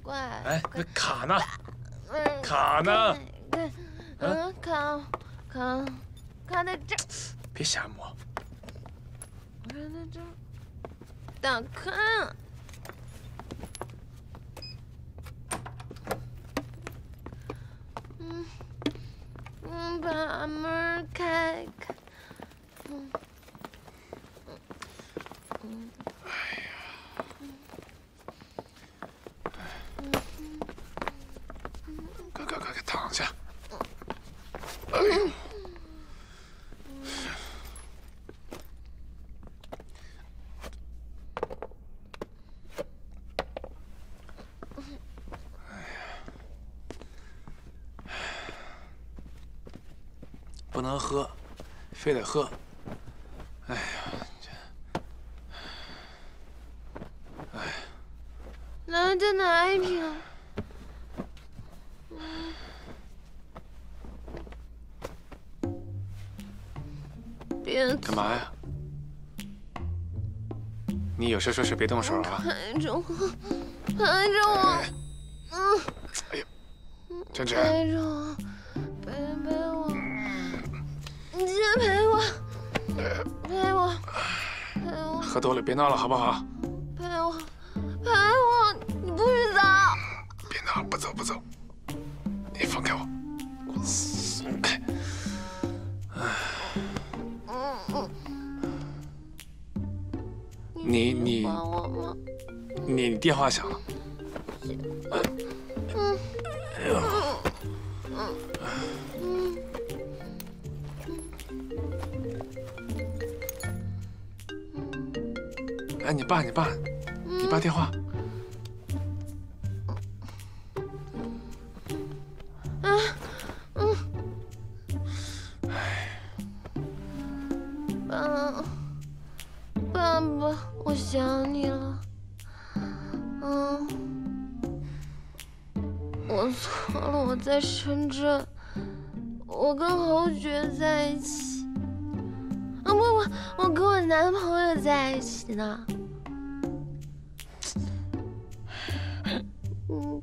乖。哎，那卡呢？卡呢？卡在这儿。别瞎摸。卡在这儿。打开。把门开开。快躺下。哎呦！不能喝，非得喝。哎呀，来，再拿一瓶。别干嘛呀？你有事说事，别动手啊！拍着我，拍着我。哎呦，晨晨。拍着我，陪我。你先陪我，陪我，陪我。喝多了别闹了，好不好？陪我，陪我，你不许走！别闹了，不走不走。你放开我，给我松开。你管我吗？你电话响了。哎呦。哎，你爸电话。爸爸，我想你了。我错了，我在深圳，我跟侯爵在一起。不，我跟我男朋友在一起呢。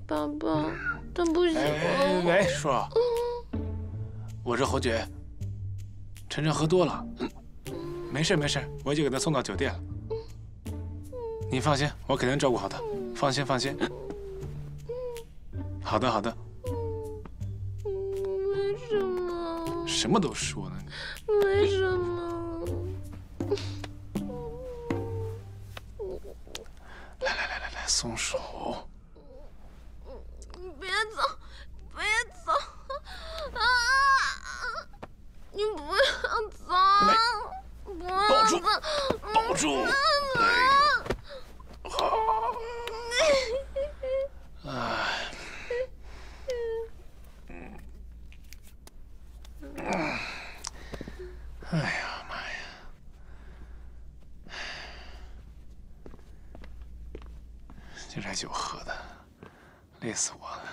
爸爸，对不起。喂，叔，我是侯爵。晨晨喝多了，没事，我已经给他送到酒店了。你放心，我肯定照顾好他，放心。好的。为什么？什么都说呢？为什么？来，松手。别走！啊！你不要走！不要走！抱住！好。哎呀妈呀！这点酒喝的，累死我了。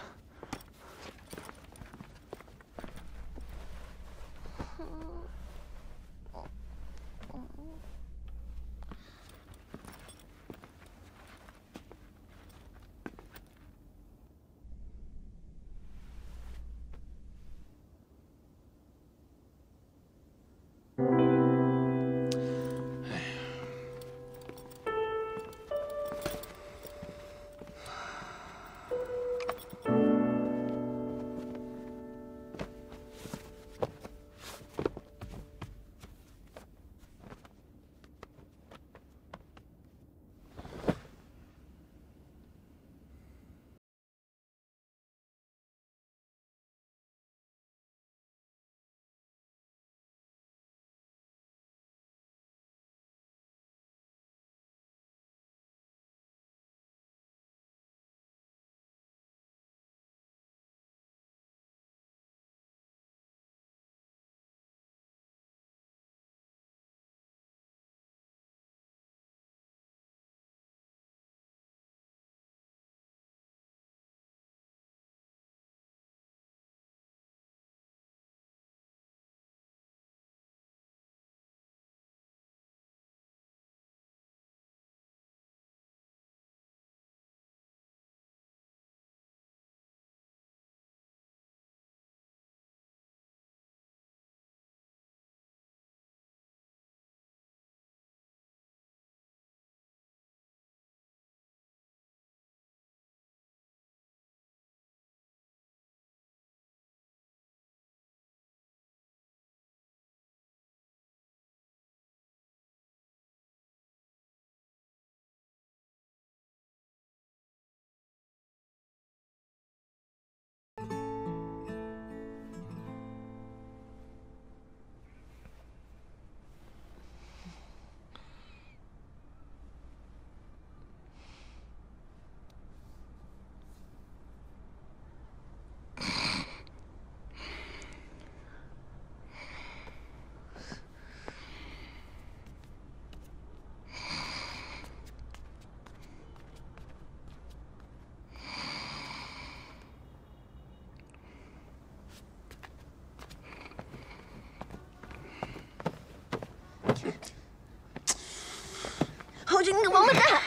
你个王八蛋！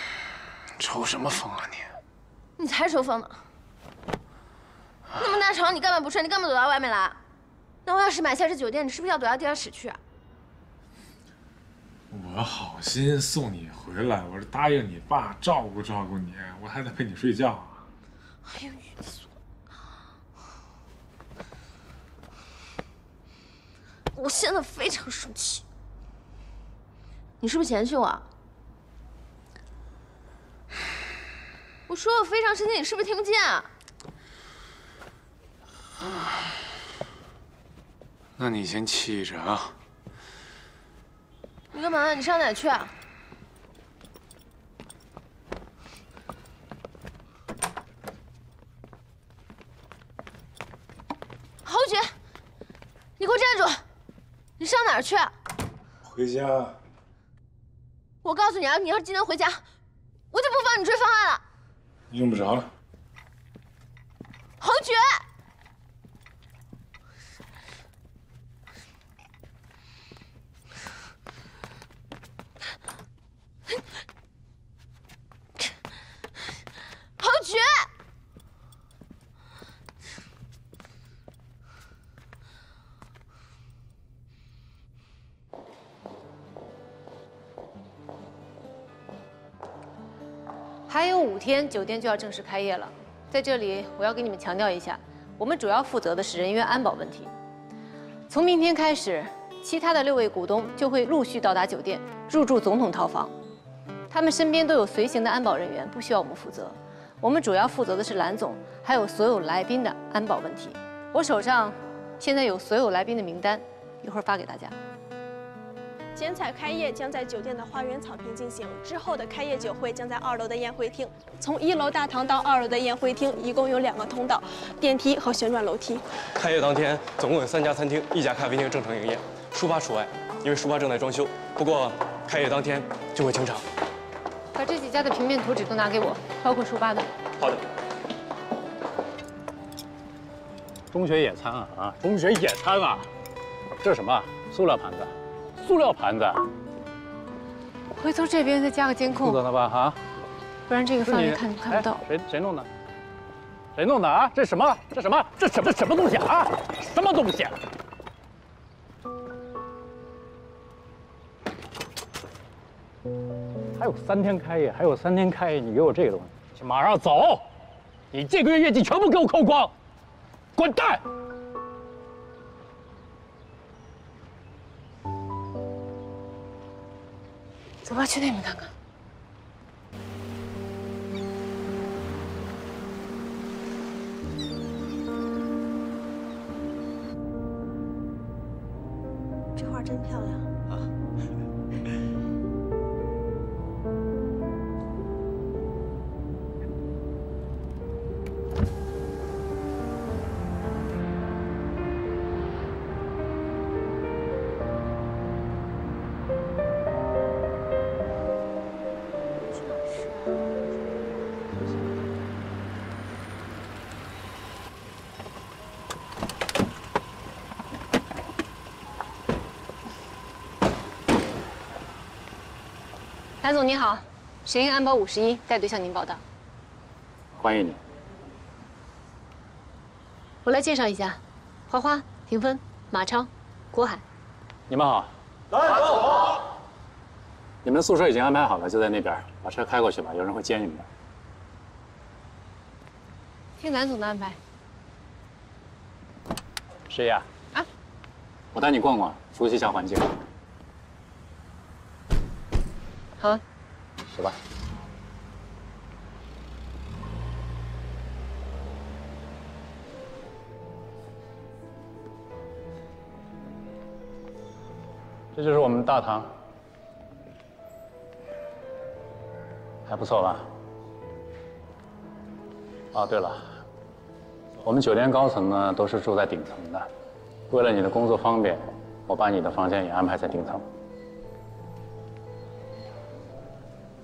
抽什么风啊你？你才抽风呢！那么大床你干嘛不睡？你干嘛躲到外面来？那我要是买下这酒店，你是不是要躲到地下室去啊？我好心送你回来，我是答应你爸照顾你，我还得陪你睡觉。哎呦，你说，我现在非常生气。你是不是嫌弃我？我说我非常生气，你是不是听不见啊？那你先气着啊。你干嘛？你上哪去啊？侯爵，你给我站住！你上哪儿去啊？回家。我告诉你啊，你要是今天回家，我就不帮你追方案了。用不着了。侯爵。侯爵。还有5天，酒店就要正式开业了。在这里，我要给你们强调一下，我们主要负责的是人员安保问题。从明天开始，其他的6位股东就会陆续到达酒店，入住总统套房。他们身边都有随行的安保人员，不需要我们负责。我们主要负责的是蓝总，还有所有来宾的安保问题。我手上现在有所有来宾的名单，一会儿发给大家。 剪彩开业将在酒店的花园草坪进行，之后的开业酒会将在2楼的宴会厅。从1楼大堂到2楼的宴会厅，一共有2个通道，电梯和旋转楼梯。开业当天，总共有3家餐厅、1家咖啡厅正常营业，书吧除外，因为书吧正在装修。不过开业当天就会清场。把这几家的平面图纸都拿给我，包括书吧的。好的。中学野餐啊，中学野餐啊，这是什么？塑料盘子。 塑料盘子，回头这边再加个监控，负责的吧？哈，不然这个范围看不到。谁弄的？谁弄的啊？这什么？这什么？这什么东西啊？什么东西？还有3天开业，还有3天开业，你给我这个东西，马上走！你这个月业绩全部给我扣光，滚蛋！ 走吧，去那边看看。这画真漂亮啊！蓝总您好，神鹰安保51带队向您报道。欢迎你。我来介绍一下，花花、霆锋、马超、郭海。你们好。蓝总好。你们的宿舍已经安排好了，就在那边，把车开过去吧，有人会接你们的。听蓝总的安排。诗雅。啊。我带你逛逛，熟悉一下环境。 好啊，走吧。这就是我们大堂，还不错吧？哦，对了，我们酒店高层呢都是住在顶层的，为了你的工作方便，我把你的房间也安排在顶层。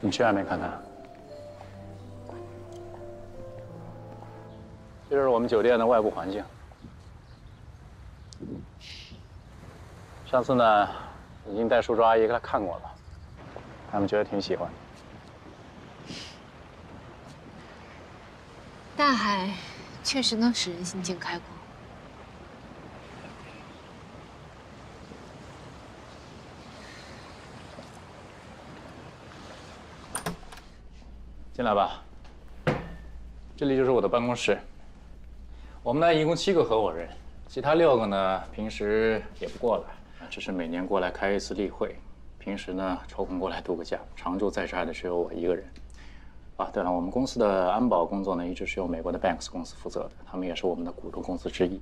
你去外面看看，这就是我们酒店的外部环境。上次呢，已经带叔叔阿姨给他看过了，他们觉得挺喜欢。大海确实能使人心境开阔。进来吧，这里就是我的办公室。我们呢一共7个合伙人，其他6个呢平时也不过来，只是每年过来开一次例会。平时呢抽空过来度个假，常驻在这儿的只有我一个人。啊，对了，我们公司的安保工作呢一直是由美国的 Banks 公司负责的，他们也是我们的股东公司之一。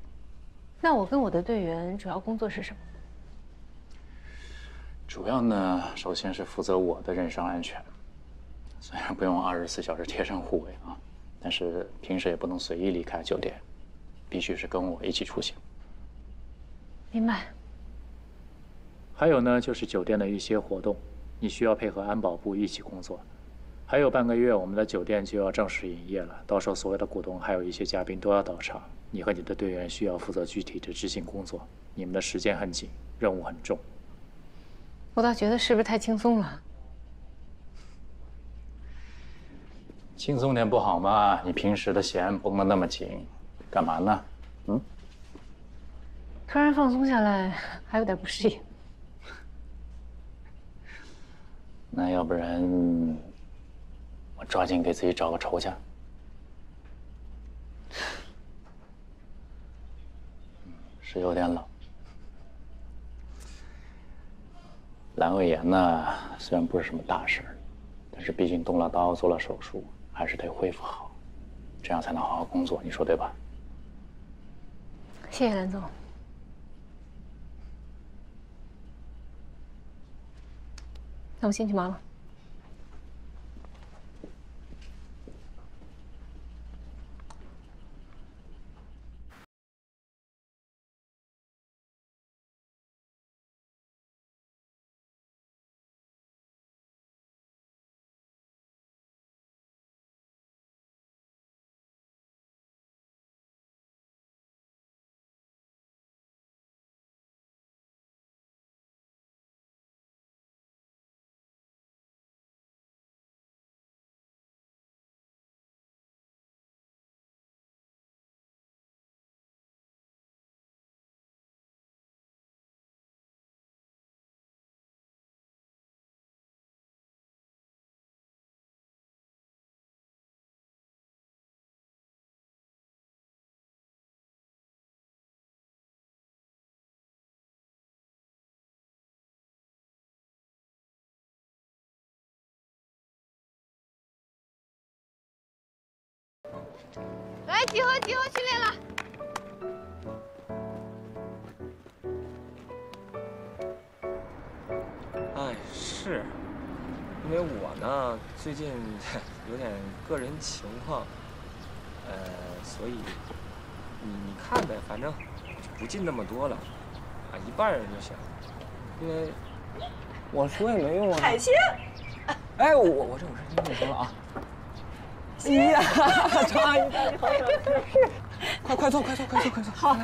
那我跟我的队员主要工作是什么？主要呢，首先是负责我的人身安全。虽然不用24小时贴身护卫啊，但是平时也不能随意离开酒店，必须是跟我一起出行。明白。还有呢，就是酒店的一些活动，你需要配合安保部一起工作。还有半个月，我们的酒店就要正式营业了，到时候所有的股东还有一些嘉宾都要到场，你和你的队员需要负责具体的执行工作。你们的时间很紧，任务很重。我倒觉得是不是太轻松了？轻松点不好吗？你平时的弦绷得那么紧，干嘛呢？嗯？突然放松下来，还有点不适应。那要不然，我抓紧给自己找个仇去。是有点冷。阑尾炎呢，虽然不是什么大事，但是毕竟动了刀，做了手术。还是得恢复好，这样才能好好工作，你说对吧？谢谢蓝总。那我先去忙了。来，集合，集合，训练了。哎，是，因为我呢最近有点个人情况，所以你看呗，反正不进那么多了，啊，一半人就行，因为我说也没用啊。海星，哎，我这跟你说了啊。哎呀，常阿姨，好，快坐，快坐。好，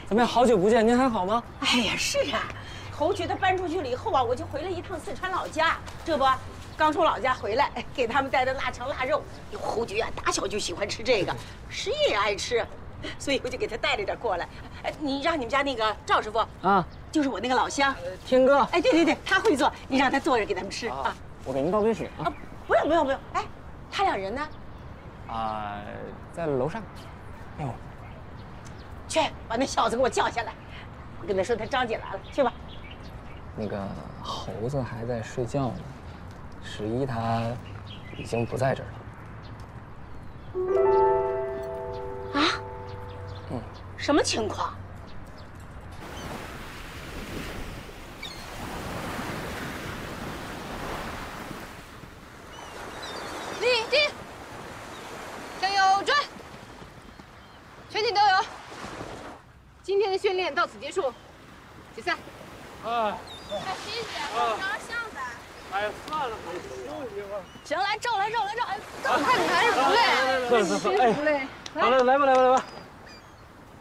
怎么样？好久不见，您还好吗？哎呀，是啊，侯局他搬出去了以后啊，我就回了一趟四川老家，这不，刚从老家回来，给他们带的腊肠腊肉。哟，侯局啊，打小就喜欢吃这个，实业也爱吃，所以我就给他带了点过来。哎，你让你们家那个赵师傅啊，就是我那个老乡天哥。哎，对，他会做，你让他做着给他们吃啊。我给您倒杯水啊。不用。哎，他俩人呢？啊，在楼上。哎呦，去把那小子给我叫下来，我跟他说他张姐来了，去吧。那个猴子还在睡觉呢，11他已经不在这儿了。啊？什么情况？立定，向右转，全体都有。今天的训练到此结束，解散。哎，谢谢，我照相的。哎呀，算了，我休息吧。行，来照，哎，看你还是不累？算，哎，不累。好了，来吧。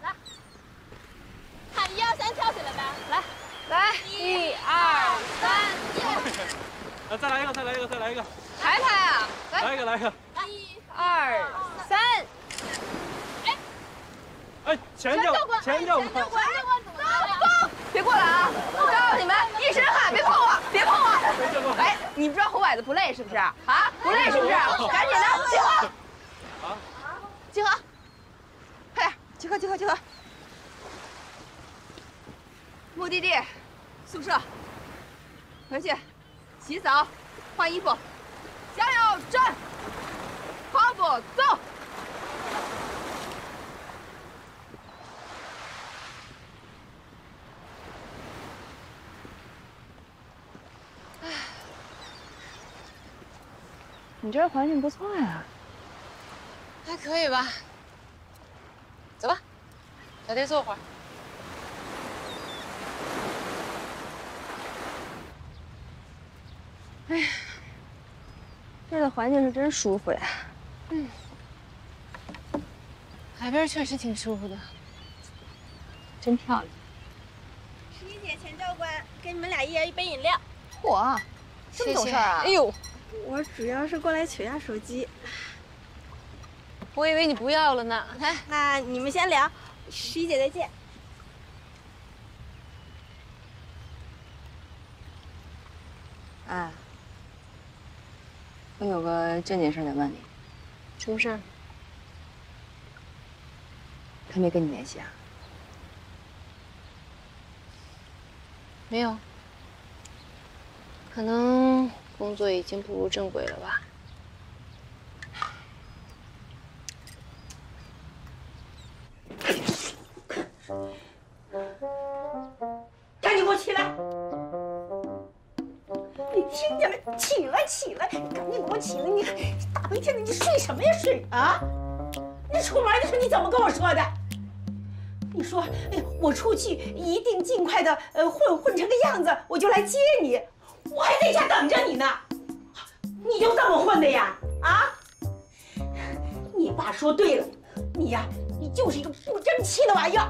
来，看1、2、3，跳起来呗。来，1、2、3，再来一个。排排啊！来一个。1、2、3。前教官，前教官，走！别过来啊！我告诉你们，一身汗，别碰我，别碰我！哎，你不知道侯崴子不累是不是？啊，不累是不是？赶紧的，集合！啊，集合！快点，集合，集合，集合！目的地，宿舍。回去，洗澡，换衣服，加油，站！跑步，走！你这儿环境不错呀，还可以吧。走吧，小弟坐会儿。哎呀，这儿的环境是真舒服呀。嗯，海边确实挺舒服的，真漂亮。十一姐，钱教官，给你们俩一人一杯饮料。嚯，这么懂事啊！哎呦，我主要是过来取下手机。我以为你不要了呢。来，那你们先聊，十一姐再见。哎，我有个正经事得问你，什么事儿？他没跟你联系啊？没有，可能工作已经步入正轨了吧。赶紧给我起来！你听见没？起来，起来！赶紧给我起来！你大白天的你睡什么呀睡啊？你出门的时候你怎么跟我说的？你说，哎呀，我出去一定尽快的混成个样子，我就来接你，我还在家等着你呢。你就这么混的呀？啊？你爸说对了，你呀，你就是一个不争气的玩意儿。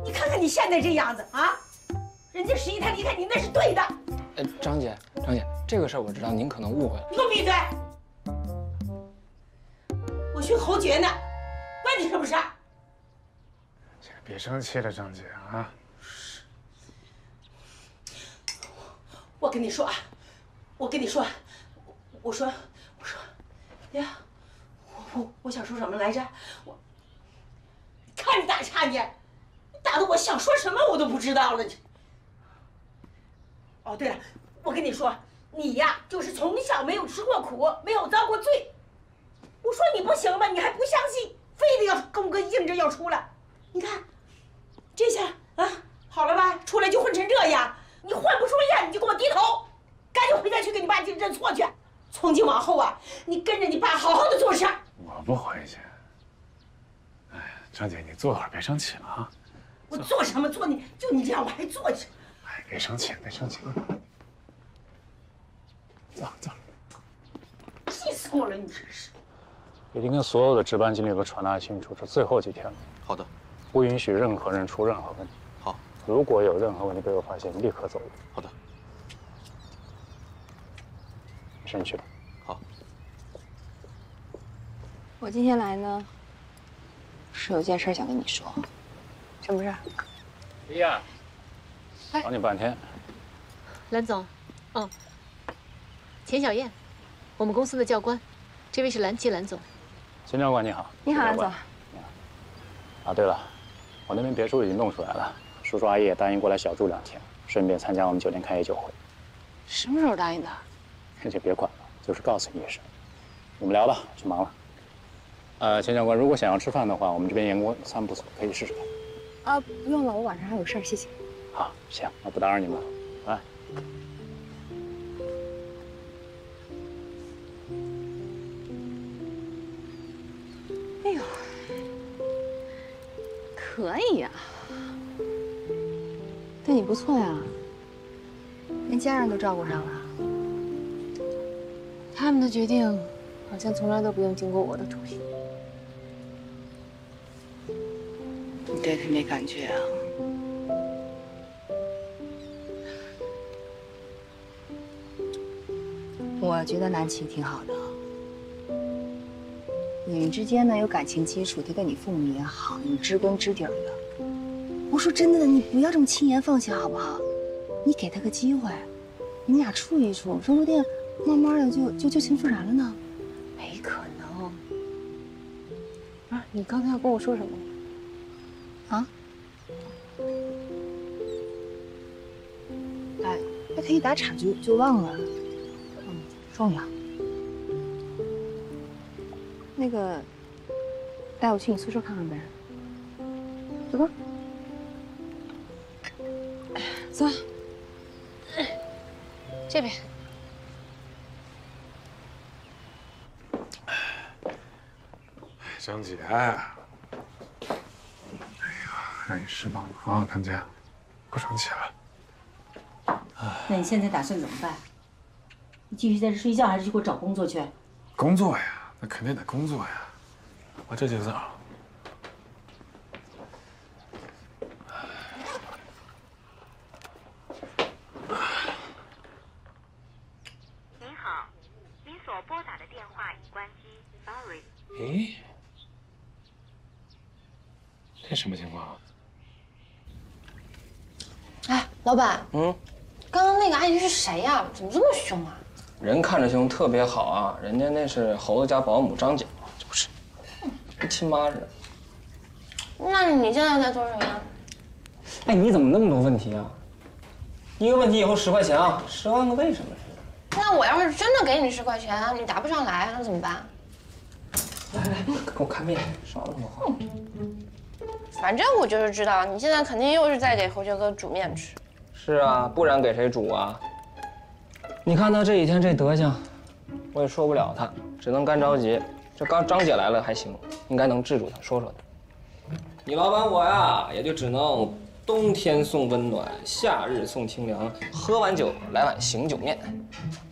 你看看你现在这样子啊，人家十一他离开你那是对的。张姐，这个事儿我知道，您可能误会了。你给我闭嘴！我寻侯爵呢，关你什么事儿？别生气了，张姐啊。我跟你说啊，我说，哎呀，我想说什么来着？看你打岔你，打得我想说什么我都不知道了。哦，对了，我跟你说，你呀就是从小没有吃过苦，没有遭过罪。我说你不行吧，你还不相信，非得要跟我硬着要出来。你看，这下啊好了吧？出来就混成这样，你混不出样你就给我低头，赶紧回家去给你爸认错去。从今往后啊，你跟着你爸好好的做事。我不回去。哎呀，张姐，你坐会儿，别生气了啊。我做什么做你？就你这样我还做去？哎，别生气，别生气。走。气死我了！你真是。已经跟所有的值班经理都传达清楚，这最后几天了。好的。不允许任何人出任何问题。好。如果有任何问题被我发现，立刻走人。好的。先去吧。好。我今天来呢，是有件事想跟你说。什么事？李亚，找你半天。蓝总，哦，钱小燕，我们公司的教官，这位是蓝七蓝总。钱教官你好。你好，蓝总。你好。啊，对了，我那边别墅已经弄出来了，叔叔阿姨也答应过来小住2天，顺便参加我们酒店开业酒会。什么时候答应的？那就别管了，就是告诉你一声。你们聊吧，我去忙了。钱教官，如果想要吃饭的话，我们这边员工餐不错，可以试试看。啊，不用了，我晚上还有事儿，谢谢。好，行，那不打扰你们了，来。哎呦，可以呀，对你不错呀，连家人都照顾上了。他们的决定好像从来都不用经过我的同意。你对他没感觉啊？我觉得南琪挺好的，也你之间呢有感情基础，他对你父母也好，你知根知底儿的。我说真的，你不要这么轻言放弃好不好？你给他个机会，你们俩处一处，说不定慢慢的就情复燃了呢。没可能。啊，你刚才要跟我说什么？啊？哎，他一打岔就忘了。重要。那个，带我去你宿舍看看呗。走吧。走。这边。张姐，哎呀，让你失望了啊，张姐，不生气了。那你现在打算怎么办？你继续在这睡觉，还是去给我找工作去？工作呀，那肯定得工作呀。我这就走。您好，您所拨打的电话已关机 ，sorry。咦，这什么情况？哎，老板，刚刚那个阿姨是谁呀？怎么这么凶啊？人看着凶，特别好啊！人家那是猴子家保姆张姐，这不是，跟亲妈似的。那你现在在做什么呀？哎，你怎么那么多问题啊？一个问题以后10块钱啊，10万个为什么似的。那我要是真的给你10块钱，你答不上来，那怎么办？来，给我看面，少那么话。反正我就是知道，你现在肯定又是在给侯爵哥煮面吃。是啊，不然给谁煮啊？你看他这几天这德行，我也说不了他，只能干着急。这刚张姐来了还行，应该能治住他，说说他。你老板我呀，也就只能冬天送温暖，夏日送清凉，喝完酒来碗醒酒面。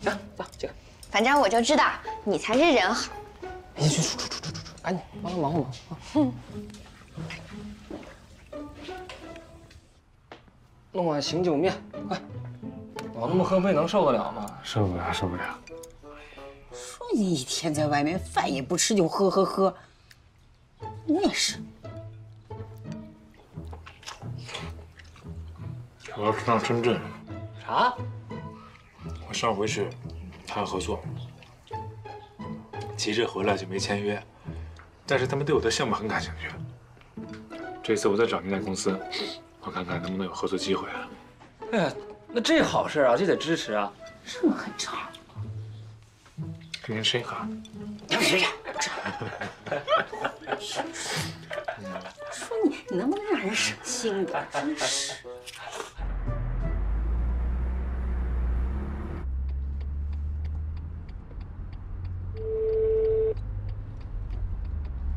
行，走，这个。反正我就知道你才是人好。哎呀，去，赶紧帮他忙活忙啊！弄碗醒酒面，快！老那么喝，胃能受得了吗？受不了，受不了。说你一天在外面饭也不吃就喝，你也是。我要上深圳。啥？我上回是谈合作，急着回来就没签约，但是他们对我的项目很感兴趣。这次我再找那家公司，我看看能不能有合作机会。哎呀，那这好事啊，这得支持啊。这么很吵。跟您吃一口。不吃。说你能不能让人省心点？真是。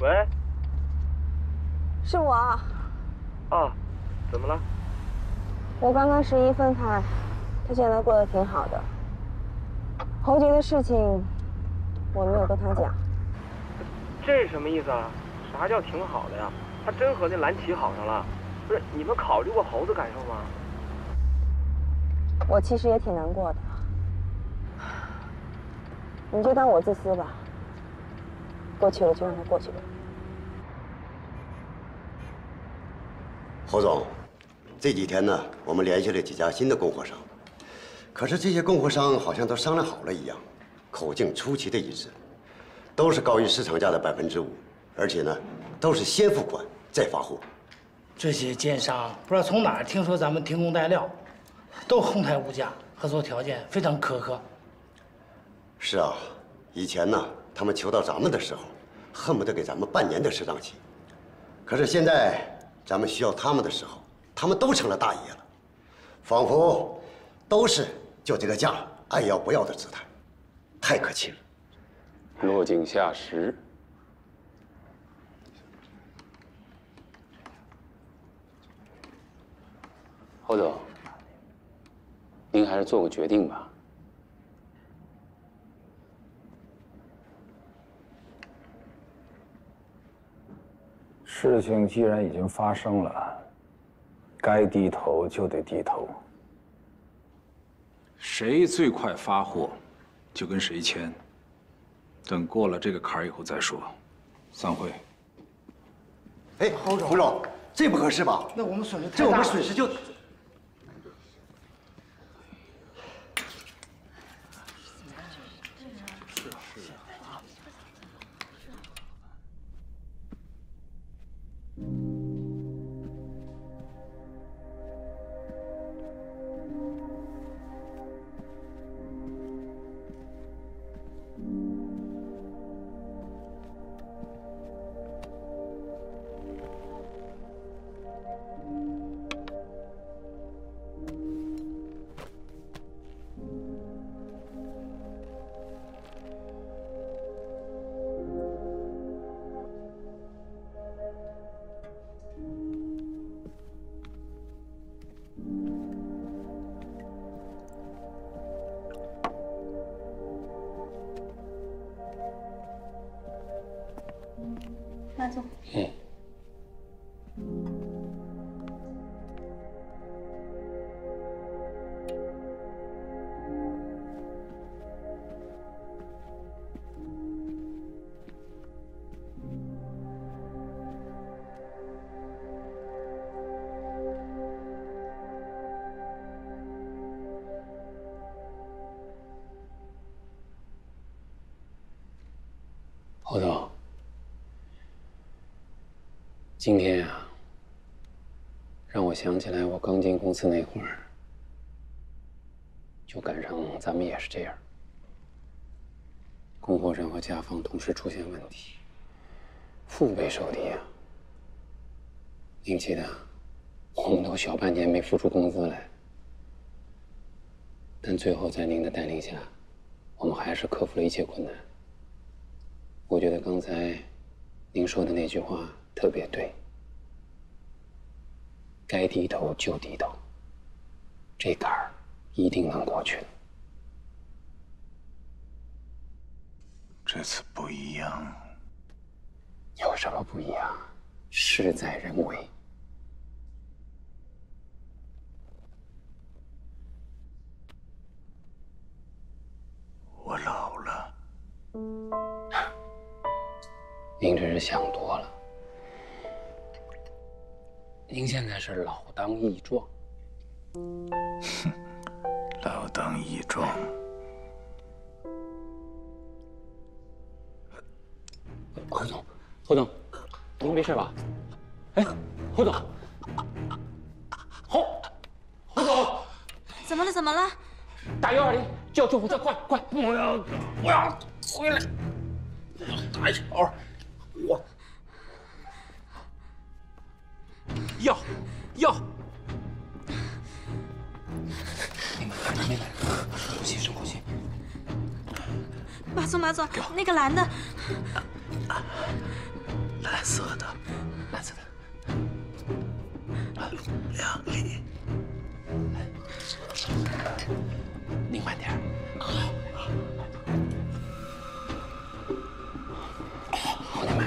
喂，是我。啊，怎么了？我刚跟11分开，他现在过得挺好的。侯杰的事情，我没有跟他讲。这什么意思啊？啥叫挺好的呀？他真和那蓝旗好上了？不是，你们考虑过猴子感受吗？我其实也挺难过的。你就当我自私吧。过去了就让它过去吧。侯总，这几天呢，我们联系了几家新的供货商，可是这些供货商好像都商量好了一样，口径出奇的一致，都是高于市场价的5%，而且呢，都是先付款再发货。这些奸商不知道从哪儿听说咱们停工带料，都哄抬物价，合作条件非常苛刻。是啊，以前呢，他们求到咱们的时候，恨不得给咱们半年的适当期。可是现在咱们需要他们的时候，他们都成了大爷了，仿佛都是就这个价爱要不要的姿态，太可气了。落井下石。侯总，您还是做个决定吧。事情既然已经发生了，该低头就得低头。谁最快发货，就跟谁签。等过了这个坎儿以后再说。散会。哎，侯总，这不合适吧？那我们损失太大这了。我们损失就……马总。侯总，今天啊，让我想起来我刚进公司那会儿，就赶上咱们也是这样，供货商和甲方同时出现问题，腹背受敌啊。您记得，我们都小半年没付出工资来，但最后在您的带领下，我们还是克服了一切困难。我觉得刚才您说的那句话特别对，该低头就低头，这坎儿一定能过去的。这次不一样。有什么不一样？事在人为。我老了。您这是想多了。您现在是老当益壮。老当益壮。侯总，侯总，您没事吧？哎，侯总，侯总，怎么了？怎么了？打120，叫救护车，快快！不要回来！大小，我药。没来，深呼吸，深呼吸。马总，那个蓝的，蓝色的，2粒。您慢点。好点慢。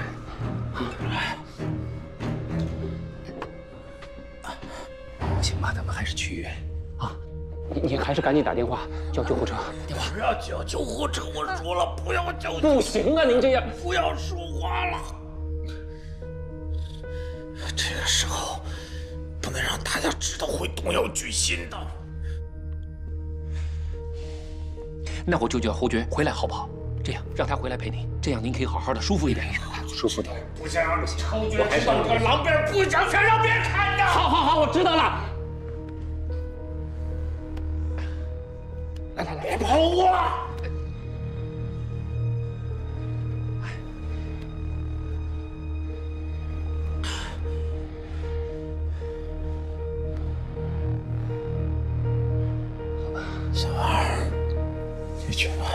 不行吧，咱们还是去医院啊！你还是赶紧打电话叫救护车。电话。不要叫救护车！我说了，不要叫。不行啊，您这样。不要说话了。这个时候不能让大家知道会动摇军心的。那我就叫侯爵回来好不好？这样让他回来陪您，这样您可以好好的舒服一点，舒服点。不想让侯爵知道个狼狈，不想让别人看到。好，我知道了。来，别跑我！小二，你去吧。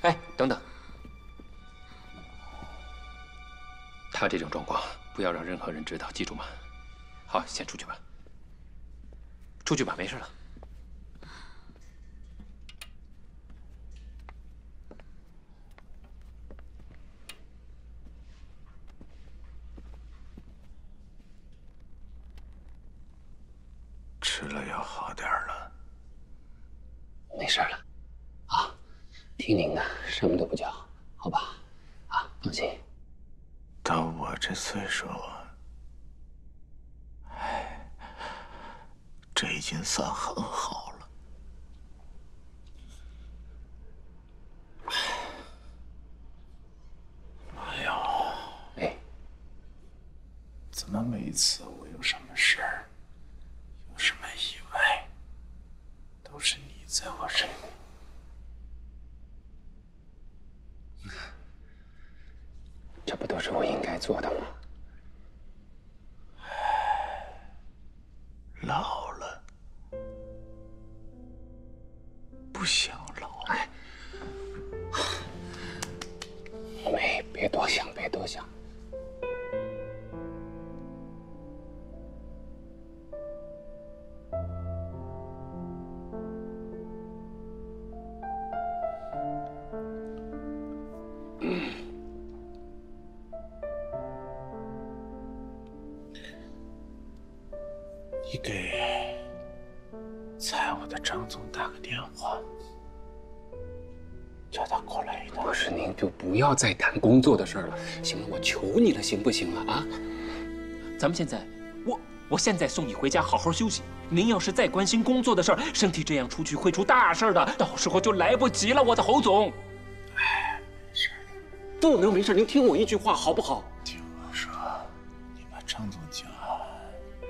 哎，等等，他这种状况不要让任何人知道，记住吗？好，先出去吧。出去吧，没事了。吃了药好点了。没事了，啊，你听您的，什么都不叫，好吧？啊，放心。到我这岁数，这已经算很好了。妈呀！哎，怎么每次我有什么事儿，有什么意外，都是你在我身边？这不都是我应该做的吗？老了，不想老。哎，别多想，别多想。你给财务的张总打个电话，叫他过来一趟。不是，您就不要再谈工作的事儿了，行吗？我求你了，行不行啊？啊！咱们现在，我现在送你回家好好休息。您要是再关心工作的事儿，身体这样出去会出大事的，到时候就来不及了，我的侯总。哎，没事。不能没事，您听我一句话好不好？听我说，你把张总叫，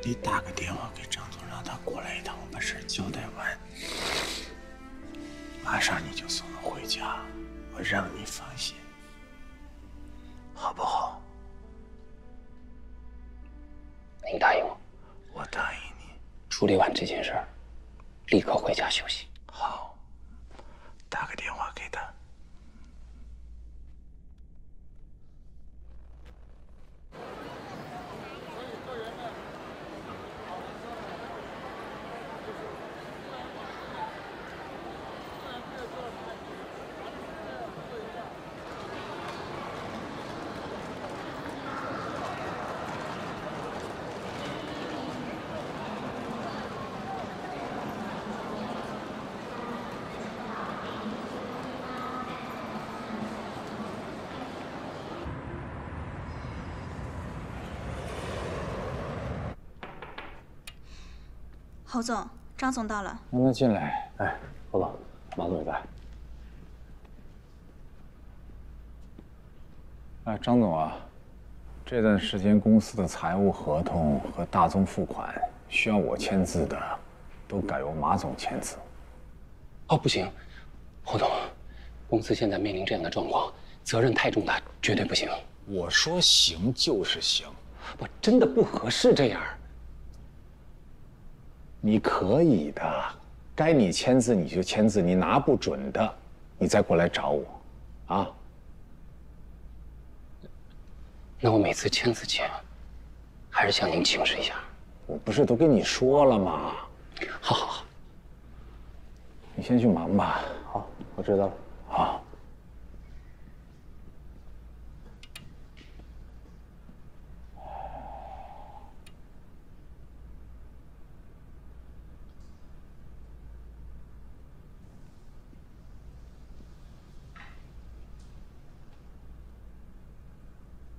你打个电话给张总，让他过来一趟，我把事交代完，马上你就送他回家，我让你放心，好不好？您答应我，我答应你。处理完这件事儿，立刻回家休息。好，打个电话给他。侯总，张总到了。让他进来。哎，侯总，马总也在。哎，张总啊，这段时间公司的财务合同和大宗付款需要我签字的，都改由马总签字。哦，不行，侯总，公司现在面临这样的状况，责任太重大，绝对不行。我说行就是行，我真的不合适这样。你可以的，该你签字你就签字，你拿不准的，你再过来找我，啊？那我每次签字前，还是向您请示一下。我不是都跟你说了吗？好好好，你先去忙吧。好，我知道了。好。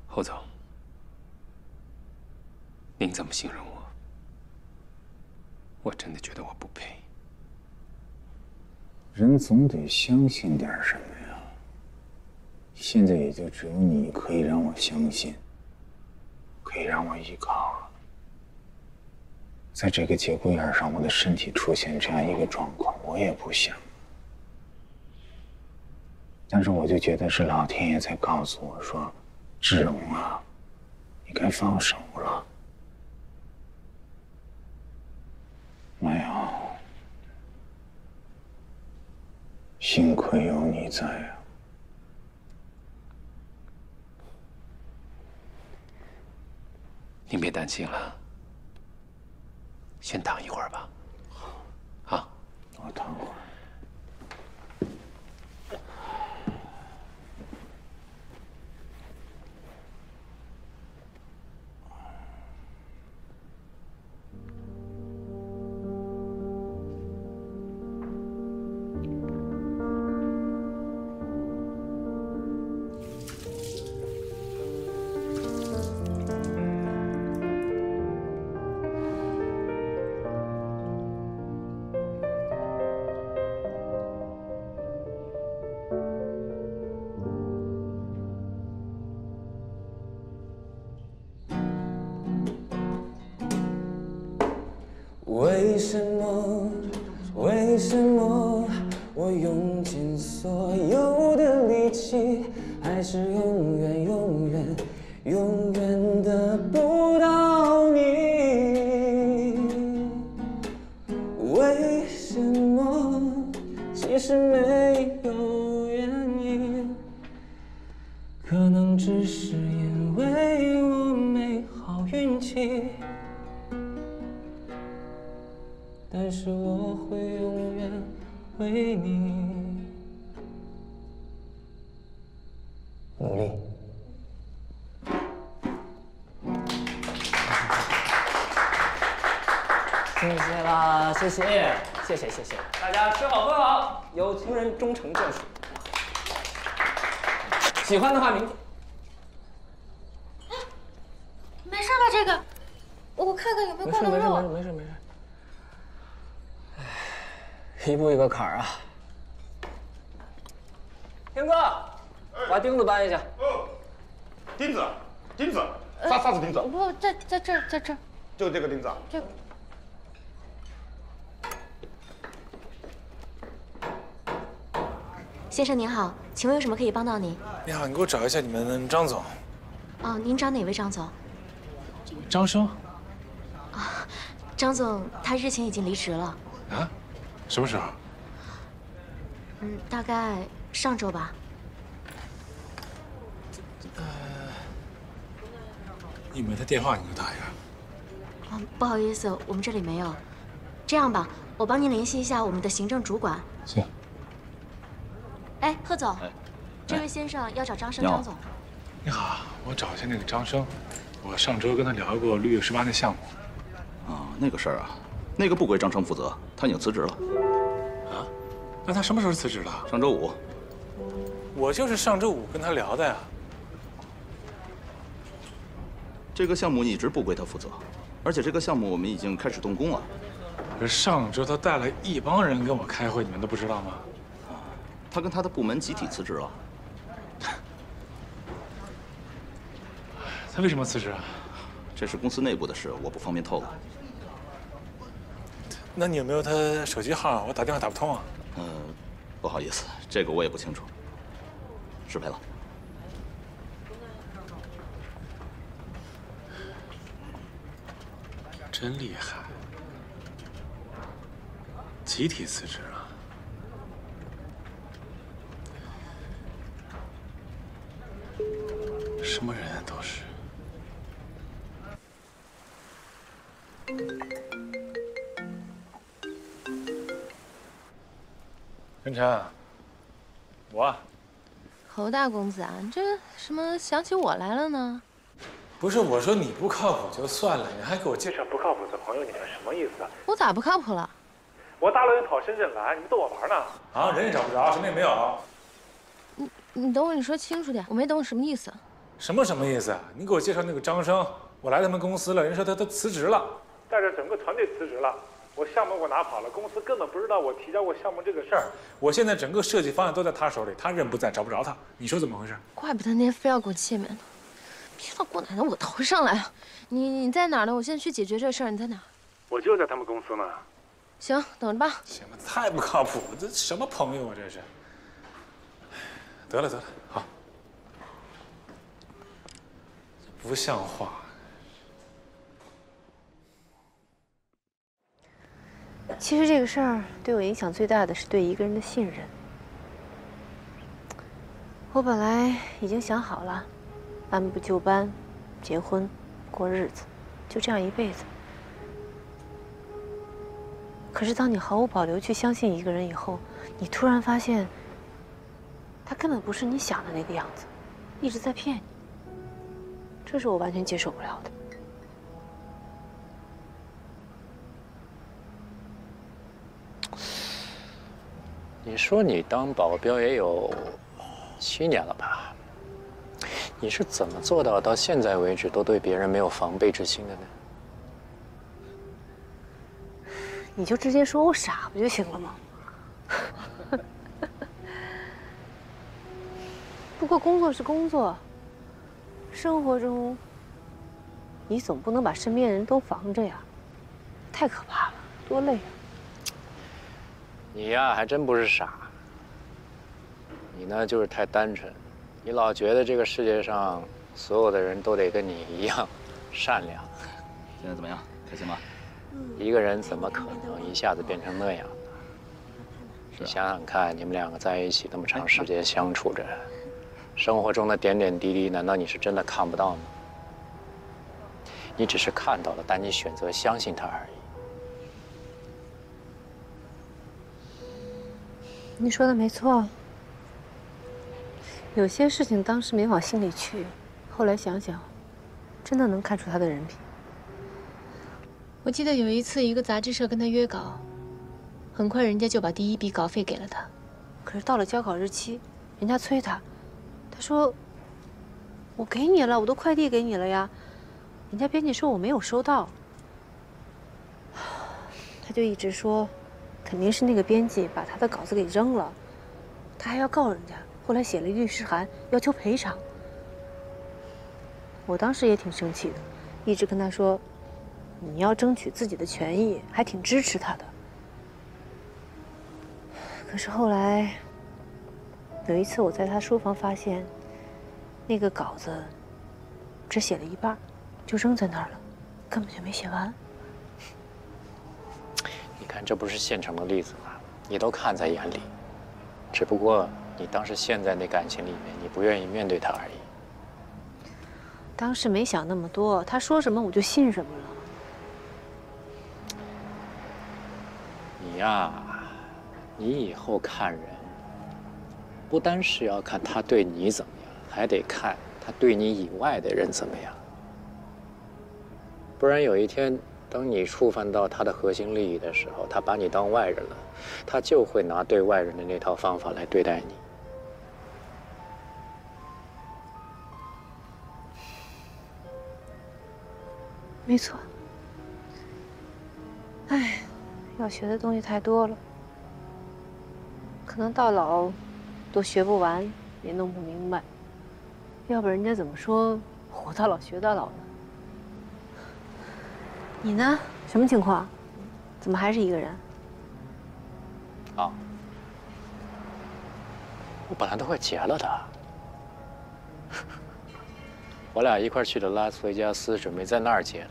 侯总，您怎么形容我？我真的觉得我不配。人总得相信点什么呀？现在也就只有你可以让我相信，可以让我依靠了。在这个节骨眼上，我的身体出现这样一个状况，我也不想。但是我就觉得是老天爷在告诉我说，志荣啊，你该放手了。没有，幸亏有你在啊。您别担心了，先躺一会儿吧。啊，我躺会儿。为什么？为什么我用尽所有的力气，还是永远永远永远得不到你？为什么？其实没有原因，可能只是因为我没好运气。但是我会永远为你努力。谢谢啦，谢谢，谢谢，谢谢。大家吃好喝好，有情人终成眷属。喜欢的话，明天。没事吧？这个，我看看有没有挂到肉。没事。一步一个坎儿啊！天哥，把钉子搬一下。钉子，啥子钉子？不，在这儿，在这儿。就这个钉子。这。先生您好，请问有什么可以帮到您？你好，你给我找一下你们张总。哦，您找哪位张总？张生。啊，张总他日前已经离职了。啊？什么时候？大概上周吧。你有没有他电话？你给我打一哦，下。不好意思，我们这里没有。这样吧，我帮您联系一下我们的行政主管。行。哎，贺总，这位先生要找张生张总。你好，我找一下那个张生，我上周跟他聊过绿叶18那项目。啊，那个事儿啊，那个不归张生负责，他已经辞职了。啊？那他什么时候辞职了？上周五。我就是上周五跟他聊的呀。这个项目一直不归他负责，而且这个项目我们已经开始动工了。可是上周他带了一帮人跟我开会，你们都不知道吗？他跟他的部门集体辞职了。他为什么辞职啊？这是公司内部的事，我不方便透露。那你有没有他手机号？我打电话打不通啊。不好意思，这个我也不清楚。失陪了。真厉害，集体辞职了。什么人啊，都是。晨晨，我。侯大公子啊，你这什么想起我来了呢？不是，我说你不靠谱就算了，你还给我介绍不靠谱的朋友，你们什么意思啊？我咋不靠谱了？我大老远跑深圳来，你们逗我玩呢？啊，人也找不着，什么也没有。你等会儿，你说清楚点，我没懂什么意思。什么意思啊？你给我介绍那个张生，我来他们公司了，人说他辞职了，带着整个团队辞职了。我项目我拿跑了，公司根本不知道我提交过项目这个事儿。我现在整个设计方案都在他手里，他人不在，找不着他。你说怎么回事？怪不得那天非要给我见面呢，别老给我拿到我头上来啊！你在哪儿呢？我现在去解决这事儿。你在哪儿？我就在他们公司呢。行，等着吧。行吧，太不靠谱了，这什么朋友啊，这是。得了，好。不像话。其实这个事儿对我影响最大的是对一个人的信任。我本来已经想好了，按部就班，结婚，过日子，就这样一辈子。可是当你毫无保留去相信一个人以后，你突然发现，他根本不是你想的那个样子，一直在骗你。这是我完全接受不了的。你说你当保镖也有7年了吧？你是怎么做到现在为止都对别人没有防备之心的呢？你就直接说我傻不就行了吗？不过工作是工作，生活中你总不能把身边人都防着呀，太可怕了。多累啊！你呀，还真不是傻。你呢，就是太单纯，你老觉得这个世界上所有的人都得跟你一样善良。现在怎么样？开心吗？一个人怎么可能一下子变成那样呢？你想想看，你们两个在一起那么长时间相处着，生活中的点点滴滴，难道你是真的看不到吗？你只是看到了，但你选择相信他而已。你说的没错，有些事情当时没往心里去，后来想想，真的能看出他的人品。我记得有一次，一个杂志社跟他约稿，很快人家就把第一笔稿费给了他，可是到了交稿日期，人家催他，他说：“我给你了，我都快递给你了呀。”人家编辑说我没有收到，他就一直说。肯定是那个编辑把他的稿子给扔了，他还要告人家。后来写了律师函，要求赔偿。我当时也挺生气的，一直跟他说，你要争取自己的权益，还挺支持他的。可是后来，有一次我在他书房发现，那个稿子只写了一半，就扔在那儿了，根本就没写完。你看，这不是现成的例子吗？你都看在眼里，只不过你当时陷在那感情里面，你不愿意面对他而已。当时没想那么多，他说什么我就信什么了。你呀，你以后看人，不单是要看他对你怎么样，还得看他对你以外的人怎么样。不然有一天，当你触犯到他的核心利益的时候，他把你当外人了，他就会拿对外人的那套方法来对待你。没错。哎，要学的东西太多了，可能到老都学不完，也弄不明白。要不人家怎么说“活到老，学到老”呢？你呢？什么情况？怎么还是一个人？啊，我本来都快结了的。我俩一块去的拉斯维加斯，准备在那儿结的。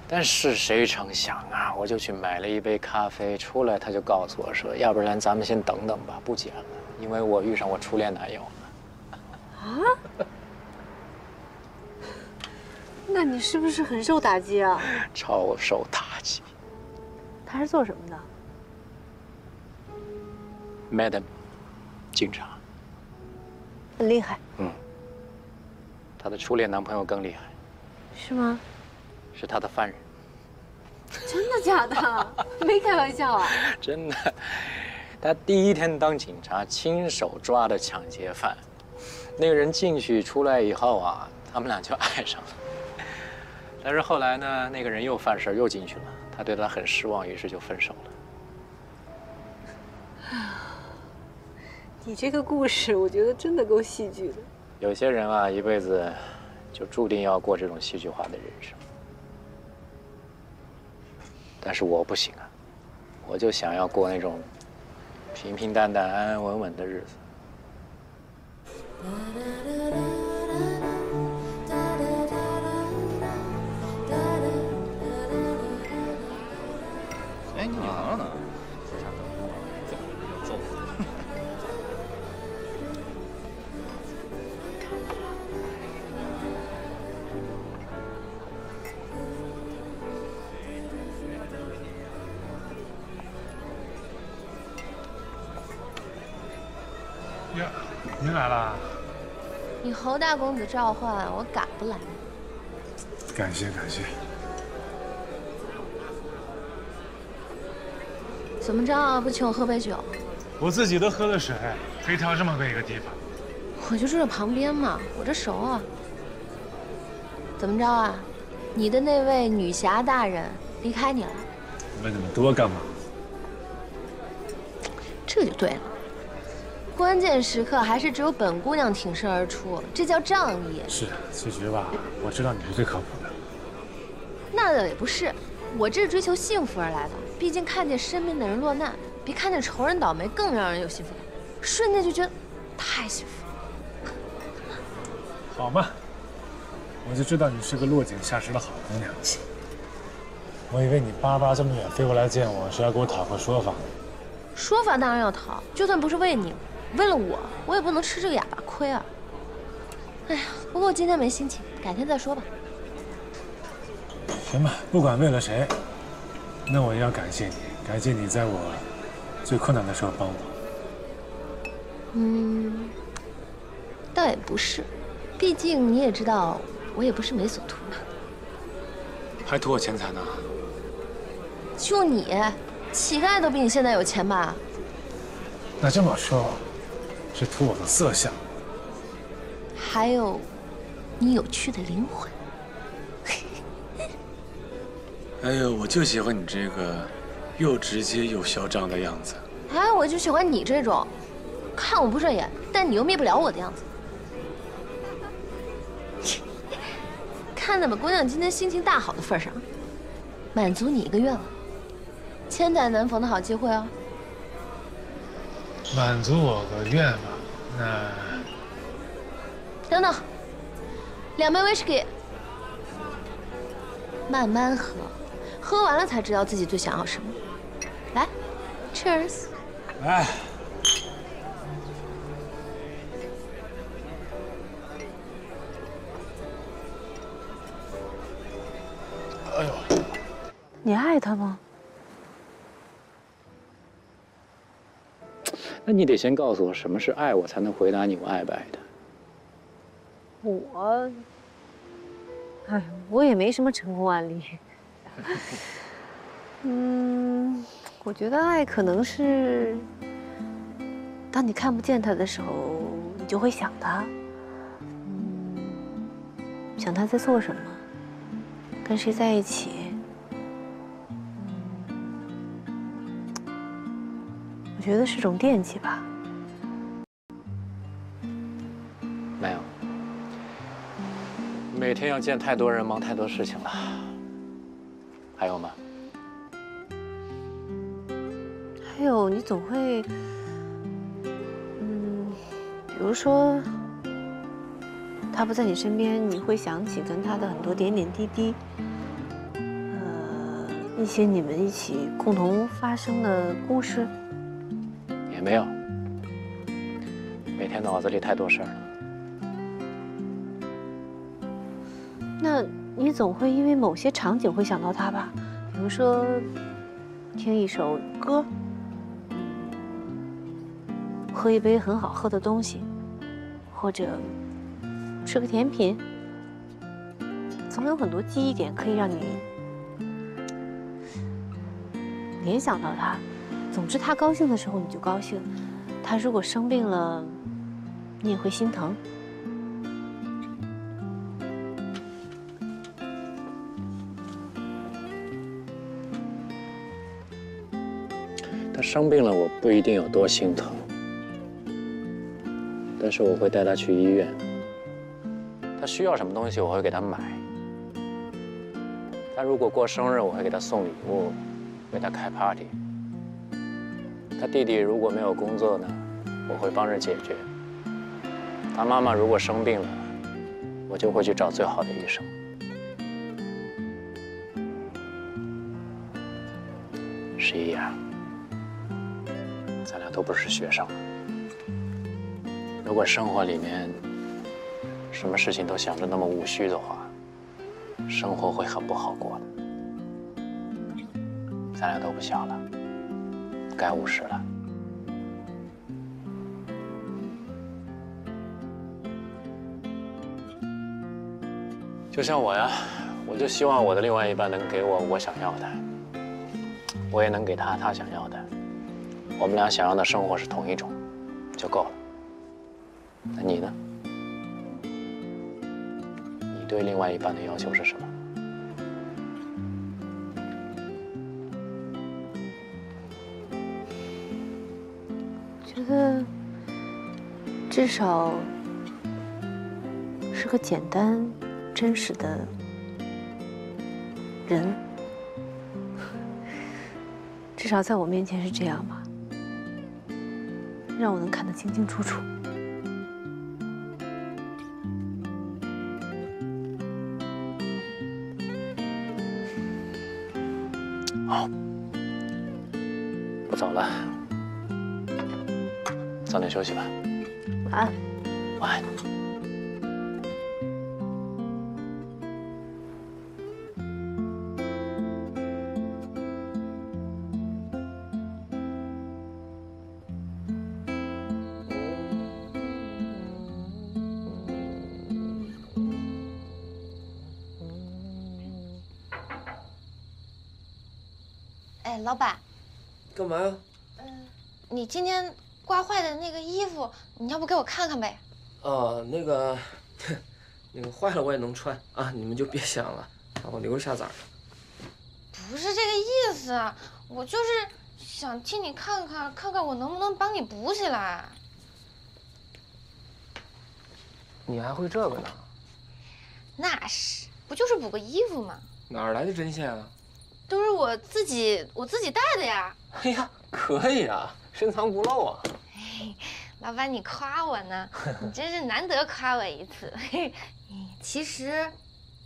但是谁成想啊，我就去买了一杯咖啡，出来他就告诉我说，要不然咱们先等等吧，不结了，因为我遇上我初恋男友了。啊？那你是不是很受打击啊？超受打击。他是做什么的 ？Madam， 警察。很厉害。嗯。她的初恋男朋友更厉害。是吗？是她的犯人。真的假的？没开玩笑啊？真的。他第一天当警察，亲手抓的抢劫犯。那个人进去出来以后啊，他们俩就爱上了。但是后来呢，那个人又犯事又进去了，他对他很失望，于是就分手了。你这个故事，我觉得真的够戏剧的。有些人啊，一辈子就注定要过这种戏剧化的人生。但是我不行啊，我就想要过那种平平淡淡、安安稳稳的日子。哎，你女朋友呢？走。呀，您来了。你侯大公子召唤，我赶不来。感谢感谢。怎么着？不请我喝杯酒？我自己都喝了水，非挑这么个一个地方。我就住这旁边嘛，我这熟啊。怎么着啊？你的那位女侠大人离开你了？问那么多干嘛？这就对了。关键时刻还是只有本姑娘挺身而出，这叫仗义。是，其实吧，我知道你是最靠谱的。那倒也不是，我这是追求幸福而来的，毕竟看见身边的人落难，比看见仇人倒霉更让人有幸福感，瞬间就觉得太幸福了。好嘛，我就知道你是个落井下石的好姑娘。我以为你巴巴这么远飞过来见我，是要给我讨个说法。说法当然要讨，就算不是为你，为了我也不能吃这个哑巴亏啊。哎呀，不过我今天没心情，改天再说吧。行吧，不管为了谁，那我也要感谢你，感谢你在我最困难的时候帮我。倒也不是，毕竟你也知道，我也不是没所图嘛。还图我钱财呢？就你，乞丐都比你现在有钱吧？那这么说，是图我的色相，还有你有趣的灵魂。哎呦，我就喜欢你这个又直接又嚣张的样子。哎，我就喜欢你这种看我不顺眼，但你又灭不了我的样子。看在本姑娘今天心情大好的份上，满足你一个愿望，千载难逢的好机会哦。满足我个愿望，那……等等，2杯威士忌，慢慢喝，喝完了才知道自己最想要什么。来 ，Cheers！ 来。哎呦，你爱他吗？那你得先告诉我什么是爱，我才能回答你我爱不爱他。我也没什么成功案例。我觉得爱可能是，当你看不见他的时候，你就会想他，想他在做什么，跟谁在一起。我觉得是种惦记吧。没有，每天要见太多人，忙太多事情了。还有吗？还有，你总会，比如说，他不在你身边，你会想起跟他的很多点点滴滴，一些你们一起共同发生的故事。也没有，每天脑子里太多事儿了。那你总会因为某些场景会想到他吧？比如说，听一首歌，喝一杯很好喝的东西，或者吃个甜品，总有很多记忆点可以让你联想到他。总之，他高兴的时候你就高兴，他如果生病了，你也会心疼。他生病了，我不一定有多心疼，但是我会带他去医院。他需要什么东西，我会给他买。他如果过生日，我会给他送礼物，为他开 party。他弟弟如果没有工作呢，我会帮着解决。他妈妈如果生病了，我就会去找最好的医生。11呀，咱俩都不是学生了。如果生活里面什么事情都想着那么务虚的话，生活会很不好过的。咱俩都不小了，该50了。就像我呀，我就希望我的另外一半能给我想要的，我也能给他想要的。我们俩想要的生活是同一种，就够了。那你呢？你对另外一半的要求是什么？觉得至少是个简单、真实的人，至少在我面前是这样吧，让我能看得清清楚楚。好，不早了，早点休息吧。晚安。晚安。哎，老板，干嘛呀？你今天刮坏的那个衣服，你要不给我看看呗？那个，那个坏了我也能穿啊，你们就别想了，让我留着下崽儿。不是这个意思，我就是想替你看看我能不能帮你补起来。你还会这个呢？那是，不就是补个衣服吗？哪儿来的针线啊？都是我自己带的呀。哎呀，可以啊，深藏不露啊。老板，你夸我呢，你真是难得夸我一次。其实，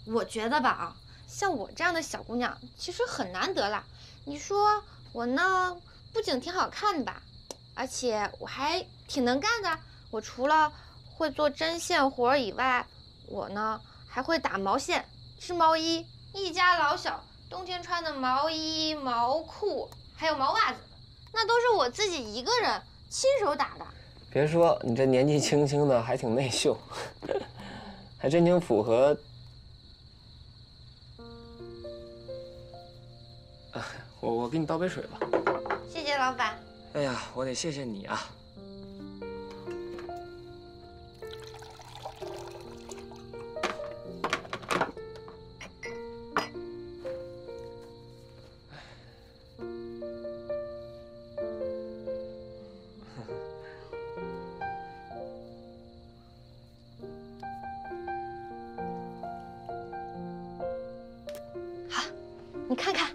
我觉得吧啊，像我这样的小姑娘其实很难得啦。你说我呢，不仅挺好看的吧，而且我还挺能干的。我除了会做针线活以外，我呢还会打毛线、织毛衣，一家老小冬天穿的毛衣、毛裤还有毛袜子，那都是我自己一个人亲手打的。别说你这年纪轻轻的还挺内秀，还真挺符合。我给你倒杯水吧。谢谢老板。哎呀，我得谢谢你啊。你看看，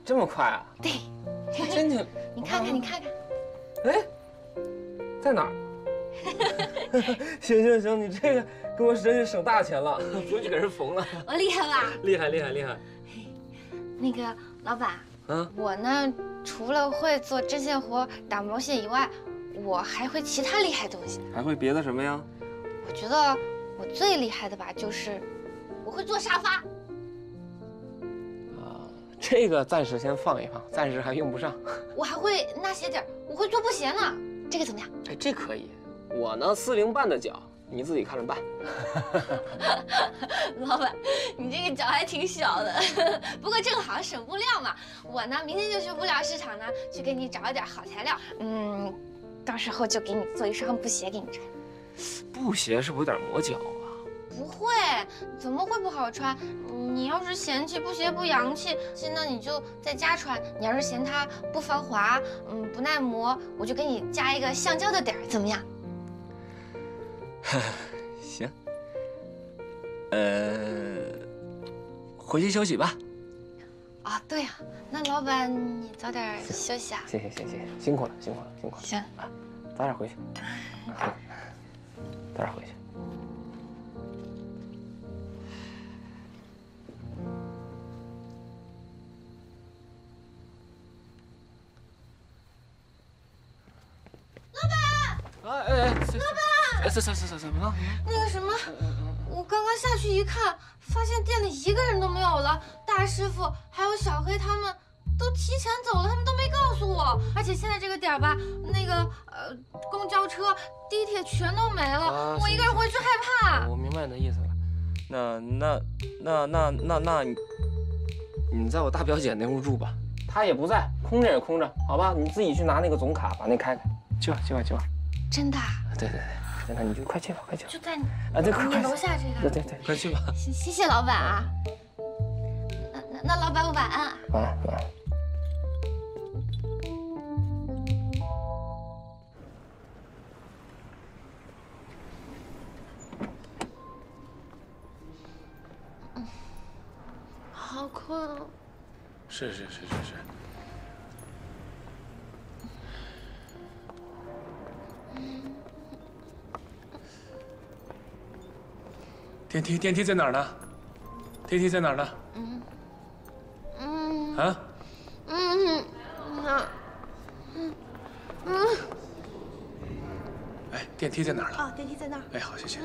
这么快啊？对，真挺。你看看，你看看。哎，在哪儿？行，你这个给我真是省大钱了，不用去给人缝了。我厉害吧？厉害。那个老板，啊，我呢除了会做针线活、打毛线以外，我还会其他厉害东西。还会别的什么呀？我觉得我最厉害的吧，就是我会做沙发。这个暂时先放一放，暂时还用不上。我还会纳鞋底儿，我会做布鞋呢，这个怎么样？哎，这可以。我呢40半的脚，你自己看着办。老板，你这个脚还挺小的，不过正好省布料嘛。我呢明天就去布料市场呢，去给你找一点好材料。到时候就给你做一双布鞋给你穿。布鞋是不是有点磨脚啊？不会，怎么会不好穿？你要是嫌弃布鞋不洋气，那你就在家穿；你要是嫌它不防滑，不耐磨，我就给你加一个橡胶的底儿，怎么样？行。回去休息吧。啊，对呀，那老板你早点休息啊。谢谢，辛苦了。行啊，早点回去。早点回去。老板，怎么了？那个什么，我刚刚下去一看，发现店里一个人都没有了。大师傅还有小黑他们都提前走了，他们都没告诉我。而且现在这个点吧，那个公交车、地铁全都没了，我一个人回去害怕。我明白你的意思了。那，你在我大表姐那屋住吧，她也不在，空着也空着，好吧？你自己去拿那个总卡，把那开开。去吧。真的？对，那你就快去吧。就在对，你楼下这个。对，快去吧。谢谢老板啊。那老板晚安。晚安。好困啊。是。是。你先回去吧。我这会儿就给你做一双布鞋给你穿。哎，行，电梯在哪儿呢？电梯在哪儿呢？啊？哎，电梯在哪儿了？啊，电梯在那儿。哎，好，谢谢。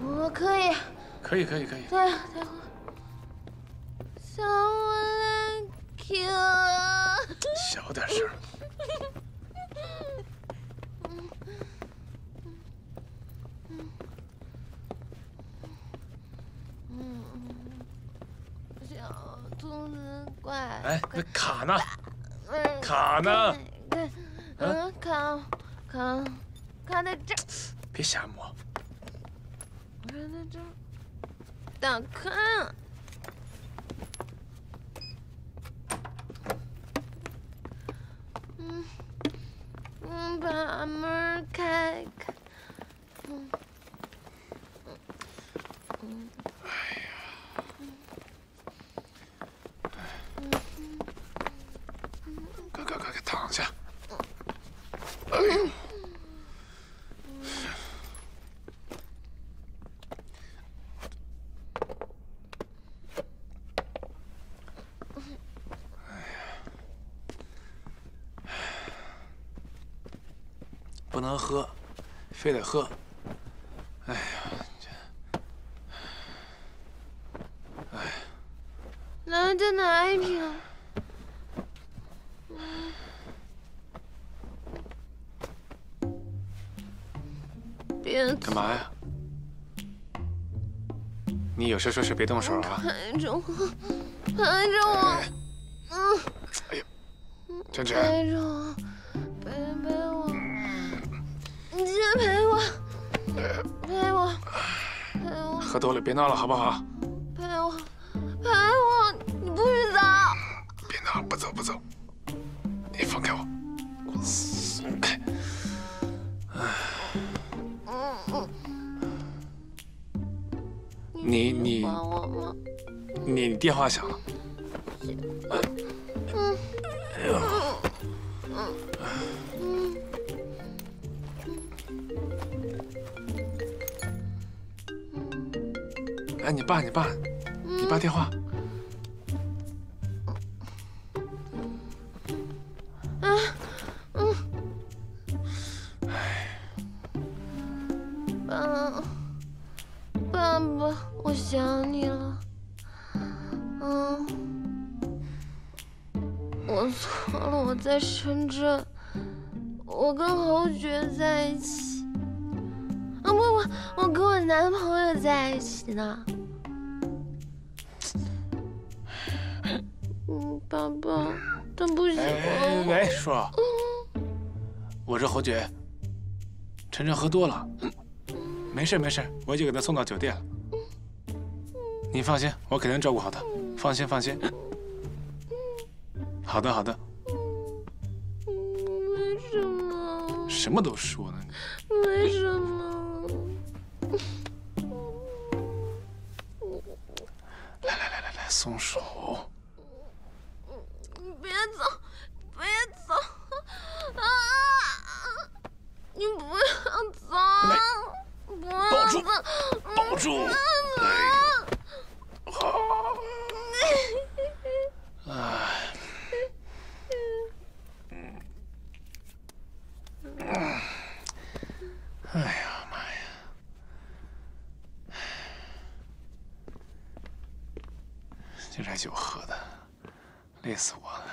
我可以。可以。待会儿。Someone like you。小点声。小兔子怪。哎，那卡呢？卡呢？卡在这儿。别瞎摸。卡在这儿。打开。把门开开。快躺下。哎呦。不能喝，非得喝。哎呀，来，再拿一瓶。别干嘛呀？你有事说事，别动手啊！拍着我，拍着我。哎呦，晨晨。拍着我，陪我。你先陪我，陪我。喝多了，别闹了，好不好？陪我，你不许走！别闹，不走，你放开我，给我松开！你电话响了。哎呦。哎，你爸电话。爸爸，我想你了。我错了，我在深圳，我跟侯爵在一起。不，我跟我男朋友在一起呢。爸爸，他不喜欢我。喂，叔，我是侯爵。晨晨喝多了，没事，我已经给他送到酒店了。你放心，我肯定照顾好他，放心。好的。为什么？什么都说呢？为什么？来，松手。别走！啊！你不要走！不要走！抱住！好。哎呀妈呀！这点酒喝的，累死我了。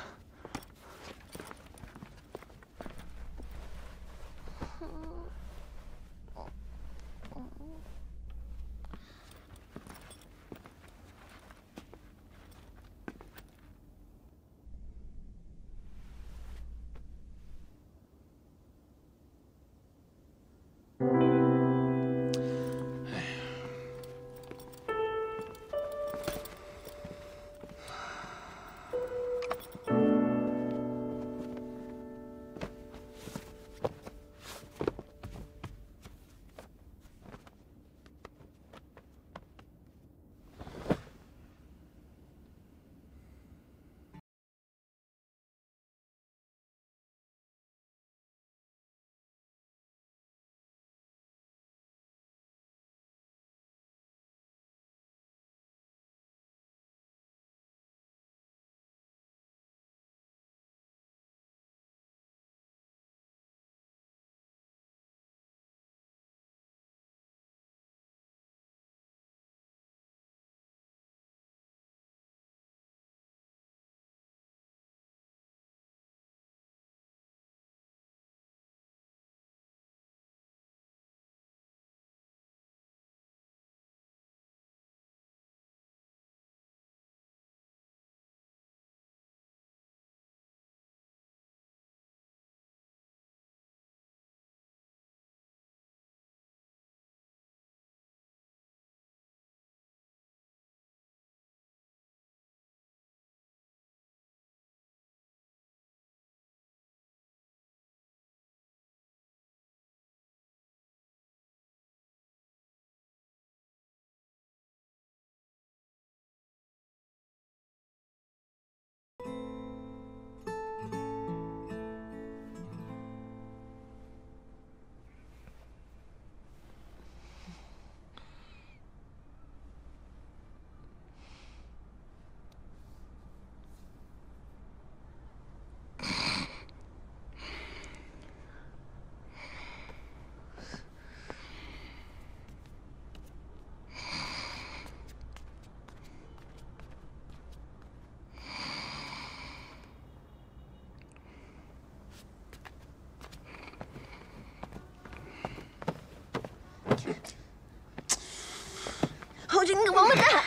你个王八蛋！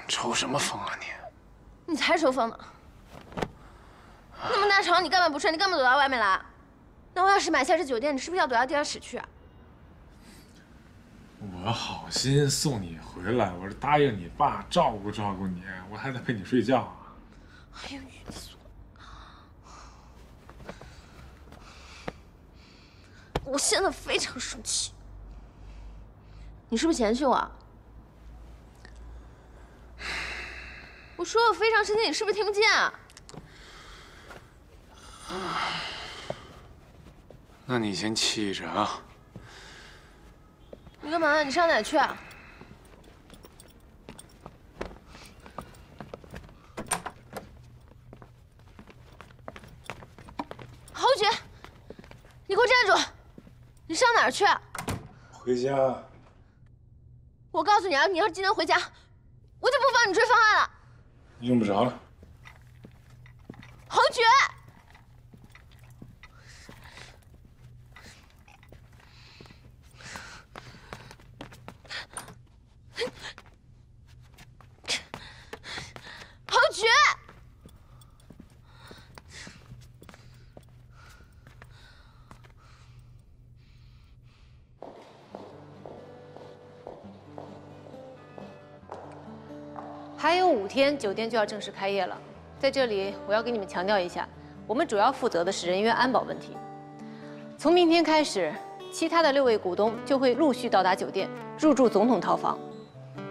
抽什么风啊你？你才抽风呢！那么大床你干嘛不睡？你干嘛躲到外面来？那我要是买下这酒店，你是不是要躲到地下室去啊？我好心送你回来，我是答应你爸照顾你，我还得陪你睡觉。哎呦，你说，我现在非常生气。你是不是嫌弃我？我说我非常生气，你是不是听不见啊？那你先气着啊。你干嘛？你上哪去啊？侯爵，你给我站住！你上哪儿去？回家。我告诉你啊，你要是今天回家，我就不帮你追方案了。用不着了。侯爵。侯爵。还有5天，酒店就要正式开业了。在这里，我要给你们强调一下，我们主要负责的是人员安保问题。从明天开始，其他的6位股东就会陆续到达酒店，入住总统套房。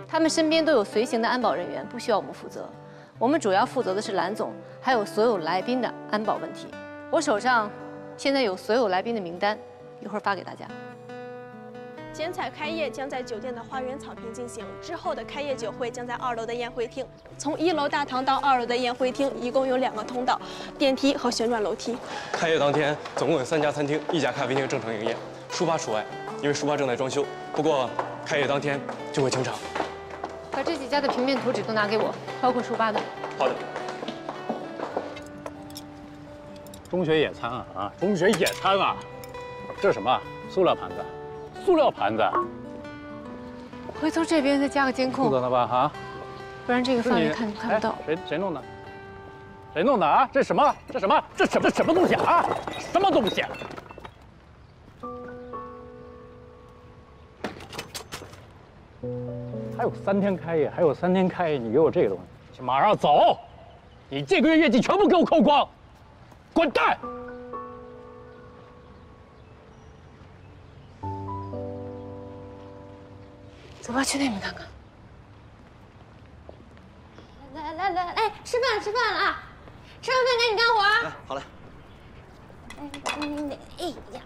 他们身边都有随行的安保人员，不需要我们负责。我们主要负责的是蓝总，还有所有来宾的安保问题。我手上现在有所有来宾的名单，一会儿发给大家。剪彩开业将在酒店的花园草坪进行，之后的开业酒会将在2楼的宴会厅。从1楼大堂到2楼的宴会厅，一共有2个通道，电梯和旋转楼梯。开业当天，总共有3家餐厅、1家咖啡厅正常营业，书吧除外，因为书吧正在装修。不过开业当天就会清场。把这几家的平面图纸都拿给我，包括书吧的。好的。中学野餐啊，中学野餐啊，这是什么？塑料盘子。塑料盘子，回头这边再加个监控，负责的吧？哈，不然这个范围看不到。谁弄的？谁弄的啊？这什么？这什么东西啊？什么东西？还有3天开业，你给我这个东西，马上走！你这个月业绩全部给我扣光，滚蛋！走吧，去那边看看。来，吃饭了啊！吃完饭赶紧干活啊！好嘞。哎呀！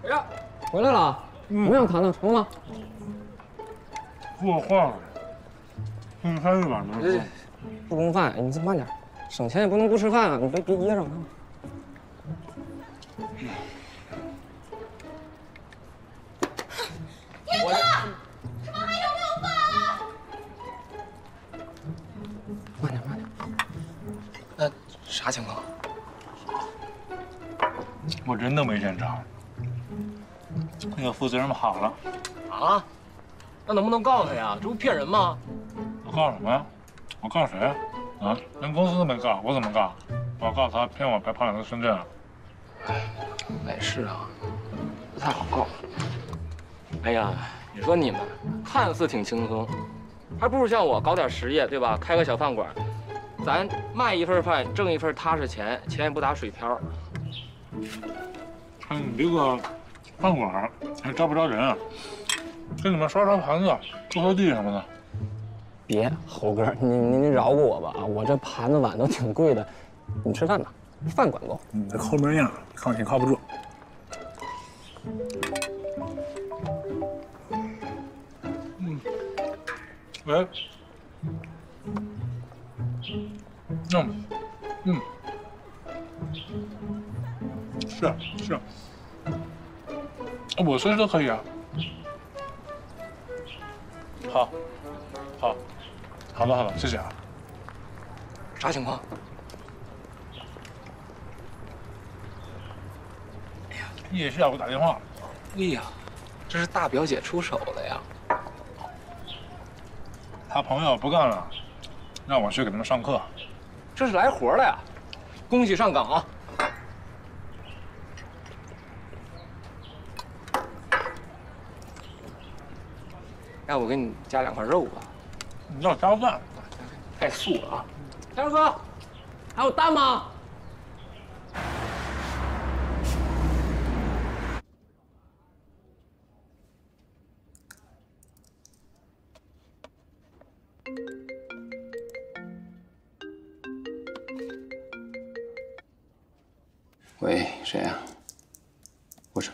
哎呀，回来了，模样谈的成吗？做坏了，开一碗能。不供饭，你慢点，省钱也不能不吃饭啊！你别噎着啊。天哥，什么还有没有饭了？慢点。那啥情况？我真的没见着。那个负责人跑了。啊？那能不能告他呀？这不骗人吗？我告什么呀？我告谁啊？啊，连公司都没告，我怎么告？我告他骗我白跑2趟深圳啊！哎，是啊，不太好告。哎呀，你说你们看似挺轻松，还不如像我搞点实业，对吧？开个小饭馆，咱卖一份饭，挣一份踏实钱，钱也不打水漂。看你这个饭馆还招不招人啊？给你们刷盘子、拖拖地什么的。别，猴哥，你饶过我吧啊！我这盘子碗都挺贵的，你吃饭吧，饭管够。你这抠门样，你靠不住。喂。是。我随时都可以啊。好。好了好了，谢谢啊。啥情况？叶下给我打电话。哎呀，这是大表姐出手了呀！他朋友不干了，让我去给他们上课。这是来活了呀！恭喜上岗啊！要不我给你加2块肉吧？你要加饭？太素了啊！大哥，还有蛋吗？喂，谁呀？我是。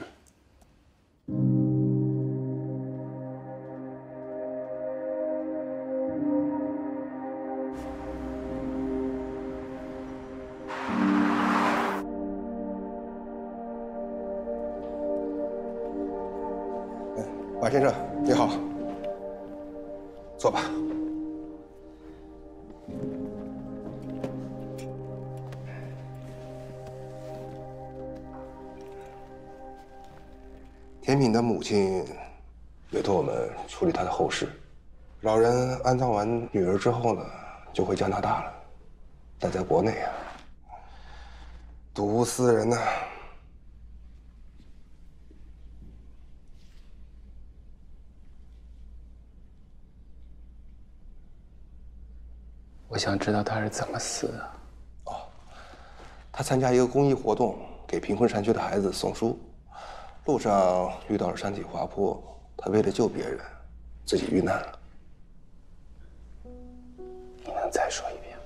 马先生，你好，坐吧。甜品的母亲委托我们处理她的后事。老人安葬完女儿之后呢，就回加拿大了。但在国内啊，睹物思人呐。我想知道他是怎么死的。他参加一个公益活动，给贫困山区的孩子送书，路上遇到了山体滑坡，他为了救别人，自己遇难了。你能再说一遍？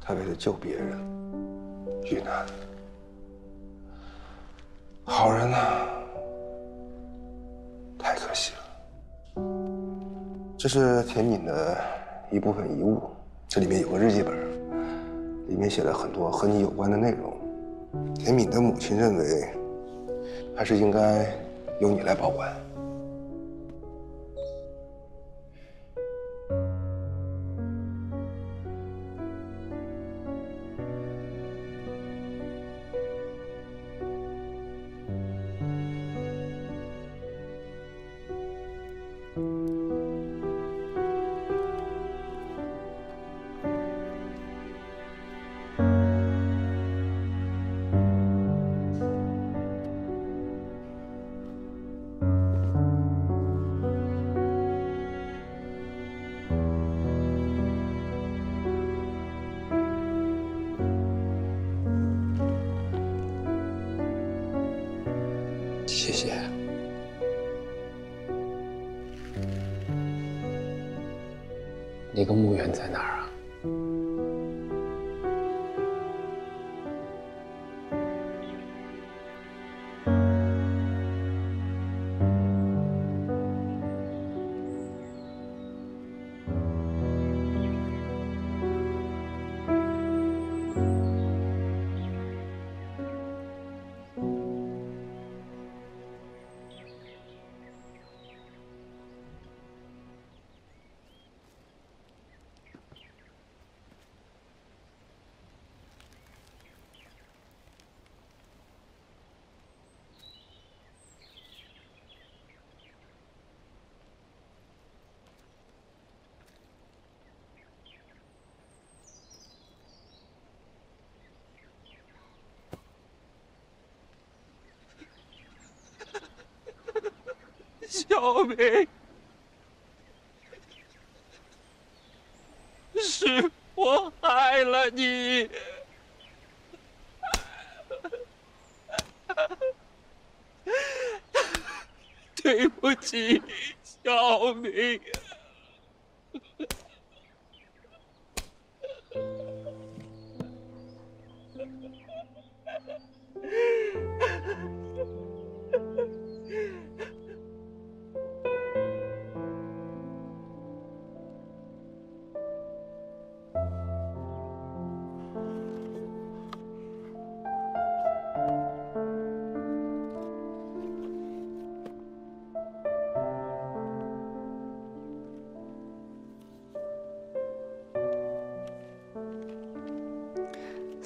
他为了救别人，遇难了。好人呐，太可惜了。这是甜敏的一部分遗物，这里面有个日记本，里面写了很多和你有关的内容。甜敏的母亲认为，还是应该由你来保管。谢谢。那个墓园在哪儿啊？小明，是我害了你，对不起，小明。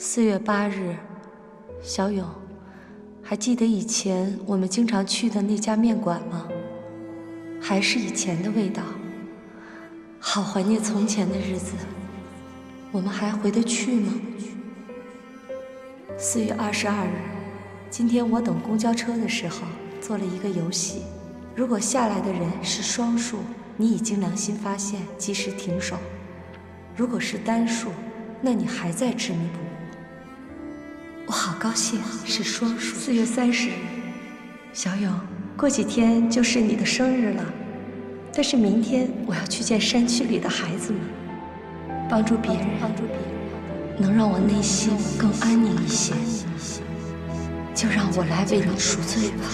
4月8日，小勇，还记得以前我们经常去的那家面馆吗？还是以前的味道，好怀念从前的日子。我们还回得去吗？4月22日，今天我等公交车的时候做了一个游戏，如果下来的人是双数，你已经良心发现，及时停手；如果是单数，那你还在执迷不悟。我好高兴是双数。4月30日，小勇，过几天就是你的生日了，但是明天我要去见山区里的孩子们，帮助别人，能让我内心更安宁一些。就让我来为你赎罪吧。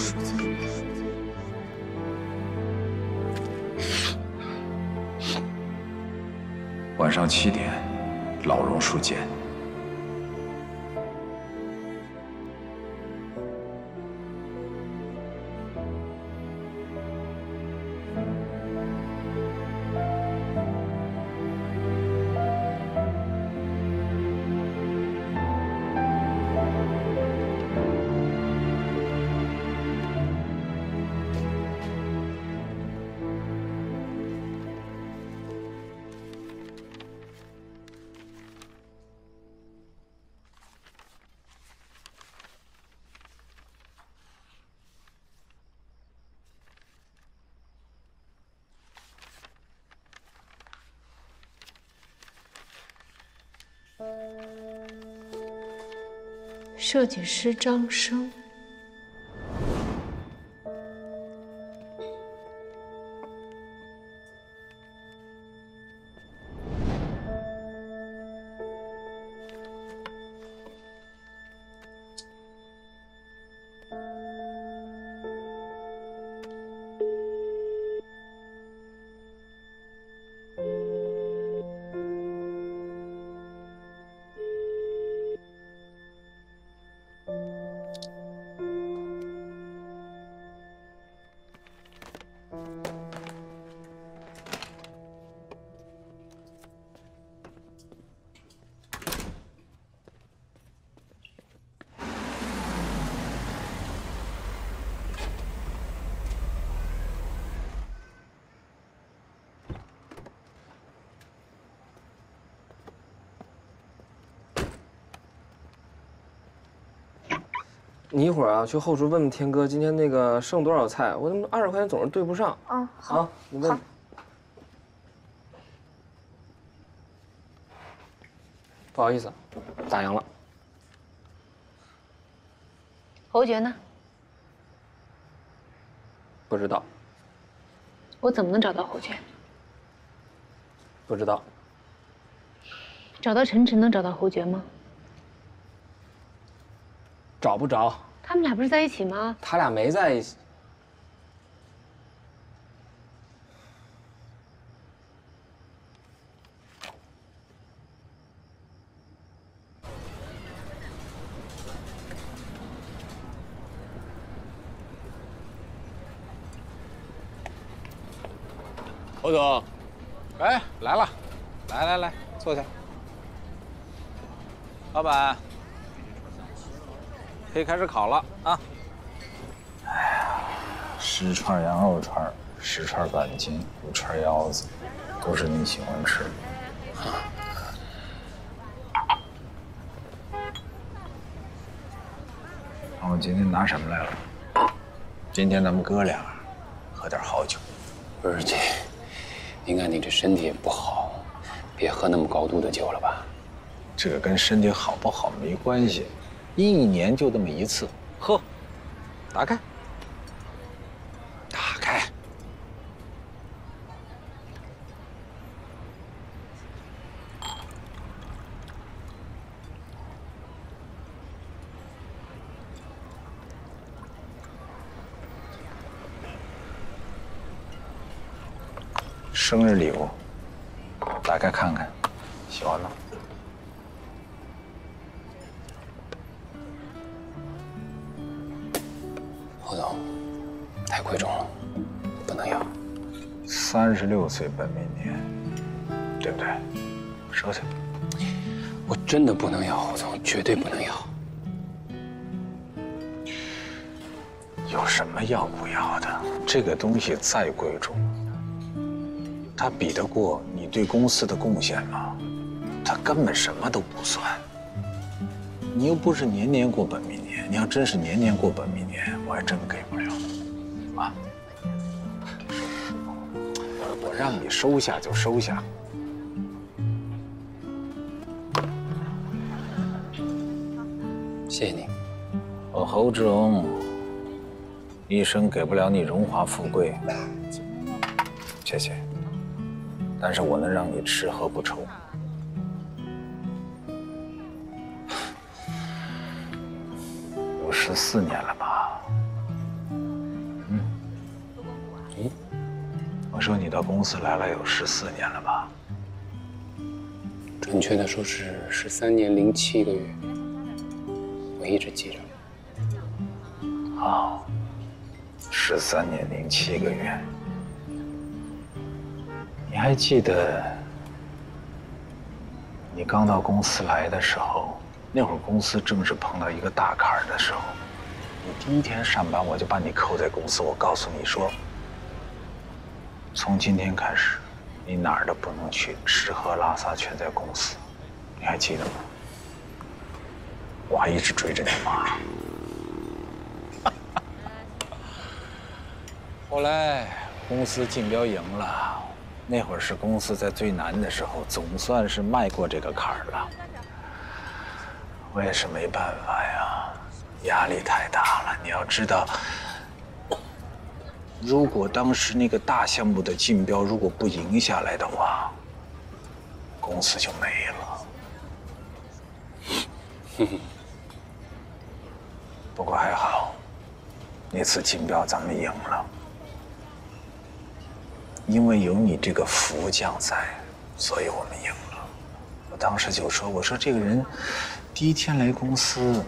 晚上7点，老榕树间。设计师张生。你一会儿啊，去后厨问问天哥，今天那个剩多少菜？我他妈20块钱总是对不上。嗯，好。啊，你问。不好意思，打烊了。侯爵呢？不知道。我怎么能找到侯爵？不知道。找到陈晨能找到侯爵吗？找不着。他们俩不是在一起吗？他俩没在一起。侯总，哎，来了，来，坐下。老板，可以开始烤了啊！哎呀，10串羊肉串，10串板筋，5串腰子，都是你喜欢吃的。那我今天拿什么来了？今天咱们哥俩喝点好酒。不是姐，您看你这身体也不好，别喝那么高度的酒了吧？这个跟身体好不好没关系，1年就这么一次，喝。打开，打开。生日礼物，打开看看，喜欢吗？侯总，太贵重了，不能要。36岁本命年，对不对？收下。真的不能要，侯总，绝对不能要。有什么要不要的？这个东西再贵重，它比得过你对公司的贡献吗？它根本什么都不算。你又不是年年过本命年，你要真是年年过本命年，我还真给不了。啊，我让你收下就收下。谢谢你。我侯志荣一生给不了你荣华富贵，谢谢。但是我能让你吃喝不愁。有14年了吧？我说你到公司来了有14年了吧？准确的说是13年零7个月，我一直记着。好，13年零7个月。你还记得你刚到公司来的时候，那会儿公司正是碰到一个大坎儿的时候，你第一天上班我就把你扣在公司，我告诉你说，从今天开始，你哪儿都不能去，吃喝拉撒全在公司，你还记得吗？我还一直追着你骂。后来公司竞标赢了，那会儿是公司在最难的时候，总算是迈过这个坎儿了。我也是没办法呀，压力太大了。你要知道，如果当时那个大项目的竞标如果不赢下来的话，公司就没了。不过还好，那次竞标咱们赢了。因为有你这个福将在，所以我们赢了。我当时就说，我说这个人第一天来公司，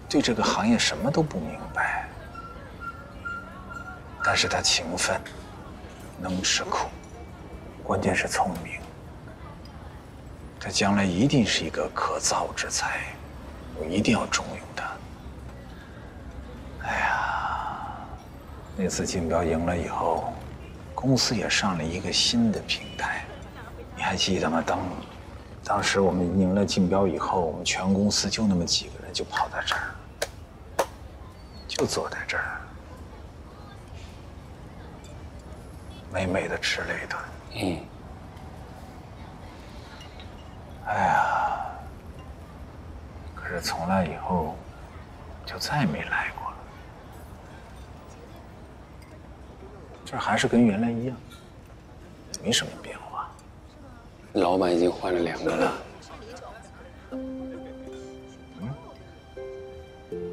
对这个行业什么都不明白，但是他勤奋，能吃苦，关键是聪明。他将来一定是一个可造之才，我一定要重用他。哎呀，那次竞标赢了以后，公司也上了一个新的平台，你还记得吗？当时我们赢了竞标以后，我们全公司就那么几个人就跑到这儿，就坐在这儿，美美的吃了一顿。哎呀，可是从那以后就再也没来过了。这还是跟原来一样，没什么变化。老板已经换了2个了。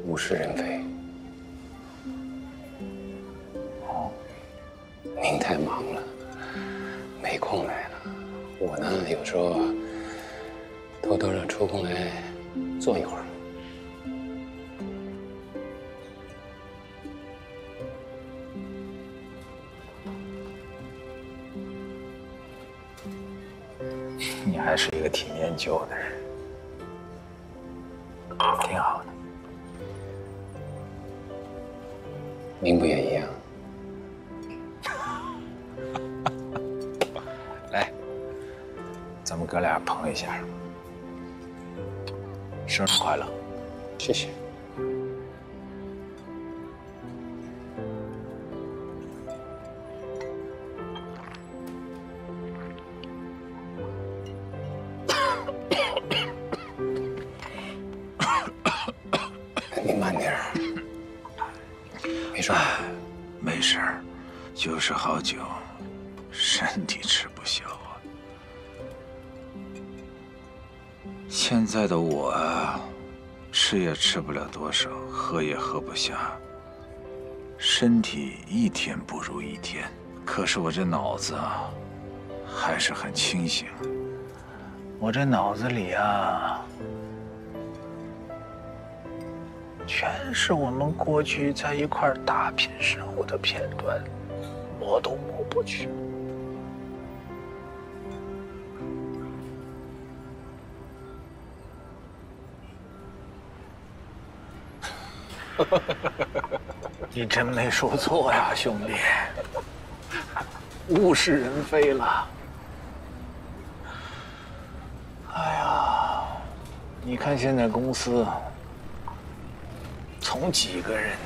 物是人非。哦，您太忙了，没空来了。我呢，有时候偷偷的抽空来坐一会儿。你还是一个挺念旧的人，挺好的。您不也一样？来，咱们哥俩碰一下。生日快乐！谢谢。你慢点儿，没事吧？没事儿，就是好久，身体吃不消啊。现在的我啊，吃也吃不了多少，喝也喝不下，身体一天不如一天。可是我这脑子啊，还是很清醒。我这脑子里啊，全是我们过去在一块打拼时候的片段，抹都抹不去。你真没说错呀，兄弟，物是人非了。哎呀，你看现在公司从几个人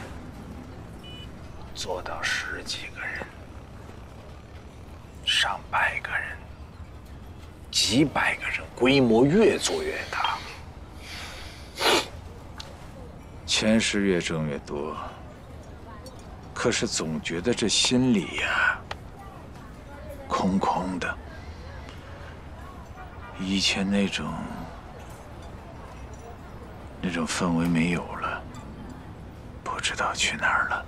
做到10几个人、上百个人、几百个人，规模越做越大，钱是越挣越多。可是总觉得这心里呀，空空的。以前那种氛围没有了，不知道去哪儿了。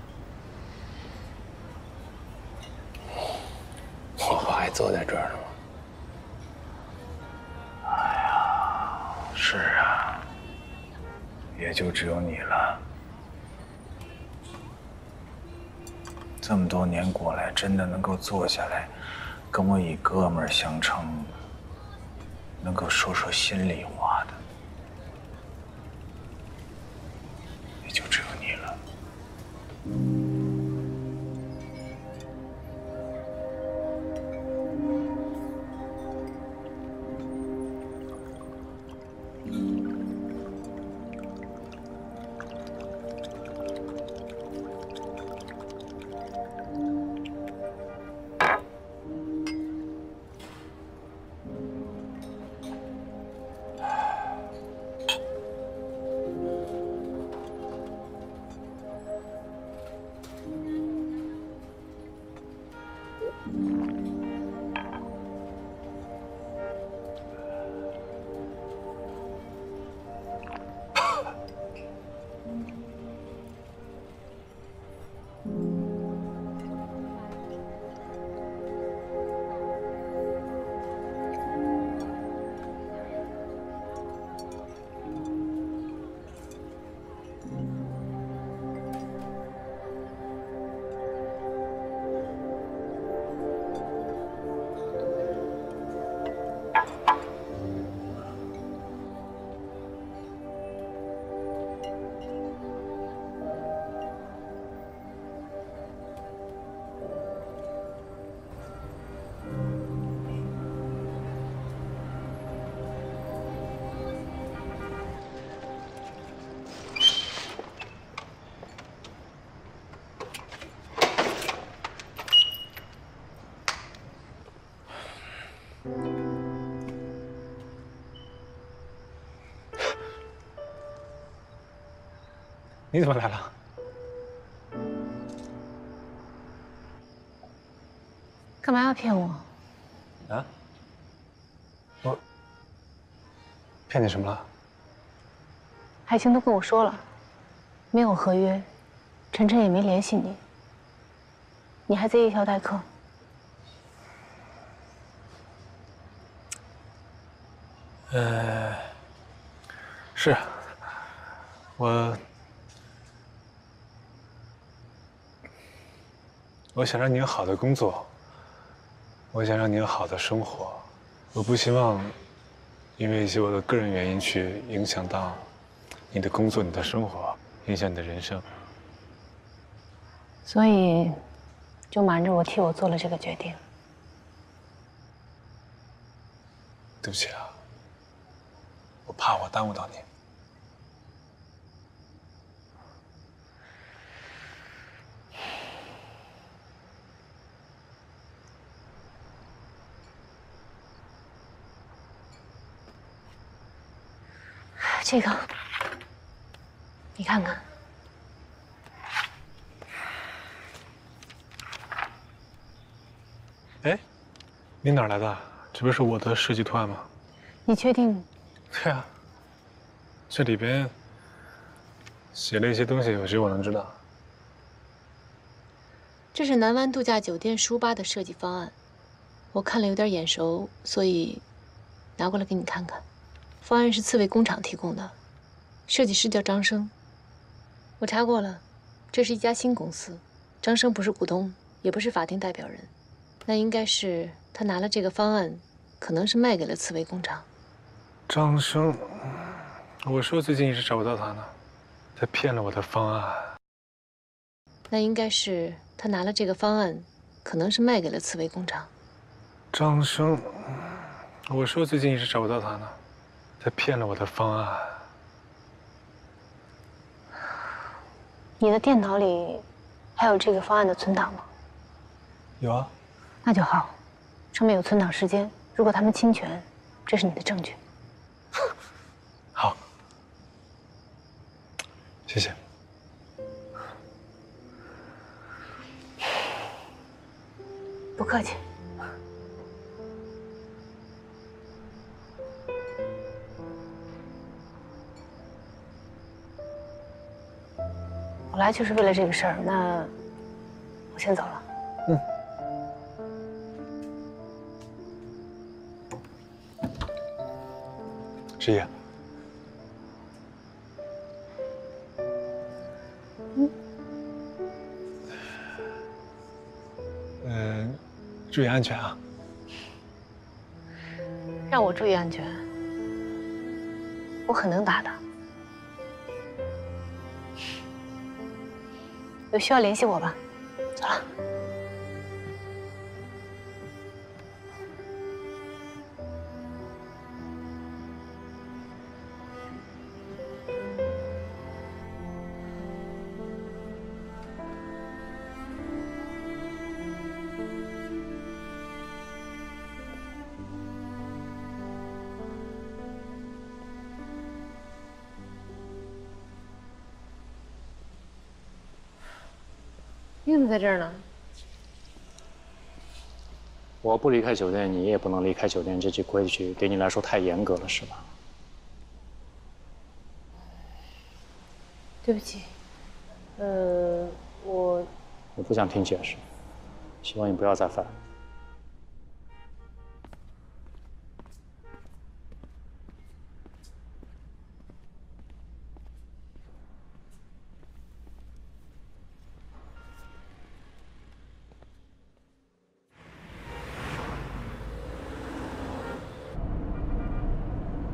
我不还坐在这儿呢吗？哎呀，是啊，也就只有你了。这么多年过来，真的能够坐下来，跟我以哥们儿相称，能够说说心里话的，也就只有你了。你怎么来了？干嘛要骗我？啊？我骗你什么了？海清都跟我说了，没有合约，晨晨也没联系你，你还在夜校代课。是，我想让你有好的工作，我想让你有好的生活，我不希望因为一些我的个人原因去影响到你的工作、你的生活，影响你的人生。所以，就瞒着我替我做了这个决定。对不起啊，我怕我耽误到你。这个，你看看。哎，你哪儿来的？这不是我的设计图案吗？你确定？对啊，这里边写了一些东西，只有我能知道。这是南湾度假酒店书吧的设计方案，我看了有点眼熟，所以拿过来给你看看。方案是刺猬工厂提供的，设计师叫张生。我查过了，这是一家新公司，张生不是股东，也不是法定代表人。那应该是他拿了这个方案，可能是卖给了刺猬工厂。张生，我说最近一直找不到他呢，他骗了我的方案。那应该是他拿了这个方案，可能是卖给了刺猬工厂。张生，我说最近一直找不到他呢，他骗了我的方案。你的电脑里还有这个方案的存档吗？有啊。那就好，上面有存档时间，如果他们侵权，这是你的证据。好，谢谢。不客气。我来就是为了这个事儿，那我先走了。嗯。师爷。注意安全啊！让我注意安全，我很能打的。有需要联系我吧。走了。你怎么在这儿呢？我不离开酒店，你也不能离开酒店，这句规矩对你来说太严格了，是吧？对不起，我不想听解释，希望你不要再犯。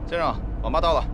先生，网吧到了。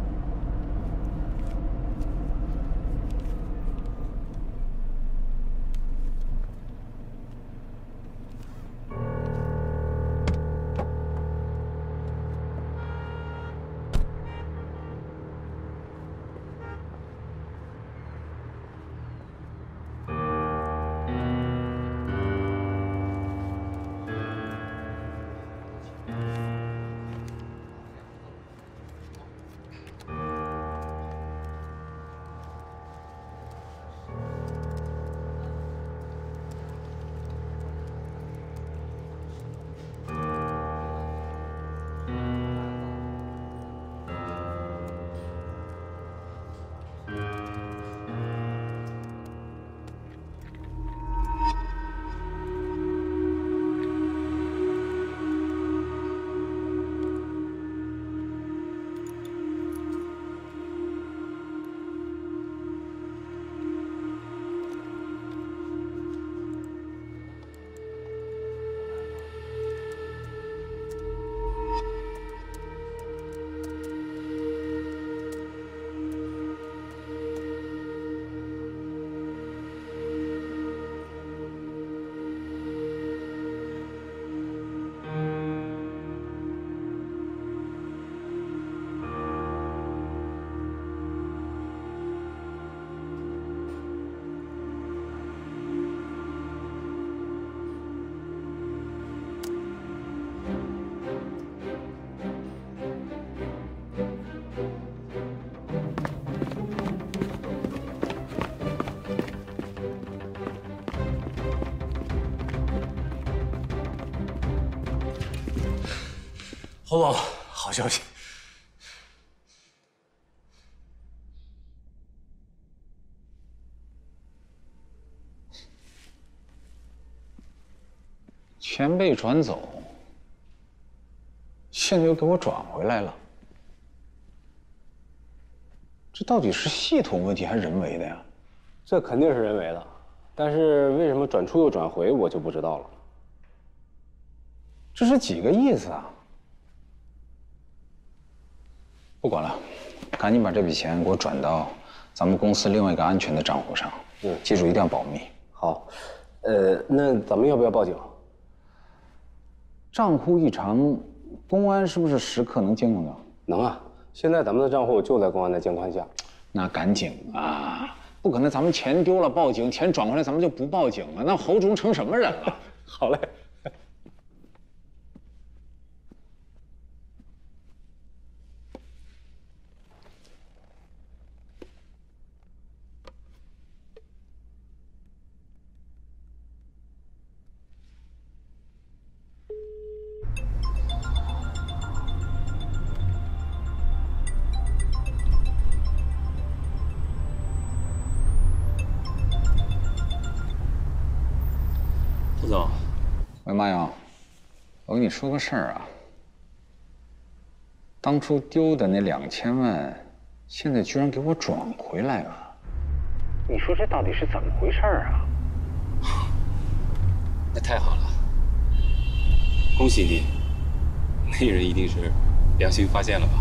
侯总，好消息！钱被转走，现在又给我转回来了，这到底是系统问题还是人为的呀？这肯定是人为的，但是为什么转出又转回，我就不知道了。这是几个意思啊？不管了，赶紧把这笔钱给我转到咱们公司另外一个安全的账户上。记住一定要保密。好，那咱们要不要报警？账户异常，公安是不是时刻能监控到？能啊，现在咱们的账户就在公安的监控下。那赶紧啊！不可能咱们钱丢了报警，钱转过来咱们就不报警了，那侯忠成什么人了？好嘞。胡总，喂，马勇，我跟你说个事儿啊。当初丢的那2000万，现在居然给我转回来了。你说这到底是怎么回事啊？那太好了，恭喜你，那人一定是良心发现了吧？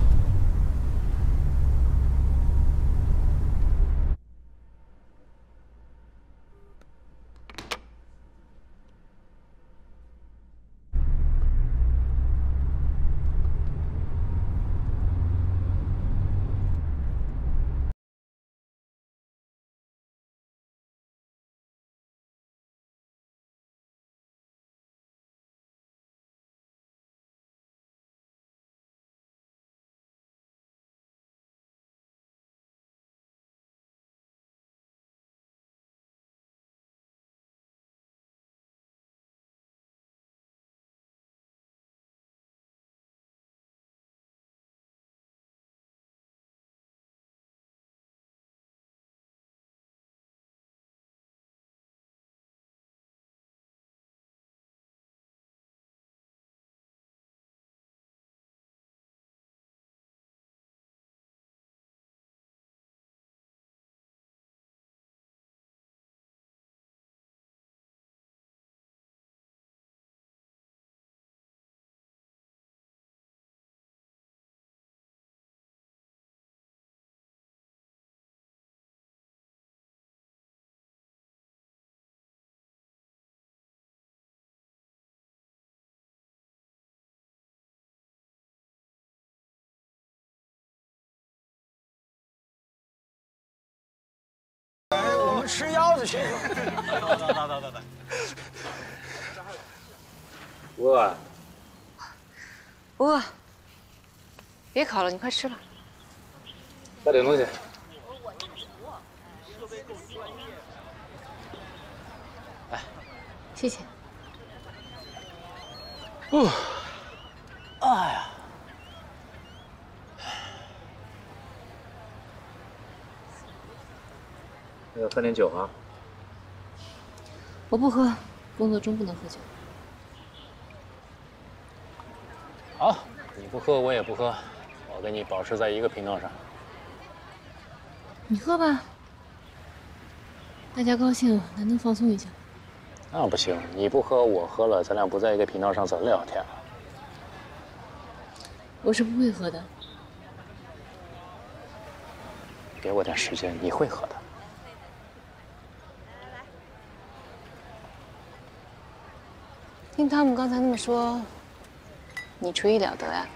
吃腰子去。走。饿？不饿。别烤了，你快吃吧。带点东西。来，谢谢。哎呀。 喝点酒啊！我不喝，工作中不能喝酒。好，你不喝我也不喝，我跟你保持在一个频道上。你喝吧，大家高兴，咱能放松一下。那不行，你不喝我喝了，咱俩不在一个频道上怎么聊天啊？我是不会喝的。给我点时间，你会喝的。 听他们刚才那么说，你厨艺了得呀？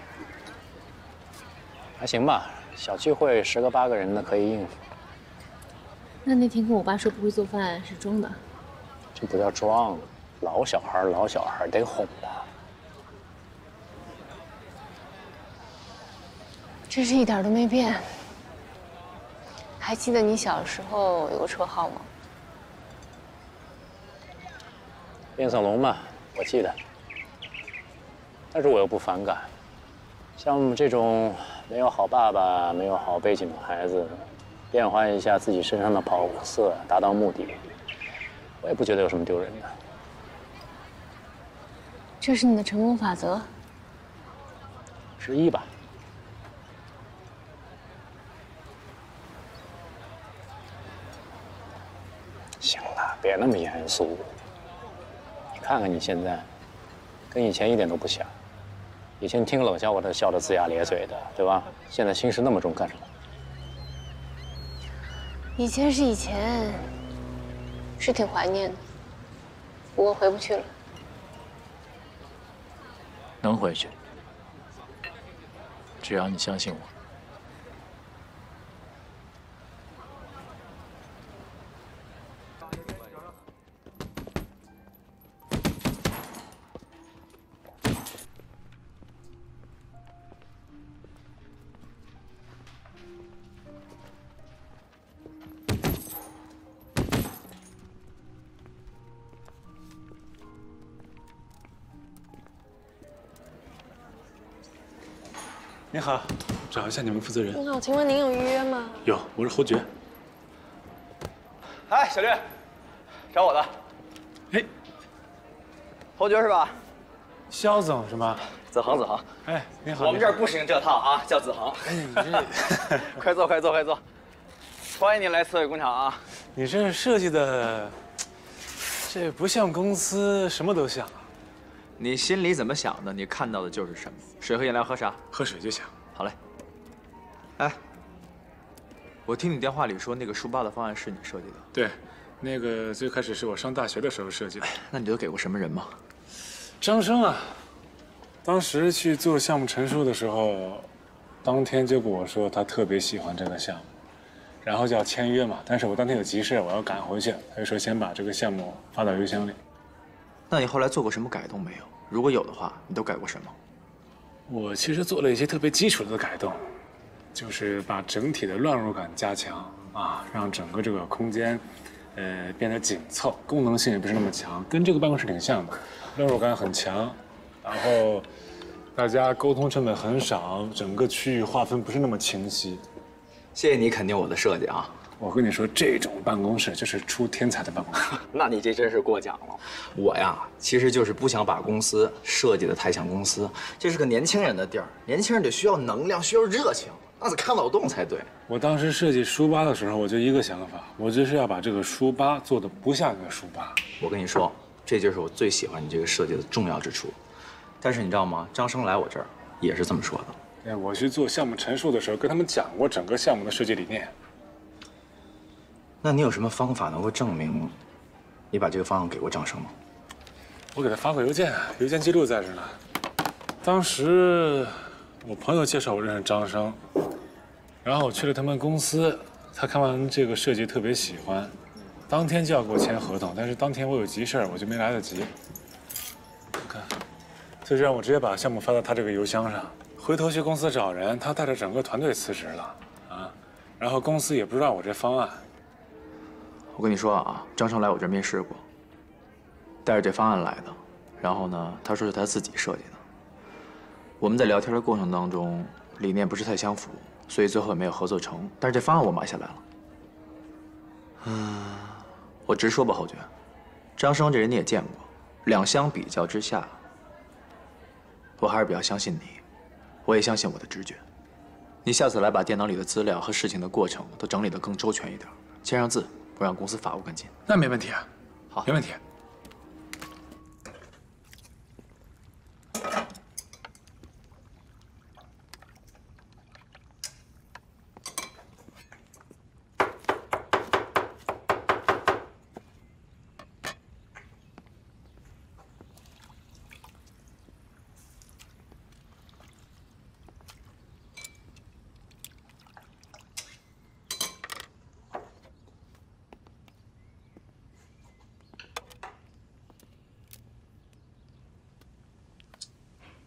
还行吧，小聚会10个8个人的可以应付。那天跟我爸说不会做饭是装的？这不叫装，老小孩得哄的。真是一点都没变。还记得你小时候有个绰号吗？变色龙嘛。 我记得，但是我又不反感。像我们这种没有好爸爸、没有好背景的孩子，变换一下自己身上的保护色，达到目的，我也不觉得有什么丢人的。这是你的成功法则之一吧。行了，别那么严肃。 看看你现在，跟以前一点都不像。以前听冷笑话，他笑得龇牙咧嘴的，对吧？现在心事那么重，干什么？以前是以前，是挺怀念的，不过回不去了。能回去，只要你相信我。你好，找一下你们负责人。你好，请问您有预约吗？有，我是侯爵。哎，小绿，找我的。哎，侯爵是吧？肖总是吗？子恒，子恒。哎，你好。我们这儿不实行这套啊，叫子恒。哎，你这，快坐，快坐，快坐。欢迎您来刺猬工厂啊！你这设计的，这不像公司，什么都像。你心里怎么想的，你看到的就是什么。水和饮料喝啥？喝水就行。好嘞。哎，我听你电话里说那个书包的方案是你设计的。对，那个最开始是我上大学的时候设计的。那你都给过什么人吗？张生啊，当时去做项目陈述的时候，当天就跟我说他特别喜欢这个项目，然后就要签约嘛。但是我当天有急事，我要赶回去，他就说先把这个项目发到邮箱里。那你后来做过什么改动没有？如果有的话，你都改过什么？我其实做了一些特别基础的改动，就是把整体的乱入感加强啊，让整个这个空间，变得紧凑，功能性也不是那么强，跟这个办公室挺像的，乱入感很强，然后大家沟通成本很少，整个区域划分不是那么清晰。谢谢你肯定我的设计啊！我跟你说，这种办公室就是出天才的办公室。那你这真是过奖了。我呀，其实就是不想把公司设计的太像公司，这是个年轻人的地儿，年轻人得需要能量，需要热情，那得看脑洞才对。我当时设计书吧的时候，我就一个想法，我就是要把这个书吧做的不像一个书吧。我跟你说，这就是我最喜欢你这个设计的重要之处。但是你知道吗？张生来我这儿也是这么说的。哎，我去做项目陈述的时候，跟他们讲过整个项目的设计理念。那你有什么方法能够证明你把这个方案给过张生吗？我给他发过邮件，邮件记录在这呢。当时我朋友介绍我认识张生，然后我去了他们公司，他看完这个设计特别喜欢，当天就要给我签合同，但是当天我有急事儿，我就没来得及。你看，所以让我直接把项目发到他这个邮箱上。回头去公司找人，他带着整个团队辞职了啊，然后公司也不知道我这方案。我跟你说啊，张生来我这儿面试过，带着这方案来的，然后呢，他说是他自己设计的。我们在聊天的过程当中，理念不是太相符，所以最后也没有合作成。但是这方案我买下来了。我直说吧，侯爵，张生这人你也见过，两相比较之下，我还是比较相信你，我也相信我的直觉。你下次来把电脑里的资料和事情的过程都整理得更周全一点，签上字。不让公司法务跟进，那没问题啊。好，没问题。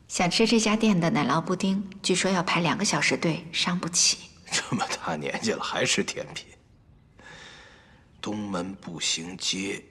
想吃这家店的奶酪布丁，据说要排2个小时队，伤不起。这么大年纪了还吃甜品？东门步行街。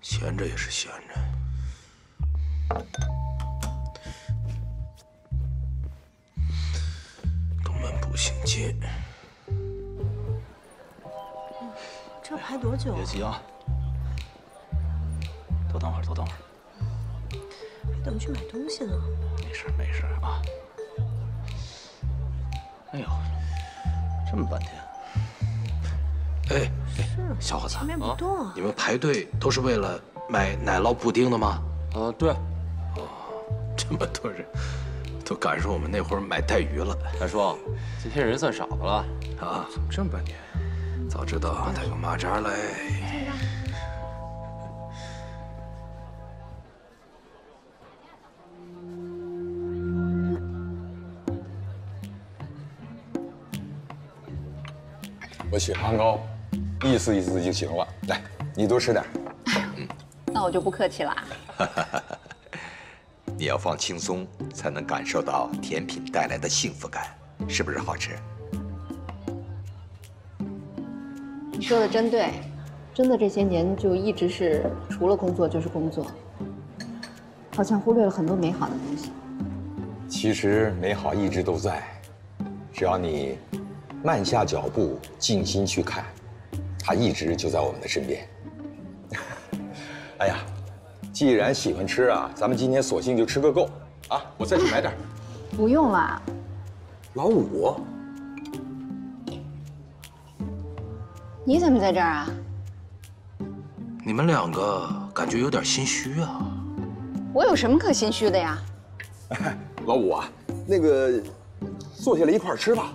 闲着也是闲着。东门步行街。这排多久？别急啊，多等会儿，多等会儿。等去买东西呢。没事没事啊。哎呦，这么半天。哎，小伙子前面不动啊你们排队都是为了买奶酪布丁的吗？对。哦，这么多人，都赶上我们那会儿买带鱼了。大叔，今天人算少的了。啊，怎么这么半天？早知道带个马扎来。我血糖高，意思意思就行了。来，你多吃点。那我就不客气了。你要放轻松，才能感受到甜品带来的幸福感，是不是好吃？你说的真对，真的这些年就一直是除了工作就是工作，好像忽略了很多美好的东西。其实美好一直都在，只要你慢下脚步，静心去看，它一直就在我们的身边。哎呀，既然喜欢吃啊，咱们今天索性就吃个够啊！我再去买点。不用了。老五，你怎么在这儿啊？你们两个感觉有点心虚啊。我有什么可心虚的呀？老五啊，那个，坐下来一块儿吃吧。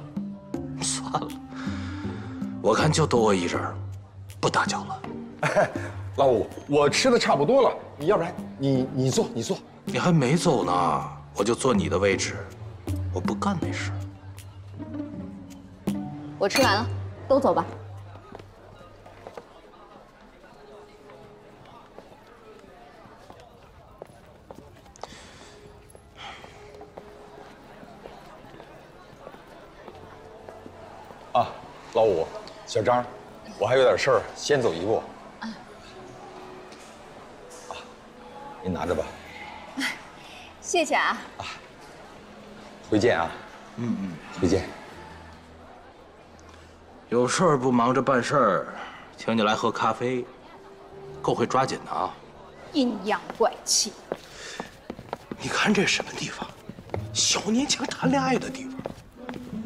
算了，我看就多我一人，不打搅了。老五，我吃的差不多了，要不然你坐，你坐。你还没走呢，我就坐你的位置，我不干那事。我吃完了，都走吧。啊，老五，小张，我还有点事儿，先走一步。您拿着吧。谢谢啊。回见啊。回见。有事儿不忙着办事儿，请你来喝咖啡，够会抓紧的啊。阴阳怪气。你看这什么地方？小年轻谈恋爱的地方。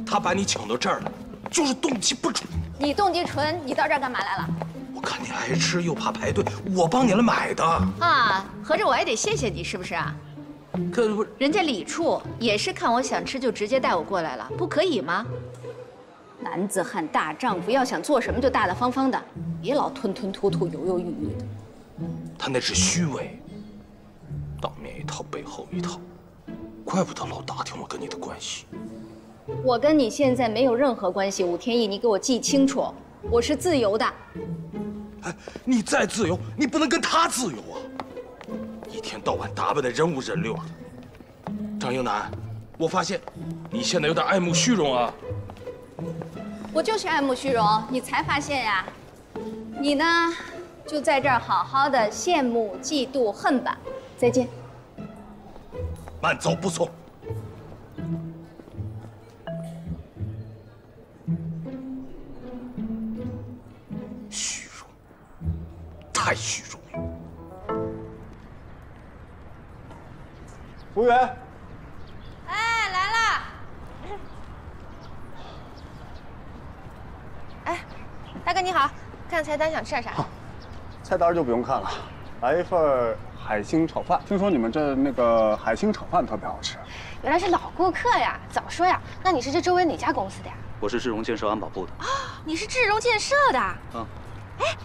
他把你请到这儿了，就是动机不纯。你动机纯，你到这儿干嘛来了？我看你爱吃又怕排队，我帮你来买的。啊，合着我还得谢谢你是不是啊？可不，人家李处也是看我想吃就直接带我过来了，不可以吗？男子汉大丈夫，要想做什么就大大方方的，别老吞吞吐吐、犹犹豫豫的。他那是虚伪，当面一套背后一套，怪不得老打听我跟你的关系。我跟你现在没有任何关系，武天意，你给我记清楚，我是自由的。哎，你再自由，你不能跟他自由啊！一天到晚打扮的人五人六的。张英男，我发现你现在有点爱慕虚荣啊。我就是爱慕虚荣，你才发现呀？你呢，就在这儿好好的羡慕、嫉妒、恨吧。再见。慢走不送。虚荣，太虚荣了。服务员，哎，来啦！哎，大哥你好，看菜单想吃点啥？菜单就不用看了，来一份海星炒饭。听说你们这那个海星炒饭特别好吃。原来是老顾客呀，早说呀！那你是这周围哪家公司的呀？我是智荣建设安保部的。你是智荣建设的？嗯。哎，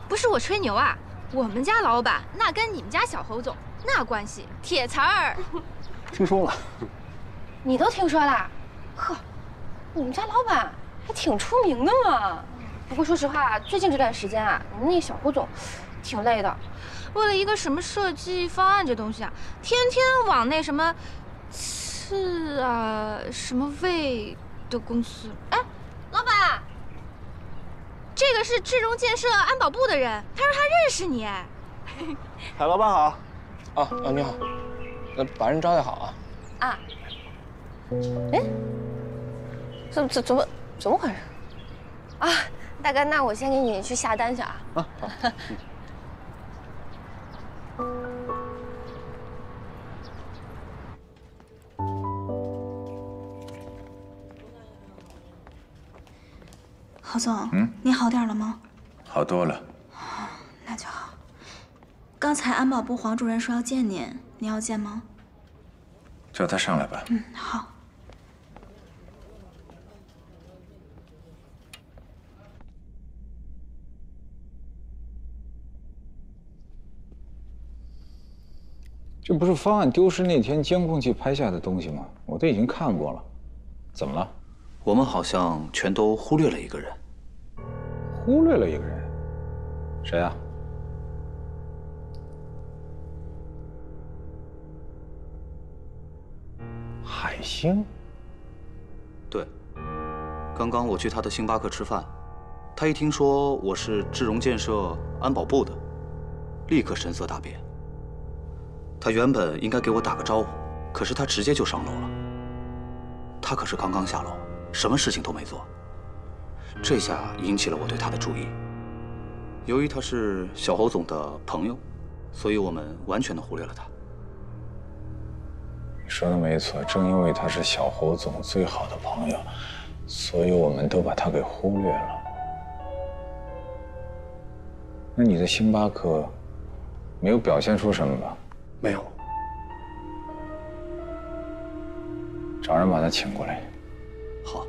不是我吹牛啊，我们家老板那跟你们家小侯总那关系，铁词儿。听说了。你都听说了？呵，你们家老板还挺出名的嘛。不过说实话，最近这段时间啊，你们那小侯总挺累的，为了一个什么设计方案这东西啊，天天往那什么刺啊什么味的公司。哎，老板，这个是智荣建设安保部的人，他说他认识你。海老板好。你好，那把人招待好啊。啊。哎，怎么回事？啊，大哥，那我先给你去下单去啊。啊，好。侯总，你好点了吗？好多了。那就好。刚才安保部黄主任说要见您，你要见吗？叫他上来吧。好。这不是方案丢失那天监控器拍下的东西吗？我都已经看过了。怎么了？我们好像全都忽略了一个人。忽略了一个人？谁啊？海星。对，刚刚我去他的星巴克吃饭，他一听说我是智融建设安保部的，立刻神色大变。他原本应该给我打个招呼，可是他直接就上楼了。他可是刚刚下楼，什么事情都没做。这下引起了我对他的注意。由于他是小侯总的朋友，所以我们完全的忽略了他。你说的没错，正因为他是小侯总最好的朋友，所以我们都把他给忽略了。那你在星巴克没有表现出什么吧？没有。找人把他请过来。好。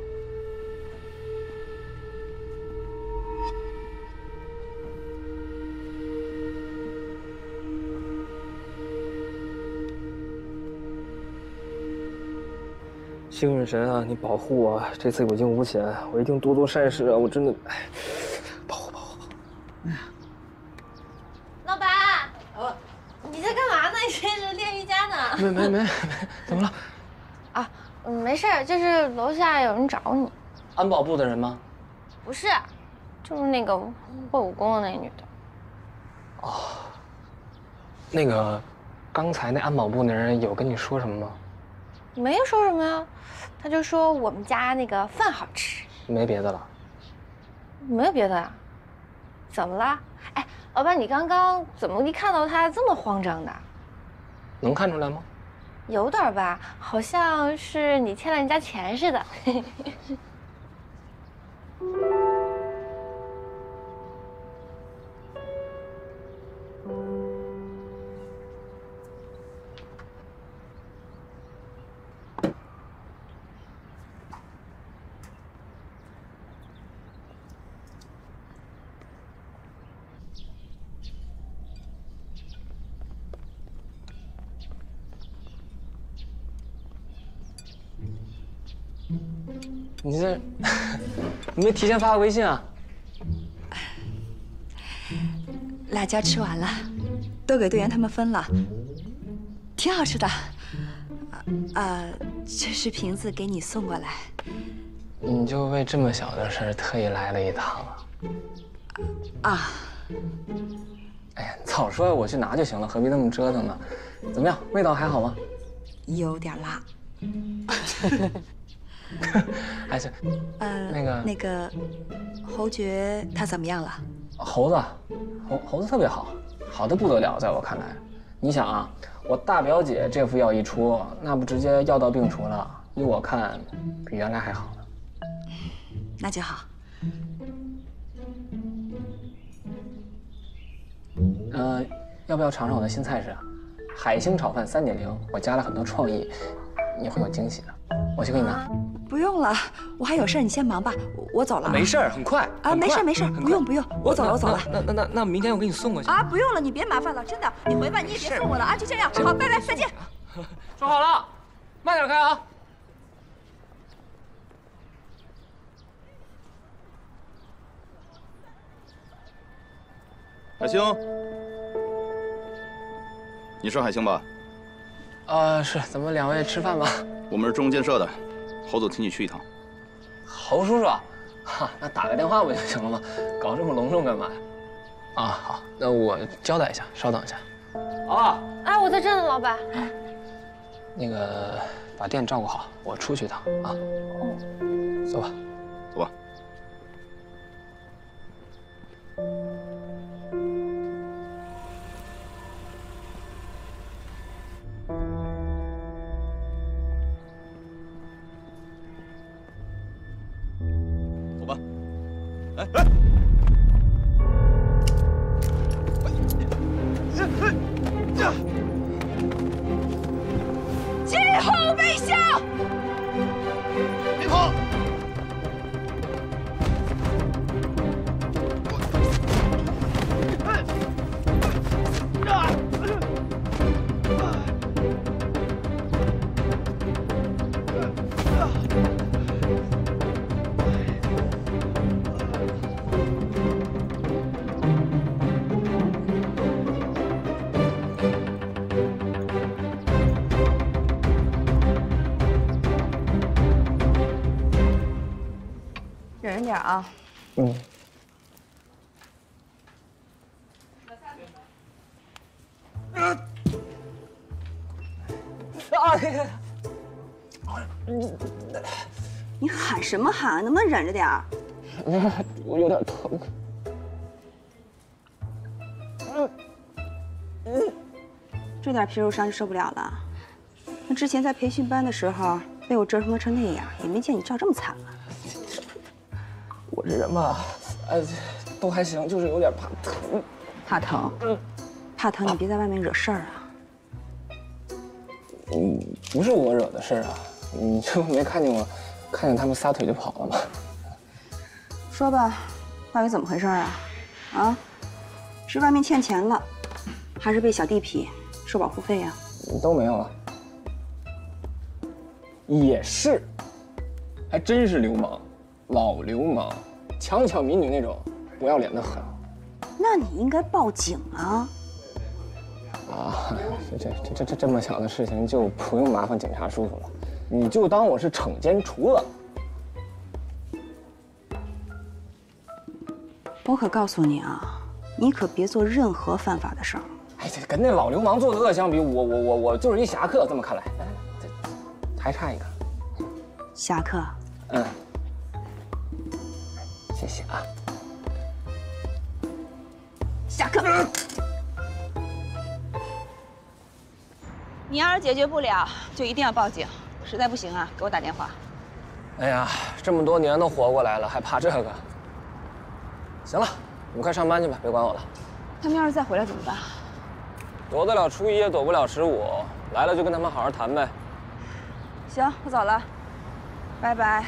幸运神啊，你保护我！这次有惊无险，我一定多做善事啊！我真的，保护。老板，你在干嘛呢？你这是练瑜伽呢？没，怎么了？啊，没事，就是楼下有人找你。安保部的人吗？不是，就是那个会武功的那女的。哦，那个，刚才那安保部那人有跟你说什么吗？没说什么呀，他就说我们家那个饭好吃。没别的了。没有别的啊？怎么了？哎，老板，你刚刚怎么一看到他这么慌张的？能看出来吗？有点吧，好像是你欠了人家钱似的。你这，你没提前发个微信啊？辣椒吃完了，都给队员他们分了，挺好吃的。这是瓶子给你送过来。你就为这么小的事特意来了一趟啊？哎呀，早说我去拿就行了，何必那么折腾呢？怎么样，味道还好吗？有点辣。还是，那个侯爵他怎么样了？猴子特别好，好的不得了，在我看来。你想啊，我大表姐这副药一出，那不直接药到病除了？依我看，比原来还好呢。那就好。要不要尝尝我的新菜式啊？海星炒饭3.0，我加了很多创意，你会有惊喜的。我去给你拿。不用了，我还有事，你先忙吧，我走了。没事，很快。没事，不用，我走了。那明天我给你送过去。不用了，你别麻烦了，真的，你回吧，你也别送我了啊，就这样，好，拜拜，再见。说好了，慢点开啊。海星，你是海星吧？是，咱们2位吃饭吧。我们是智融建设的，侯总请你去一趟。侯叔叔，哈，那打个电话不就行了吗？搞这么隆重干嘛呀？好，那我交代一下，稍等一下。哎，我在这呢，老板。那个，把店照顾好，我出去一趟啊。走吧。击后备下，别跑！忍着点啊。嗯。你喊什么喊？能不能忍着点儿？我有点疼。这点皮肉伤就受不了了？那之前在培训班的时候被我折腾成那样，也没见你照这么惨啊。我这人嘛，都还行，就是有点怕疼。怕疼？怕疼，你别在外面惹事儿啊。不是我惹的事儿啊，你这不没看见我，看见他们撒腿就跑了吗？说吧，到底怎么回事啊？啊，是外面欠钱了，还是被小弟痞收保护费呀？都没有了。也是，还真是流氓，老流氓，强抢民女那种，不要脸的很。那你应该报警啊！啊，这么小的事情就不用麻烦警察叔叔了，你就当我是惩奸除恶。我可告诉你啊，你可别做任何犯法的事儿。哎，这跟那老流氓作恶相比，我就是一侠客。这么看来，这还差一个。侠客。嗯。谢谢啊。侠客。你要是解决不了，就一定要报警。实在不行啊，给我打电话。哎呀，这么多年都活过来了，还怕这个？行了，你们快上班去吧，别管我了。他们要是再回来怎么办？躲得了初一，也躲不了15。来了就跟他们好好谈呗。行，我走了，拜拜。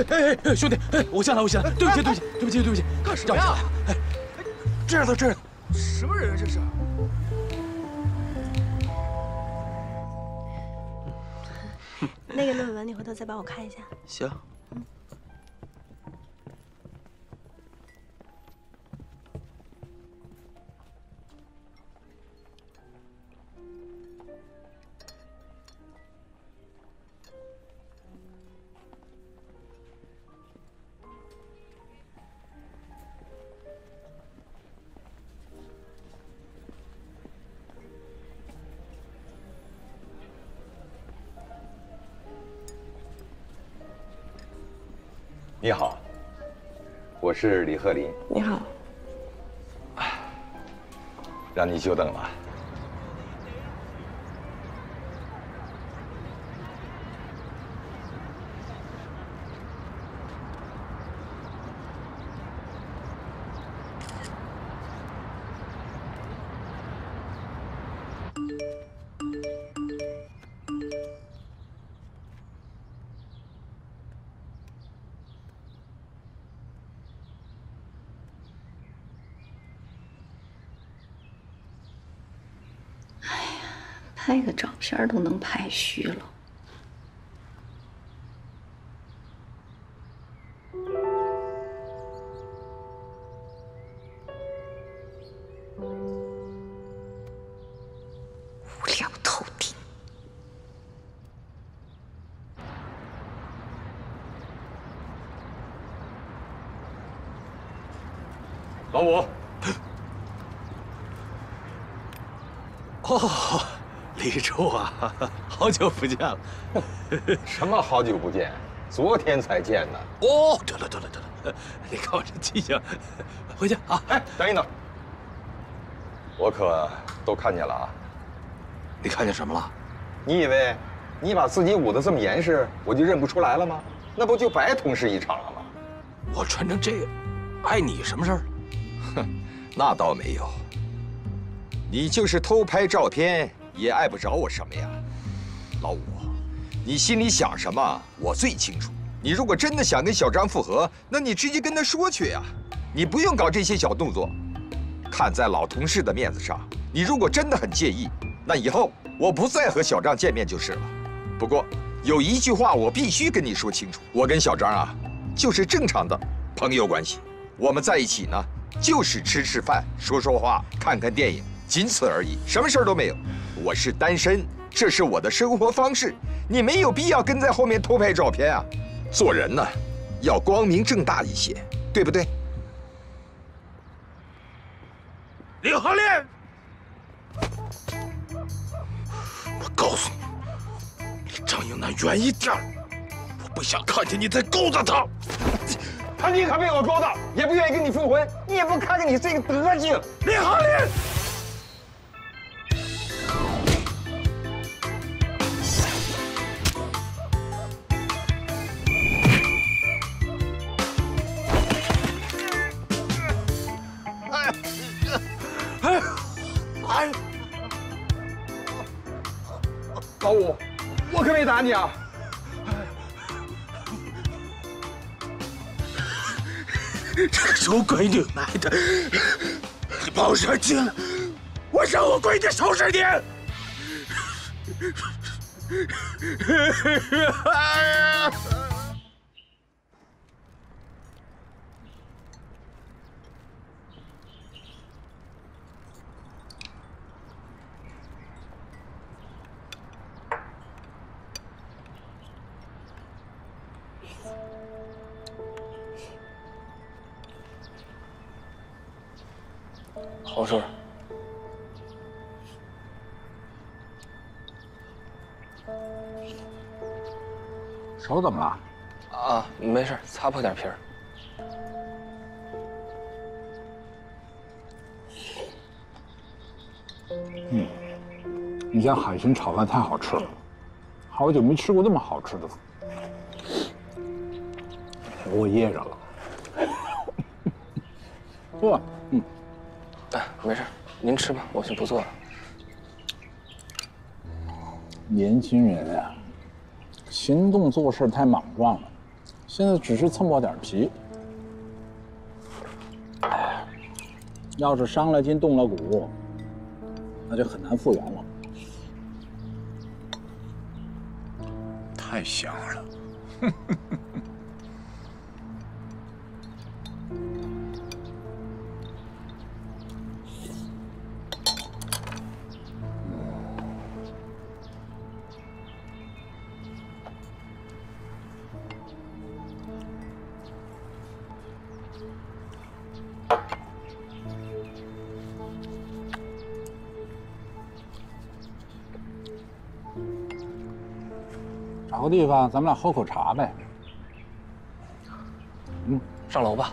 哎，兄弟，我下来，对不起，干什么呀？哎，这样的，什么人啊这是？那个论文你回头再帮我看一下。行。你好，我是李鹤林。你好。让你久等了。拍个照片都能拍虚了。无聊透顶。老五。哦，李柱啊，好久不见了。什么好久不见？昨天才见呢。哦，得了，你看我这记性，回去啊。哎，等一等，我可都看见了啊。你看见什么了？你以为你把自己捂得这么严实，我就认不出来了吗？那不就白同事一场了吗？我穿成这个，碍你什么事儿？哼，那倒没有。你就是偷拍照片，也碍不着我什么呀，老五。你心里想什么，我最清楚。你如果真的想跟小张复合，那你直接跟他说去呀，你不用搞这些小动作。看在老同事的面子上，你如果真的很介意，那以后我不再和小张见面就是了。不过有一句话我必须跟你说清楚，我跟小张啊，就是正常的朋友关系。我们在一起呢，就是吃吃饭、说说话、看看电影，仅此而已，什么事儿都没有。我是单身，这是我的生活方式，你没有必要跟在后面偷拍照片啊。做人呢，要光明正大一些，对不对？李鹤烈，我告诉你，离张英男远一点，我不想看见你再勾搭他。你可被我勾搭，也不愿意跟你复婚，你也不看看你这个德行。李鹤烈。老五，我可没打你啊！这是我闺女买的，你把我惹急了，我让我闺女收拾你。好事。手怎么了？啊，没事，擦破点皮儿。你家海参炒饭太好吃了，好久没吃过那么好吃的饭，我噎着了。坐，哎，没事，您吃吧，我先不做了。年轻人啊，行动做事太莽撞了，现在只是蹭破点皮，要是伤了筋动了骨，那就很难复原了。太香了。找个地方，咱们俩喝口茶呗。上楼吧。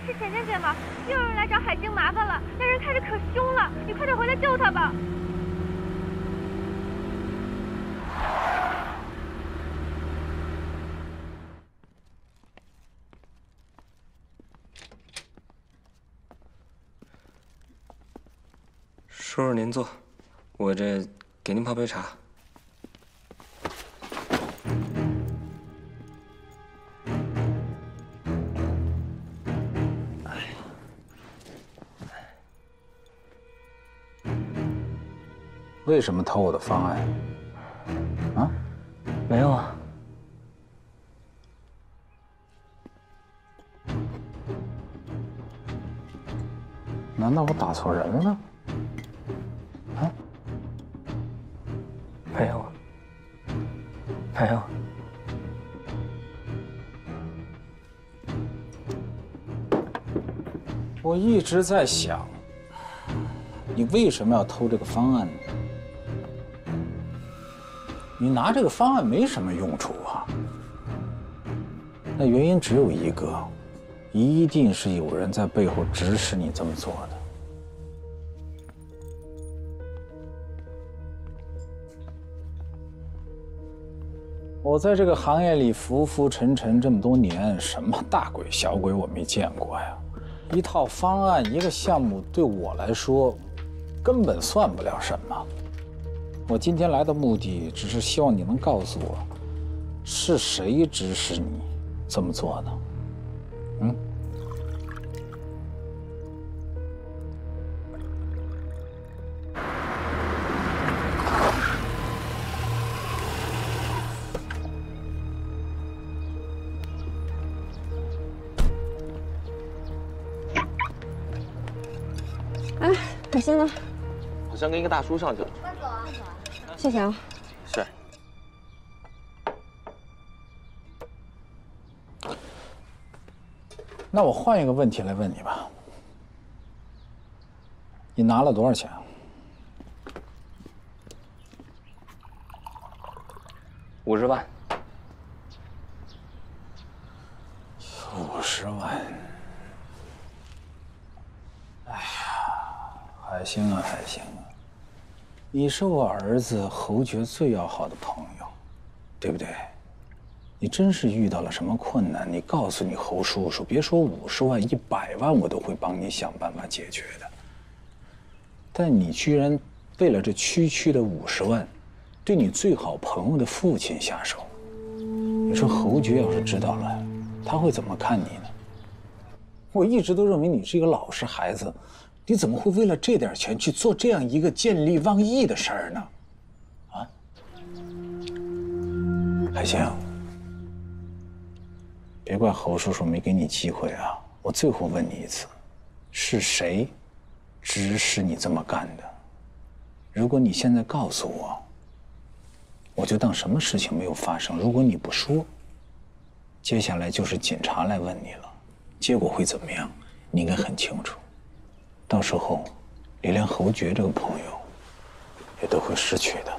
是浅浅姐吗？又有人来找海晶麻烦了，那人看着可凶了，你快点回来救他吧。叔叔您坐，我这给您泡杯茶。为什么偷我的方案？啊？没有啊。难道我打错人了？啊？没有，没有。我一直在想，你为什么要偷这个方案呢？你拿这个方案没什么用处啊。那原因只有一个，一定是有人在背后指使你这么做的。我在这个行业里浮浮沉沉这么多年，什么大鬼小鬼我没见过呀。一套方案，一个项目，对我来说，根本算不了什么。我今天来的目的，只是希望你能告诉我，是谁指使你这么做的？嗯？哎，海星呢？好像跟一个大叔上去了。慢走啊！谢谢啊。是。那我换一个问题来问你吧，你拿了多少钱？50万。50万。哎呀，海星啊，海星啊，你是我儿子侯爵最要好的朋友，对不对？你真是遇到了什么困难，你告诉你侯叔叔，别说50万，100万我都会帮你想办法解决的。但你居然为了这区区的50万，对你最好朋友的父亲下手，你说侯爵要是知道了，他会怎么看你呢？我一直都认为你是一个老实孩子，你怎么会为了这点钱去做这样一个见利忘义的事儿呢？啊，海星。别怪侯叔叔没给你机会啊！我最后问你一次，是谁指使你这么干的？如果你现在告诉我，我就当什么事情没有发生；如果你不说，接下来就是警察来问你了，结果会怎么样？你应该很清楚。到时候，你连侯爵这个朋友也都会失去的。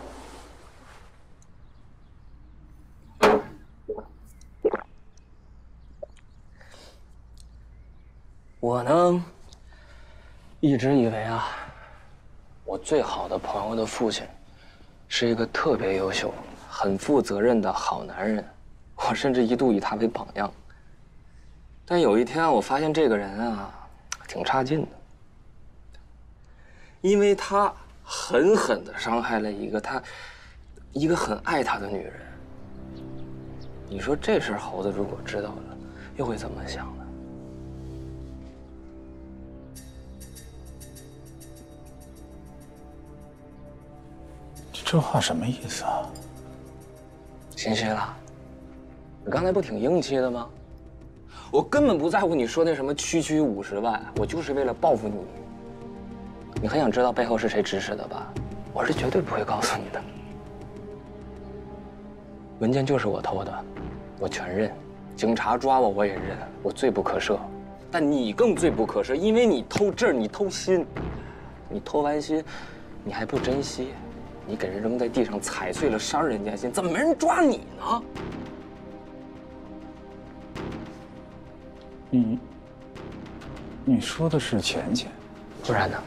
我呢，一直以为啊，我最好的朋友的父亲是一个特别优秀、很负责任的好男人，我甚至一度以他为榜样。但有一天，我发现这个人啊，挺差劲的，因为他狠狠地伤害了一个很爱他的女人。你说这事儿，猴子如果知道了，又会怎么想呢？这话什么意思啊？心虚了？你刚才不挺硬气的吗？我根本不在乎你说那什么区区50万，我就是为了报复你。你很想知道背后是谁指使的吧？我是绝对不会告诉你的。文件就是我偷的，我全认。警察抓我也认，我罪不可赦。但你更罪不可赦，因为你偷这儿，你偷心，你偷完心，你还不珍惜。你给人扔在地上踩碎了，伤人家心，怎么没人抓你呢？你说的是钱钱，不然呢？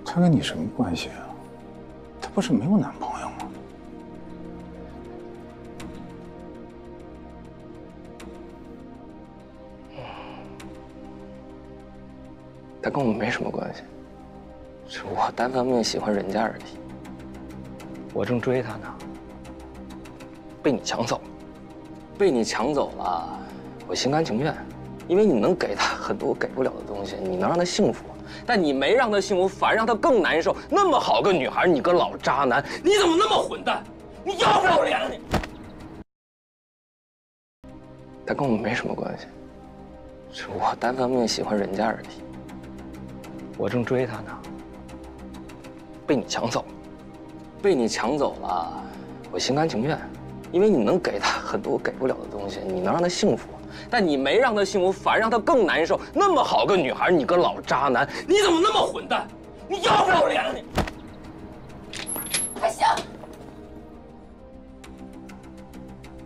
他跟你什么关系啊？他不是没有男朋友吗？他跟我没什么关系，是我单方面喜欢人家而已。我正追他呢，被你抢走了，被你抢走了，我心甘情愿，因为你能给他很多我给不了的东西，你能让他幸福，但你没让她幸福，反而让她更难受。那么好个女孩，你个老渣男，你怎么那么混蛋？你要不要脸啊你？他跟我没什么关系，是我单方面喜欢人家而已。我正追她呢，被你抢走了，被你抢走了，我心甘情愿，因为你能给她很多我给不了的东西，你能让她幸福。 但你没让她幸福，反而让她更难受。那么好个女孩，你个老渣男，你怎么那么混蛋？你要不要脸啊你？还行。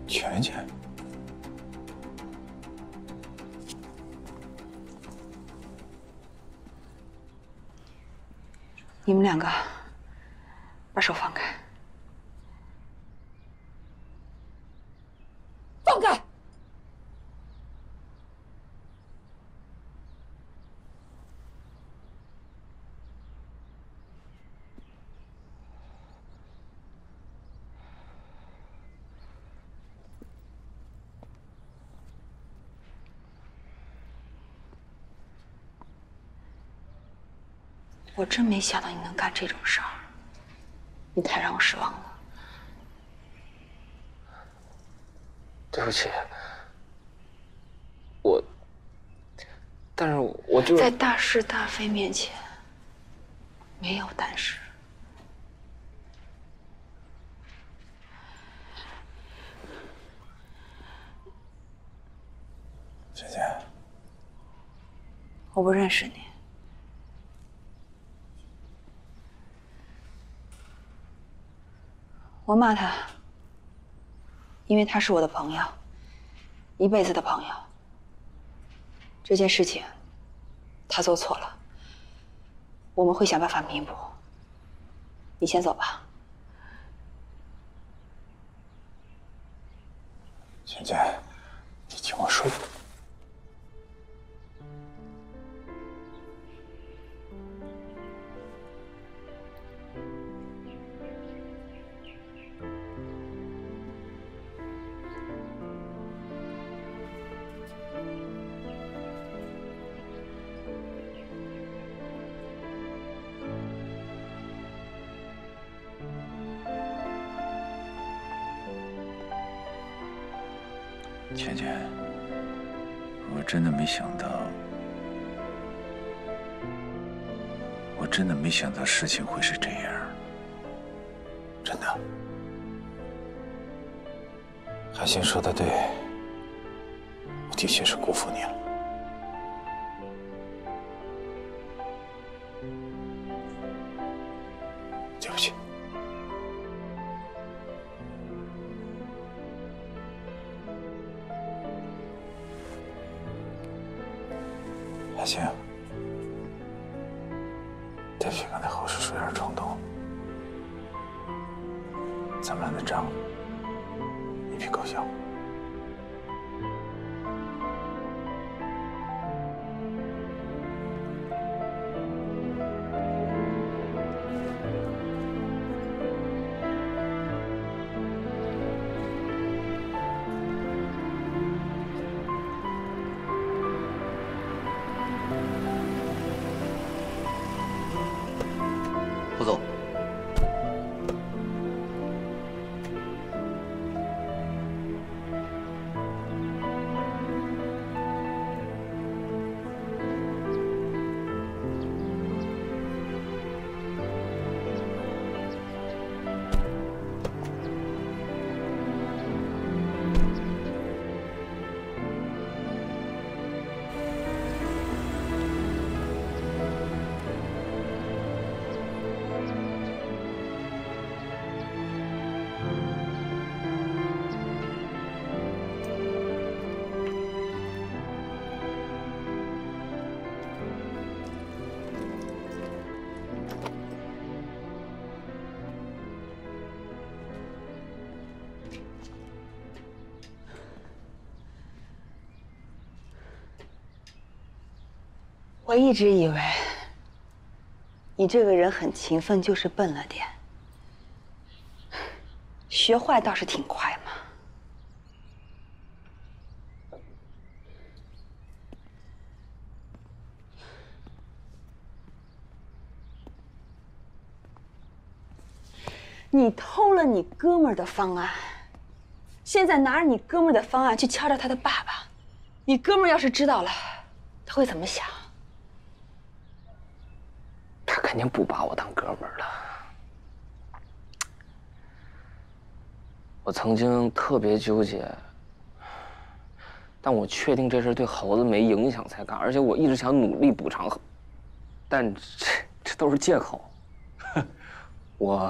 全全，你们两个把手放开。放开！ 我真没想到你能干这种事儿，你太让我失望了。对不起，但是我就在大是大非面前，没有但是。姐姐，我不认识你。 我骂他，因为他是我的朋友，一辈子的朋友。这件事情，他做错了，我们会想办法弥补。你先走吧。姐姐，你听我说。 倩倩，我真的没想到，事情会是这样，真的。海星说的对，我的确是辜负你了。对不起。 海星，对不起，刚才后事说有点冲动。咱们俩的账一笔勾销。胡总，我一直以为你这个人很勤奋，就是笨了点。学坏倒是挺快嘛。你偷了你哥们儿的方案，现在拿着你哥们儿的方案去敲诈他的爸爸，你哥们儿要是知道了，他会怎么想？他肯定不把我当哥们儿了。我曾经特别纠结，但我确定这事对猴子没影响才干，而且我一直想努力补偿，但这都是借口。我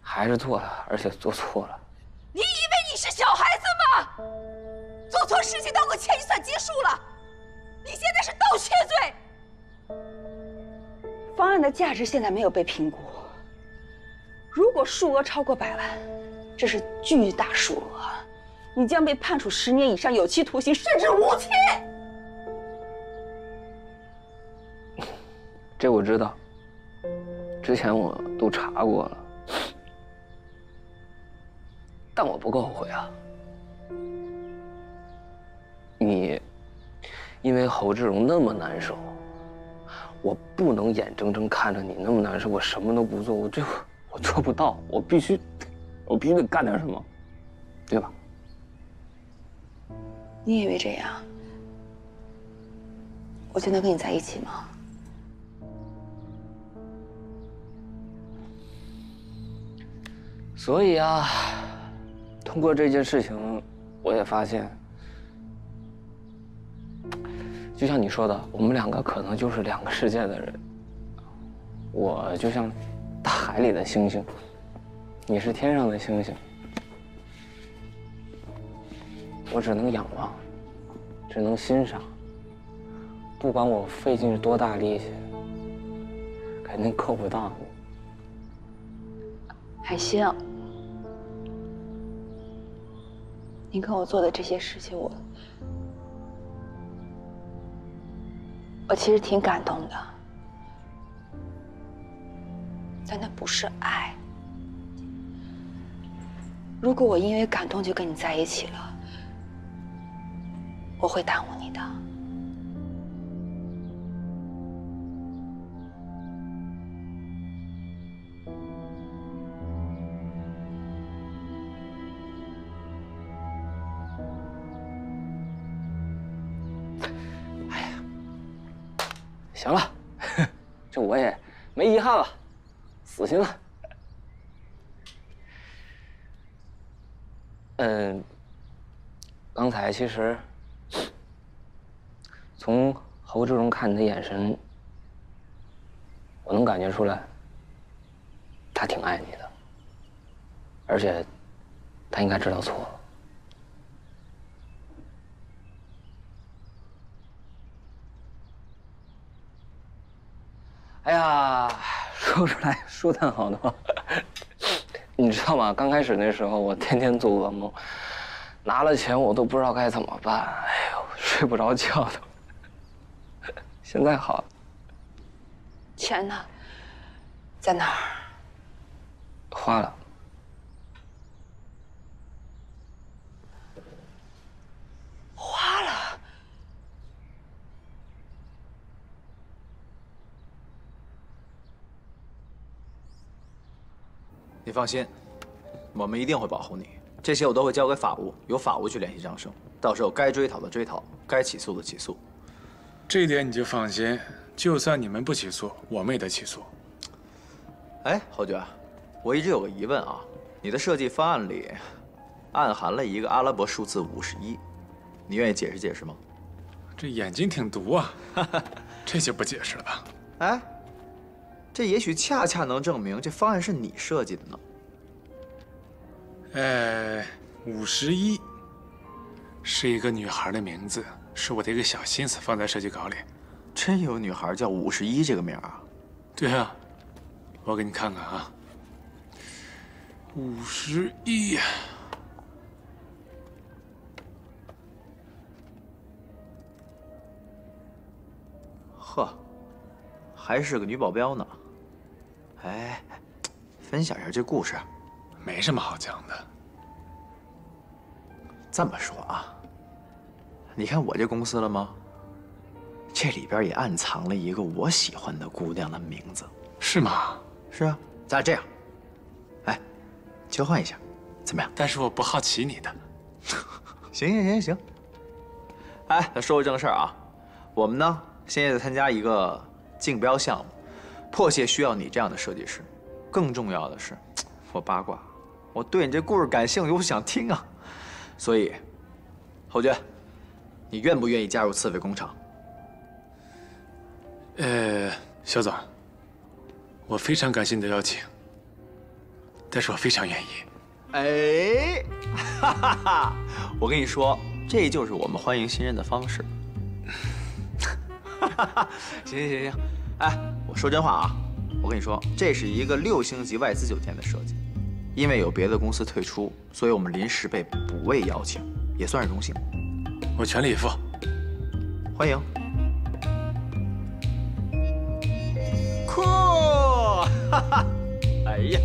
还是做了，而且做错了。你以为你是小孩子吗？做错事情道个歉就算结束了，你现在是盗窃罪。方案的价值现在没有被评估，如果数额超过100万，这是巨大数额，你将被判处10年以上有期徒刑，甚至无期。这我知道，之前我都查过了，但我不后悔啊。你因为侯志荣那么难受，我不能眼睁睁看着你那么难受，我什么都不做，我做不到，我必须得干点什么，对吧？你以为这样，我就能跟你在一起吗？所以啊，通过这件事情，我也发现，就像你说的，我们2个可能就是2个世界的人。我就像大海里的星星，你是天上的星星，我只能仰望，只能欣赏。不管我费尽多大力气，肯定够不到你。海星，你跟我做的这些事情，我其实挺感动的，但那不是爱。如果我因为感动就跟你在一起了，我会耽误你的。行了，这我也没遗憾了，死心了。刚才其实从侯志荣看你的眼神，我能感觉出来，他挺爱你的，而且他应该知道错了。哎呀，说出来说tan好的话，你知道吗？刚开始那时候，我天天做噩梦，拿了钱我都不知道该怎么办，哎呦，睡不着觉都。现在好了。钱呢？在哪儿？花了。花了。你放心，我们一定会保护你。这些我都会交给法务，由法务去联系张生，到时候该追讨的追讨，该起诉的起诉。这一点你就放心，就算你们不起诉，我们也得起诉。哎，侯爵，我一直有个疑问啊，你的设计方案里暗含了一个阿拉伯数字51，你愿意解释解释吗？这眼睛挺毒啊，这就不解释了吧？哎。这也许恰恰能证明这方案是你设计的呢。51是一个女孩的名字，是我的一个小心思放在设计稿里。真有女孩叫51这个名啊？对啊，我给你看看啊，51。呵，还是个女保镖呢。哎，分享一下这故事。没什么好讲的。这么说啊，你看我这公司了吗？这里边也暗藏了一个我喜欢的姑娘的名字。是吗？是啊，咱俩这样，交换一下，怎么样？但是我不好奇你的。行。哎，那说回正事儿啊，我们呢现在在参加一个竞标项目，迫切需要你这样的设计师。更重要的是，我八卦，我对你这故事感兴趣，我想听啊。所以，侯爵，你愿不愿意加入刺猬工厂？肖总，我非常感谢你的邀请，但是我非常愿意。哎，哈哈哈！我跟你说，这就是我们欢迎新人的方式。行，哎，我说真话啊，我跟你说，这是一个6星级外资酒店的设计，因为有别的公司退出，所以我们临时被补位邀请，也算是荣幸。我全力以赴，欢迎。酷，哈哈！哎呀。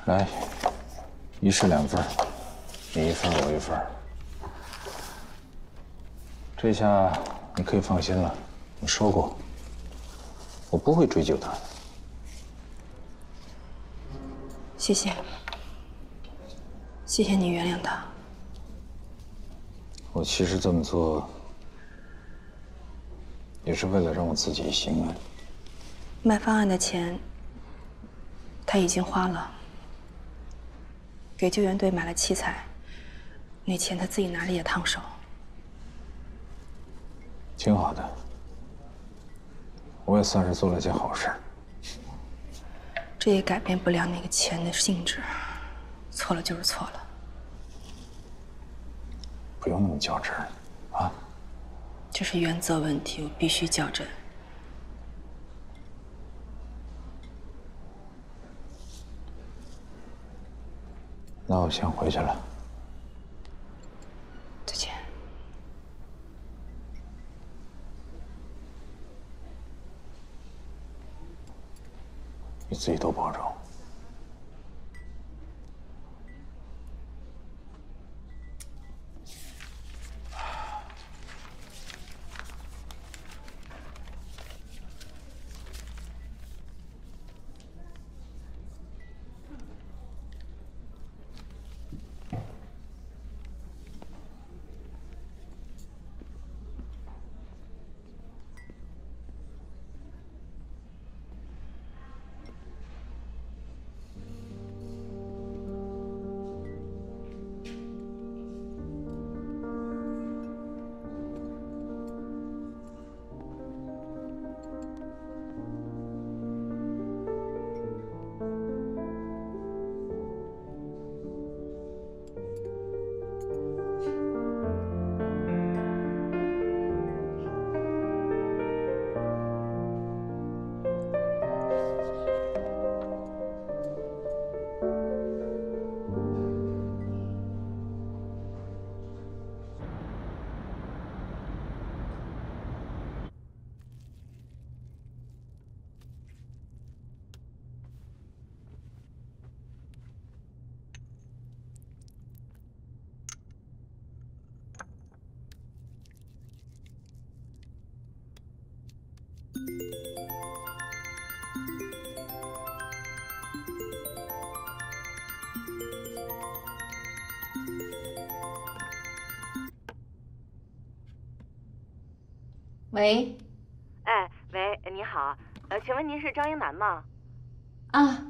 来，1式2份，你1份，我1份。这下你可以放心了，我说过，我不会追究他的。谢谢，谢谢你原谅他。我其实这么做，也是为了让我自己心安。卖方案的钱，他已经花了。给救援队买了器材，那钱他自己拿着也烫手。挺好的，我也算是做了件好事。这也改变不了那个钱的性质，错了就是错了。不用那么较真儿，啊？这是原则问题，我必须较真。那我先回去了。再见。你自己多保重。喂，哎，喂，你好，请问您是张英男吗？啊，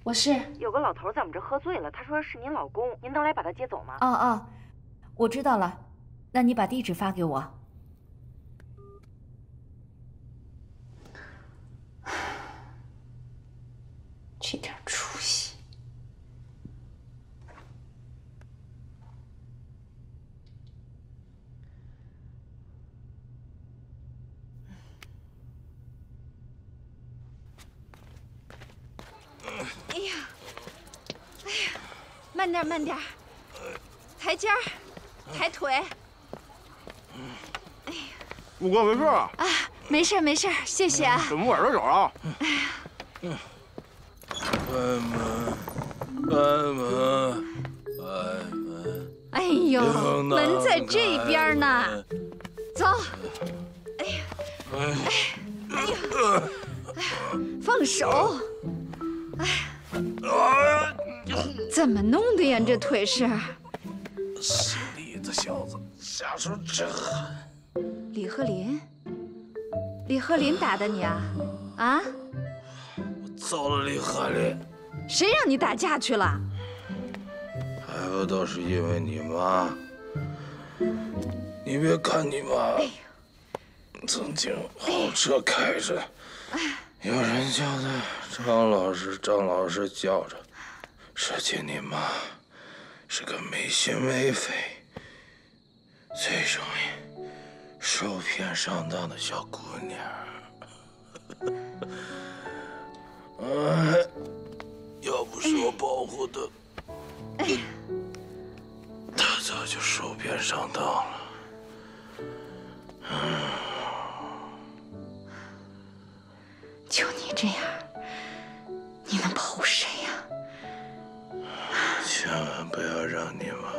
我是。有个老头在我们这喝醉了，他说是您老公，您能来把他接走吗？哦，我知道了，那你把地址发给我。这点出息。哎呀，慢点，慢点，抬肩儿，抬腿。哎呀，五哥没事啊？啊，没事没事，谢谢啊。怎么崴着脚了？哎呦，门在这边呢。走。哎呀，哎呀，放手。哎呀，怎么弄的呀？这腿是？姓李的小子下手真狠。李鹤林？李鹤林打的你啊？啊？我揍了李鹤林。谁让你打架去了？还不都是因为你妈？你别看你妈曾经豪车开着，有人叫她张老师，张老师叫着，实际你妈是个没心没肺、最容易受骗上当的小姑娘。要不是我保护她，她早就受骗上当了。就你这样，你能保护谁呀？千万不要让你妈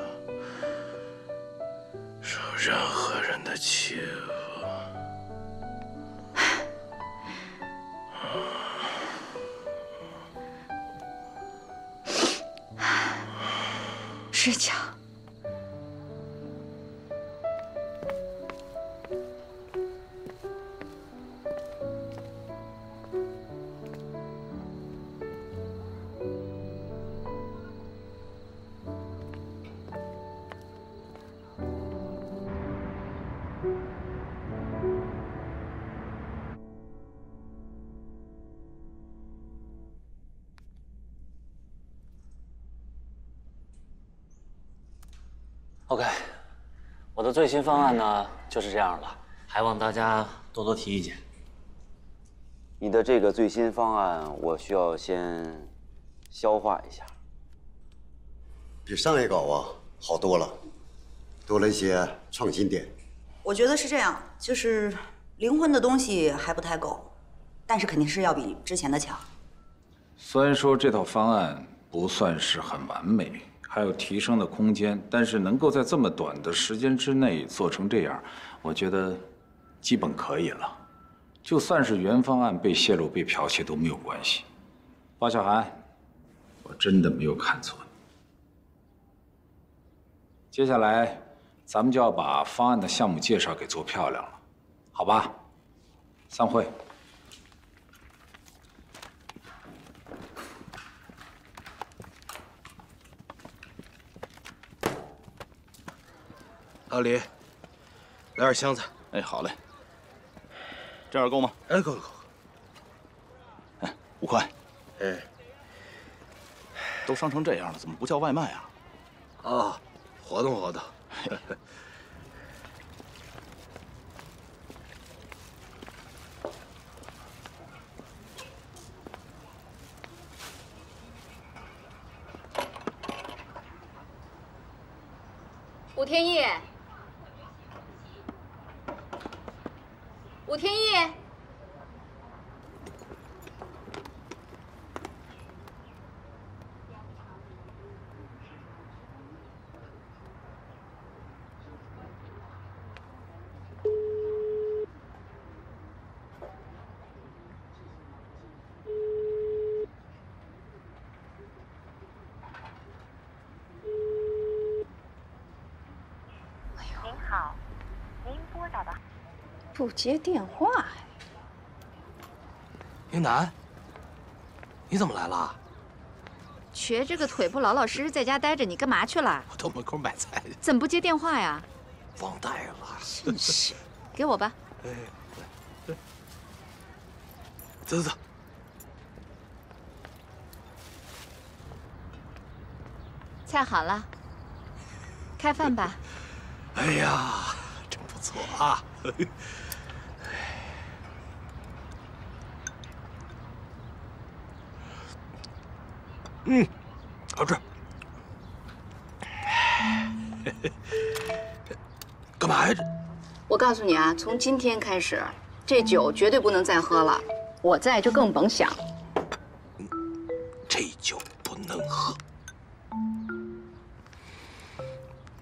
受任何人的欺负。睡觉。OK， 我的最新方案呢就是这样了，还望大家多多提意见。你的这个最新方案，我需要先消化一下。比上一稿啊好多了，多了一些创新点。我觉得是这样，就是灵魂的东西还不太够，但是肯定是要比之前的强。虽然说这套方案不算是很完美，还有提升的空间，但是能够在这么短的时间之内做成这样，我觉得基本可以了。就算是原方案被泄露、被剽窃都没有关系。包小涵，我真的没有看错你。接下来，咱们就要把方案的项目介绍给做漂亮了，好吧？散会。老李，来点香菜。哎，好嘞。这样够吗？哎，够。哎，5块。哎，都伤成这样了，怎么不叫外卖啊？啊，活动。武天意，武天意，不接电话呀？英楠，你怎么来了？瘸着个腿不老老实实在家待着，你干嘛去了？我到门口买菜去。怎么不接电话呀？忘带了。真是，给我吧。哎，走。菜好了，开饭吧。哎呀，真不错啊！好吃。干嘛呀？我告诉你啊，从今天开始，这酒绝对不能再喝了。我在就更甭想。这酒不能喝。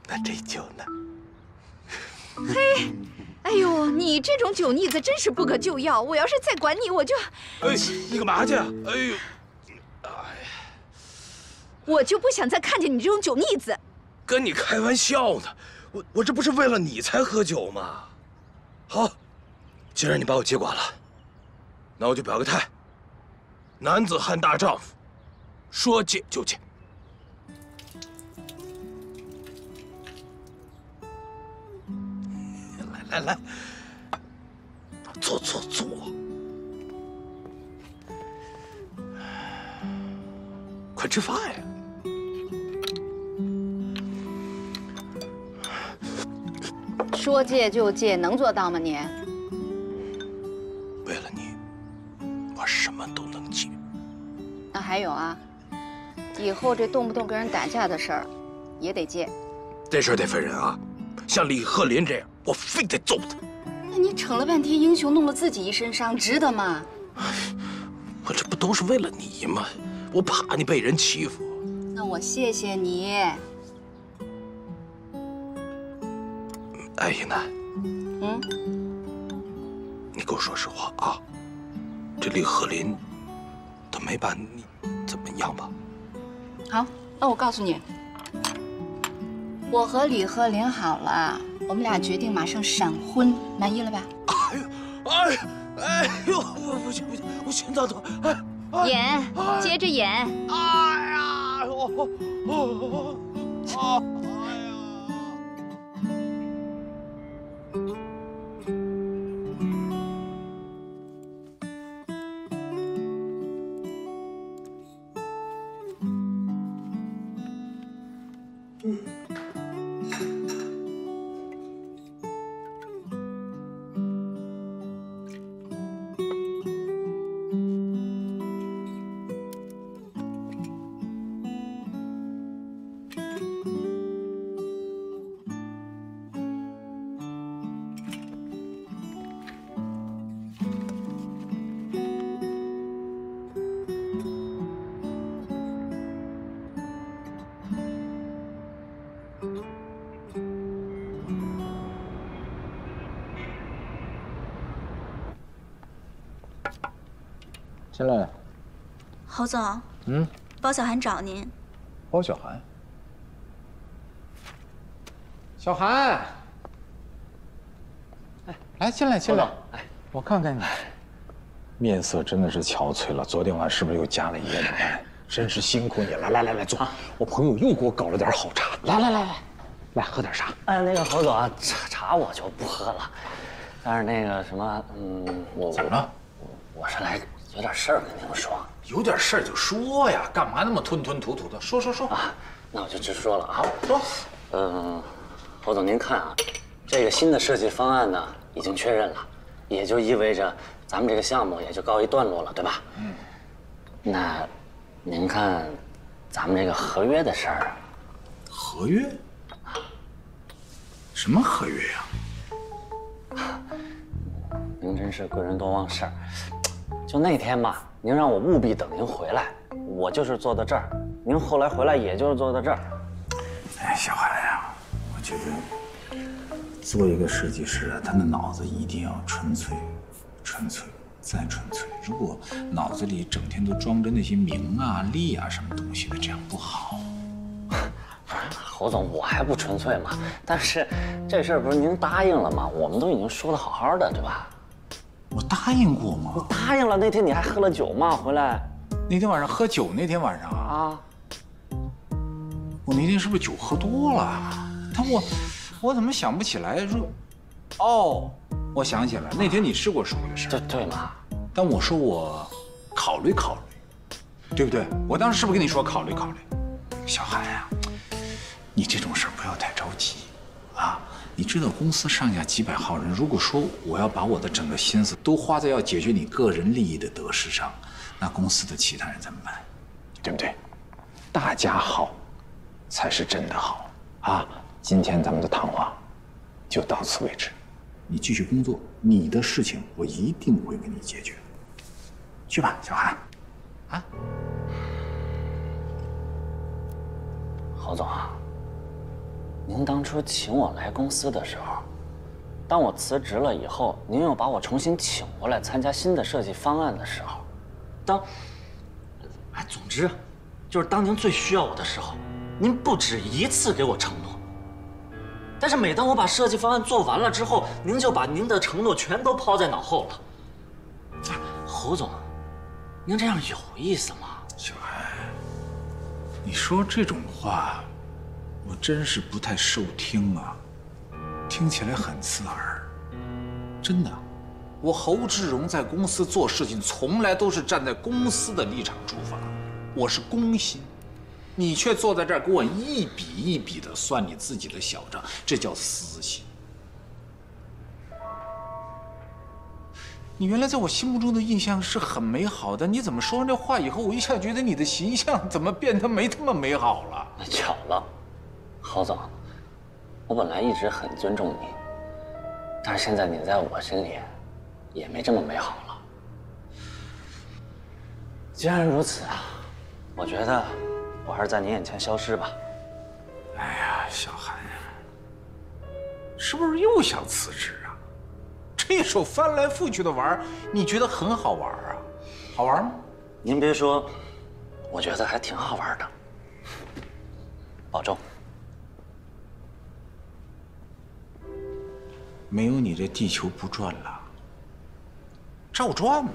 那这酒呢？嘿，哎呦，你这种酒腻子真是不可救药。我要是再管你，我就……哎，你干嘛去？哎呦，我就不想再看见你这种酒腻子。跟你开玩笑呢，我这不是为了你才喝酒吗？好，既然你把我接管了，那我就表个态。男子汉大丈夫，说戒就戒。来，坐。快吃饭呀！说戒就戒，能做到吗你？为了你，我什么都能戒。那还有啊，以后这动不动跟人打架的事儿，也得戒。这事儿得分人啊，像李鹤林这样，我非得揍他。那你逞了半天英雄，弄了自己一身伤，值得吗？我这不都是为了你吗？我怕你被人欺负。那我谢谢你。哎，英楠，你给我说实话啊，这李鹤林，他没把你怎么样吧？好，那我告诉你，我和李鹤林好了，我们俩决定马上闪婚，满意了吧？哎呦，我不行，我心脏疼，演，接着演。哎呀，进来。侯总，包小涵找您。包小涵。小涵，来进来。我看看你，面色真的是憔悴了。昨天晚上是不是又加了夜的班？真是辛苦你了。来坐。我朋友又给我搞了点好茶。来喝点茶。那个侯总啊，茶我就不喝了，但是那个什么，怎么了？我是来有点事儿跟您说。有点事儿就说呀，干嘛那么吞吞吐吐的？说啊，那我就直说了啊。说。侯总您看啊，这个新的设计方案呢已经确认了，也就意味着咱们这个项目也就告一段落了，对吧？那您看咱们这个合约的事儿。合约？什么合约呀？您真是贵人多忘事儿。就那天嘛，您让我务必等您回来，我就是坐到这儿。您后来回来也就是坐到这儿。哎，小韩呀，我觉得做一个设计师啊，他的脑子一定要纯粹再纯粹。如果脑子里整天都装着那些名啊、利啊什么东西的，这样不好。侯总，我还不纯粹嘛？但是这事儿不是您答应了吗？我们都已经说得好好的，对吧？我答应过吗？你答应了，那天你还喝了酒吗？回来那天晚上喝酒，那天晚上啊，我那天是不是酒喝多了？但我怎么想不起来说？哦，我想起来，那天你是跟我说的事儿，对嘛？但我说我考虑，对不对？我当时是不是跟你说考虑？小韩呀，你这种事儿不要太着急啊！你知道公司上下几百号人，如果说我要把我的整个心思都花在要解决你个人利益的得失上，那公司的其他人怎么办？对不对？大家好才是真的好啊！今天咱们的谈话就到此为止。你继续工作，你的事情我一定会给你解决。去吧，小韩。啊？侯总啊，您当初请我来公司的时候，当我辞职了以后，您又把我重新请过来参加新的设计方案的时候，总之，就是当您最需要我的时候，您不止一次给我承诺。但是每当我把设计方案做完了之后，您就把您的承诺全都抛在脑后了。侯总，您这样有意思吗？小韩，你说这种话，我真是不太受听啊，听起来很刺耳。真的，我侯志荣在公司做事情，从来都是站在公司的立场出发，我是公心。你却坐在这儿给我一笔一笔的算你自己的小账，这叫私心。你原来在我心目中的印象是很美好的，你怎么说完这话以后，我一下觉得你的形象怎么变得没那么美好了？巧了，侯总，我本来一直很尊重你，但是现在你在我心里也没这么美好了。既然如此啊，我觉得我还是在你眼前消失吧。哎呀，小韩呀，是不是又想辞职啊？这手翻来覆去的玩，你觉得很好玩啊？好玩吗？您别说，我觉得还挺好玩的。保重。没有你这地球不转了，照转呢。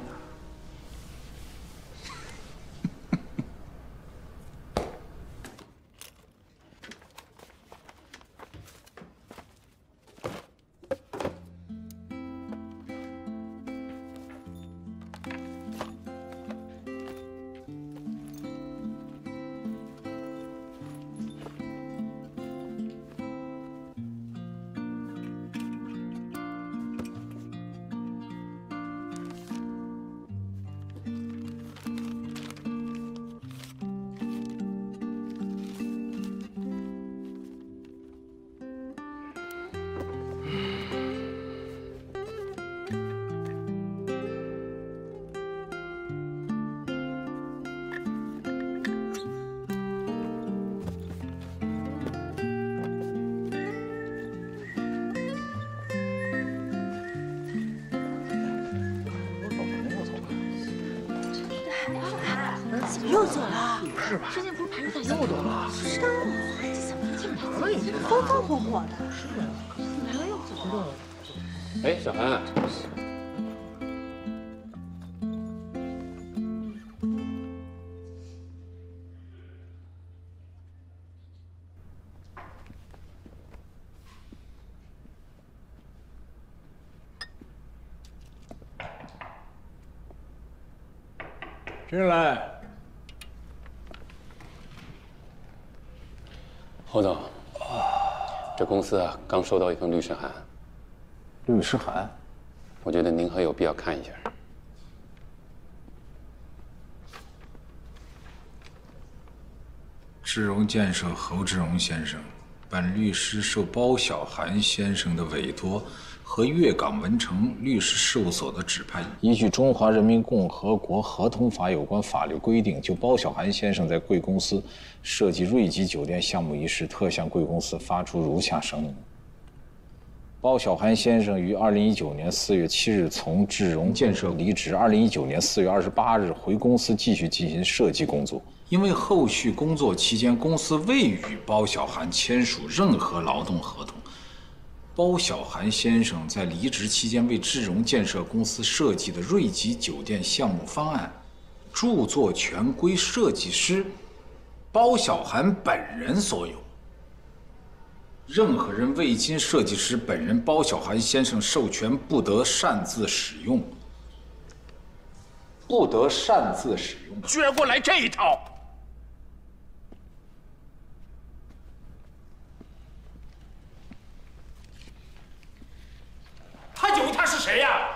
怎么又走了？是吧？之前不是排着在又走了？不知道啊，这怎么进来了已经？风风火火的。来了又走了。哎，小韩。进来。侯总，这公司啊刚收到一封律师函。律师函？我觉得您很有必要看一下。志荣建设侯志荣先生，本律师受包小涵先生的委托和粤港文成律师事务所的指派，依据《中华人民共和国合同法》有关法律规定，就包小涵先生在贵公司设计瑞吉酒店项目一事，特向贵公司发出如下声明：包小涵先生于2019年4月7日从志荣建设离职，2019年4月28日回公司继续进行设计工作。因为后续工作期间，公司未与包小涵签署任何劳动合同。包小涵先生在离职期间为志荣建设公司设计的瑞吉酒店项目方案，著作权归设计师包小涵本人所有。任何人未经设计师本人包小涵先生授权，不得擅自使用。不得擅自使用，居然给我来这一套！他以为他是谁呀？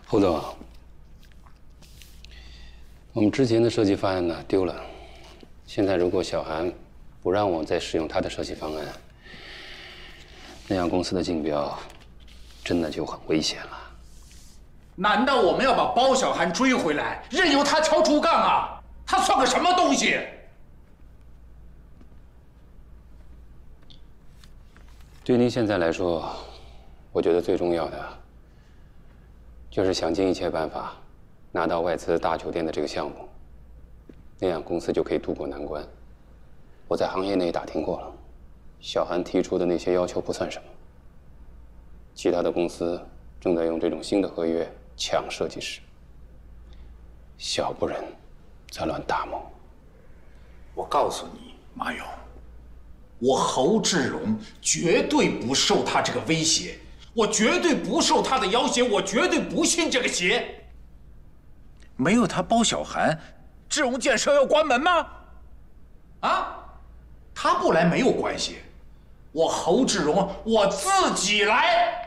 侯总，我们之前的设计方案呢丢了，现在如果小韩不让我再使用他的设计方案，那样公司的竞标真的就很危险了。难道我们要把包小涵追回来，任由他敲竹杠啊？他算个什么东西？对您现在来说，我觉得最重要的就是想尽一切办法拿到外资大酒店的这个项目，那样公司就可以渡过难关。我在行业内打听过了，小涵提出的那些要求不算什么，其他的公司正在用这种新的合约抢设计师，小不忍则乱大谋。我告诉你，马勇，我侯志荣绝对不受他这个威胁，我绝对不受他的要挟，我绝对不信这个邪。没有他包小涵，志荣建设要关门吗？啊？他不来没有关系，我侯志荣我自己来。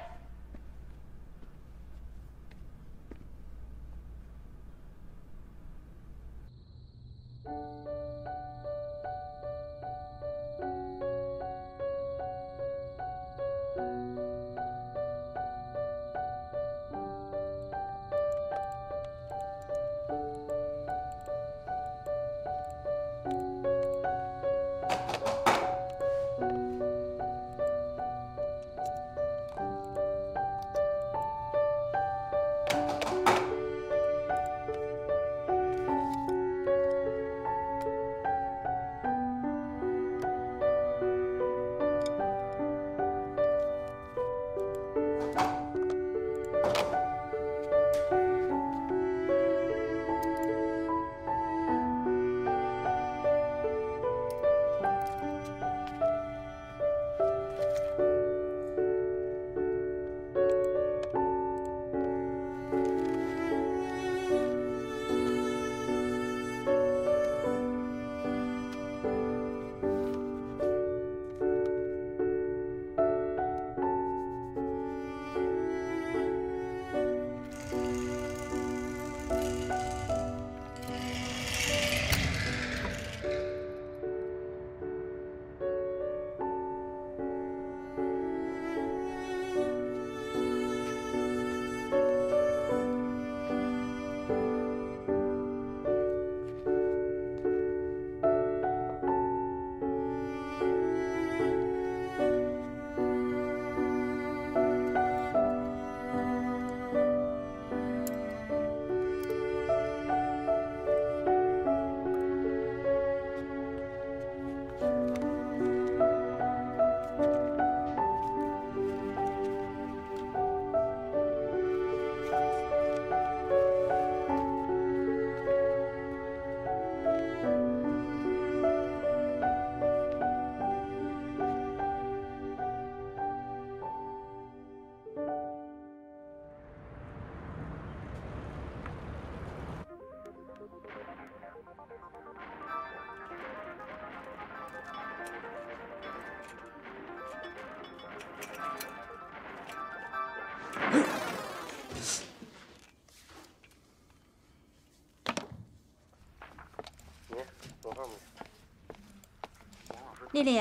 丽丽，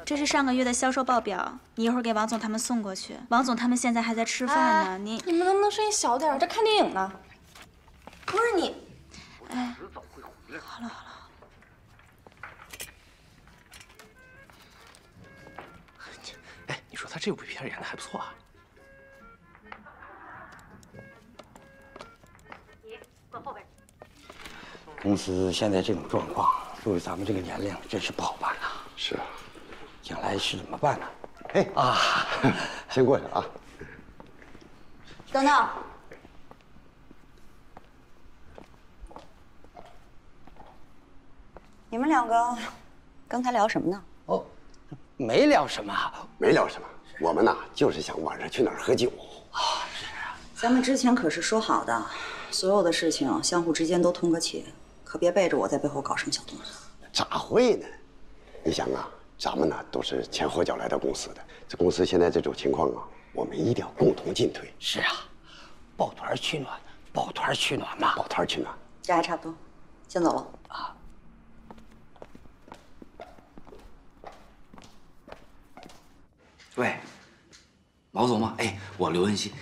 这是上个月的销售报表，你一会儿给王总他们送过去。王总他们现在还在吃饭呢，你们能不能声音小点？这看电影呢。不是你，哎，好了好了。哎，你说他这部片演的还不错啊。你坐后边。公司现在这种状况。作为咱们这个年龄，真是不好办呐。是啊，将来是怎么办呢？哎啊，先过去啊。等等，你们两个刚才聊什么呢？哦，没聊什么，没聊什么。我们呐，就是想晚上去哪儿喝酒。啊，是啊。咱们之前可是说好的，所有的事情相互之间都通个气。可别背着我在背后搞什么小动作。咋会呢？你想啊，咱们呢都是前后脚来到公司的，这公司现在这种情况啊，我们一定要共同进退。是啊，抱团取暖，抱团取暖嘛，抱团取暖。这还差不多，先走了啊。喂，毛总吗？哎，我刘文熙，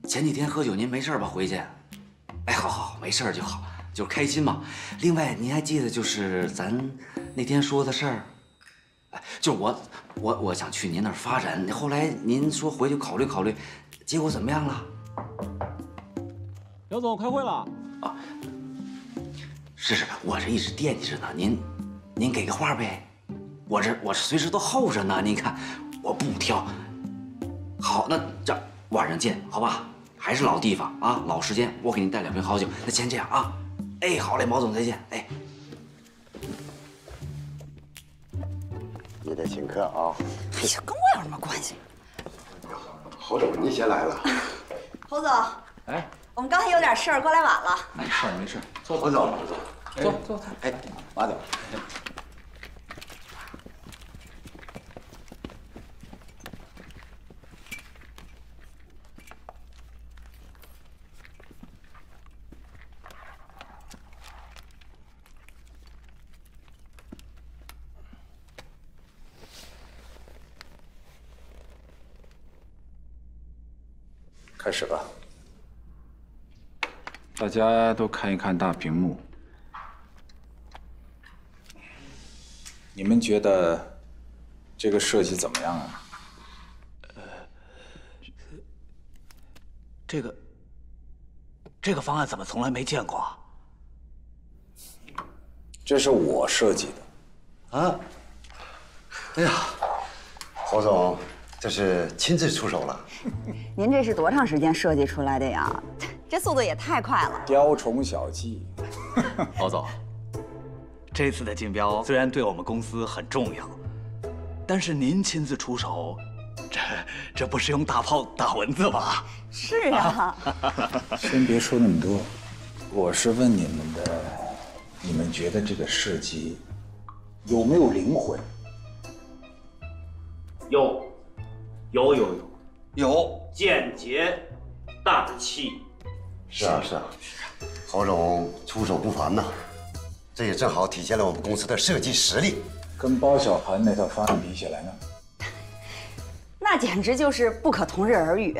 前几天喝酒您没事吧？回去？哎，好，没事就好，就是开心嘛。另外，您还记得就是咱那天说的事儿？哎，就是我想去您那儿发展，后来您说回去考虑考虑，结果怎么样了？刘总开会了啊。是，我这一直惦记着呢，您给个话呗，我这随时都候着呢。您看，我不挑。好，那这晚上见，好吧？还是老地方啊，老时间，我给您带2瓶好酒。那先这样啊。哎，好嘞，毛总再见。哎，你得请客啊。哎呀，跟我有什么关系？侯总，你先来了。侯总，哎，我们刚才有点事儿，过来晚了。没事，侯总，坐。哎，马总。开始吧，大家都看一看大屏幕。你们觉得这个设计怎么样啊？这个方案怎么从来没见过啊？这是我设计的。啊！哎呀，侯总，这是亲自出手了。您这是多长时间设计出来的呀？这速度也太快了。雕虫小技。侯总，这次的竞标虽然对我们公司很重要，但是您亲自出手，这不是用大炮打蚊子吧？是啊。先别说那么多，我是问你们的，你们觉得这个设计有没有灵魂？有，简洁大气。是啊，侯总出手不凡呐，这也正好体现了我们公司的设计实力。跟包小涵那套方案比起来呢？那简直就是不可同日而语，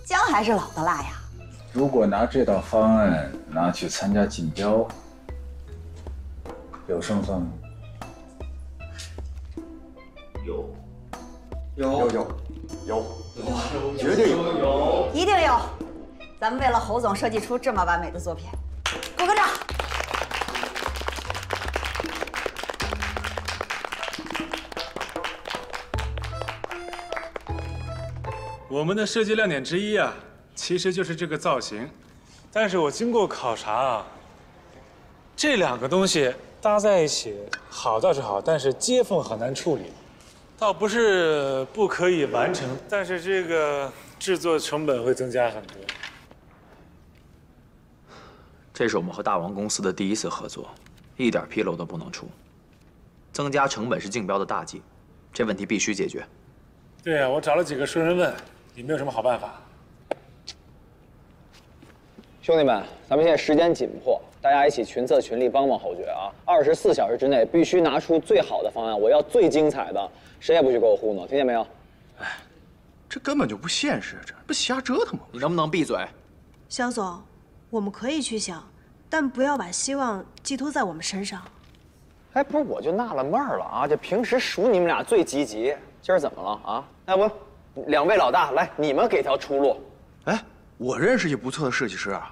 姜还是老的辣呀。如果拿这套方案拿去参加竞标，有胜算吗？有，绝对有，一定有。咱们为了侯总设计出这么完美的作品，鼓个掌。我们的设计亮点之一啊，其实就是这个造型。但是我经过考察啊，这2个东西搭在一起好倒是好，但是接缝很难处理。倒不是不可以完成，但是这个制作成本会增加很多。这是我们和大王公司的第1次合作，一点纰漏都不能出。增加成本是竞标的大忌，这问题必须解决。对啊，我找了几个熟人问，也没有什么好办法。兄弟们，咱们现在时间紧迫，大家一起群策群力帮帮侯爵啊！24小时之内必须拿出最好的方案，我要最精彩的，谁也不许给我糊弄，听见没有？哎，这根本就不现实，这不瞎折腾吗？你能不能闭嘴？肖总，我们可以去想，但不要把希望寄托在我们身上。哎，不是，我就纳了闷了啊！这平时数你们俩最积极，今儿怎么了啊？要不，2位老大来，你们给条出路。哎，我认识一不错的设计师啊。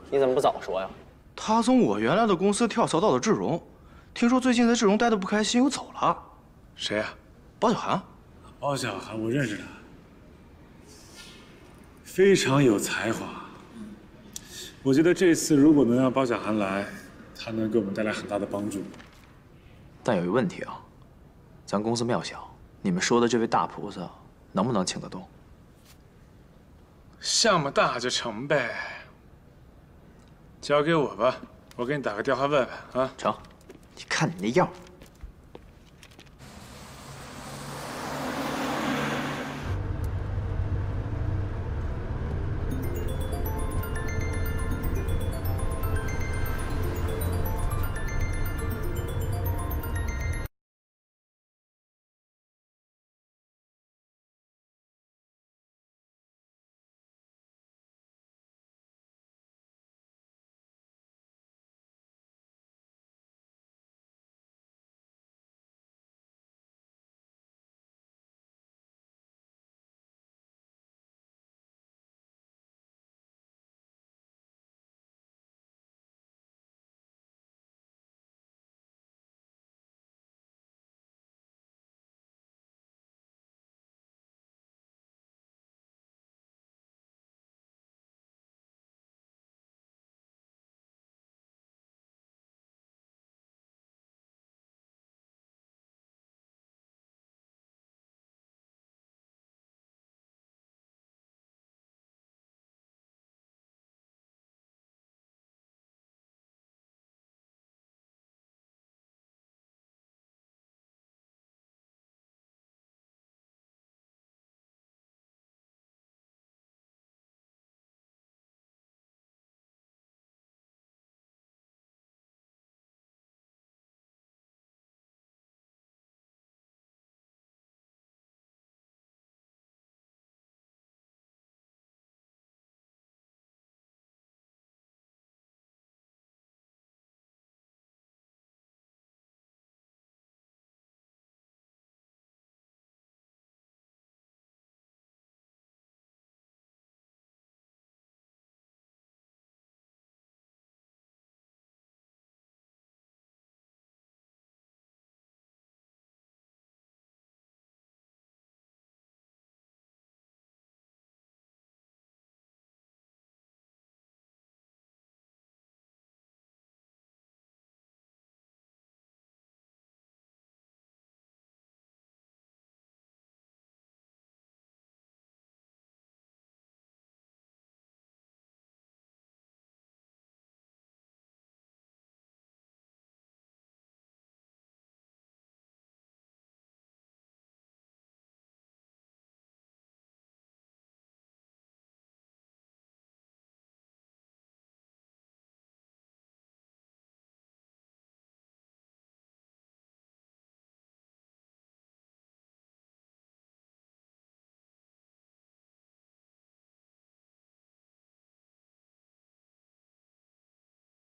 你怎么不早说呀？他从我原来的公司跳槽到了智荣，听说最近在智荣待得不开心，又走了。谁呀？包小涵。包小涵，我认识他，非常有才华。我觉得这次如果能让包小涵来，他能给我们带来很大的帮助。但有一个问题啊，咱公司庙小，你们说的这位大菩萨能不能请得动？项目大就成呗。交给我吧，我给你打个电话问问啊。成，你看你那样。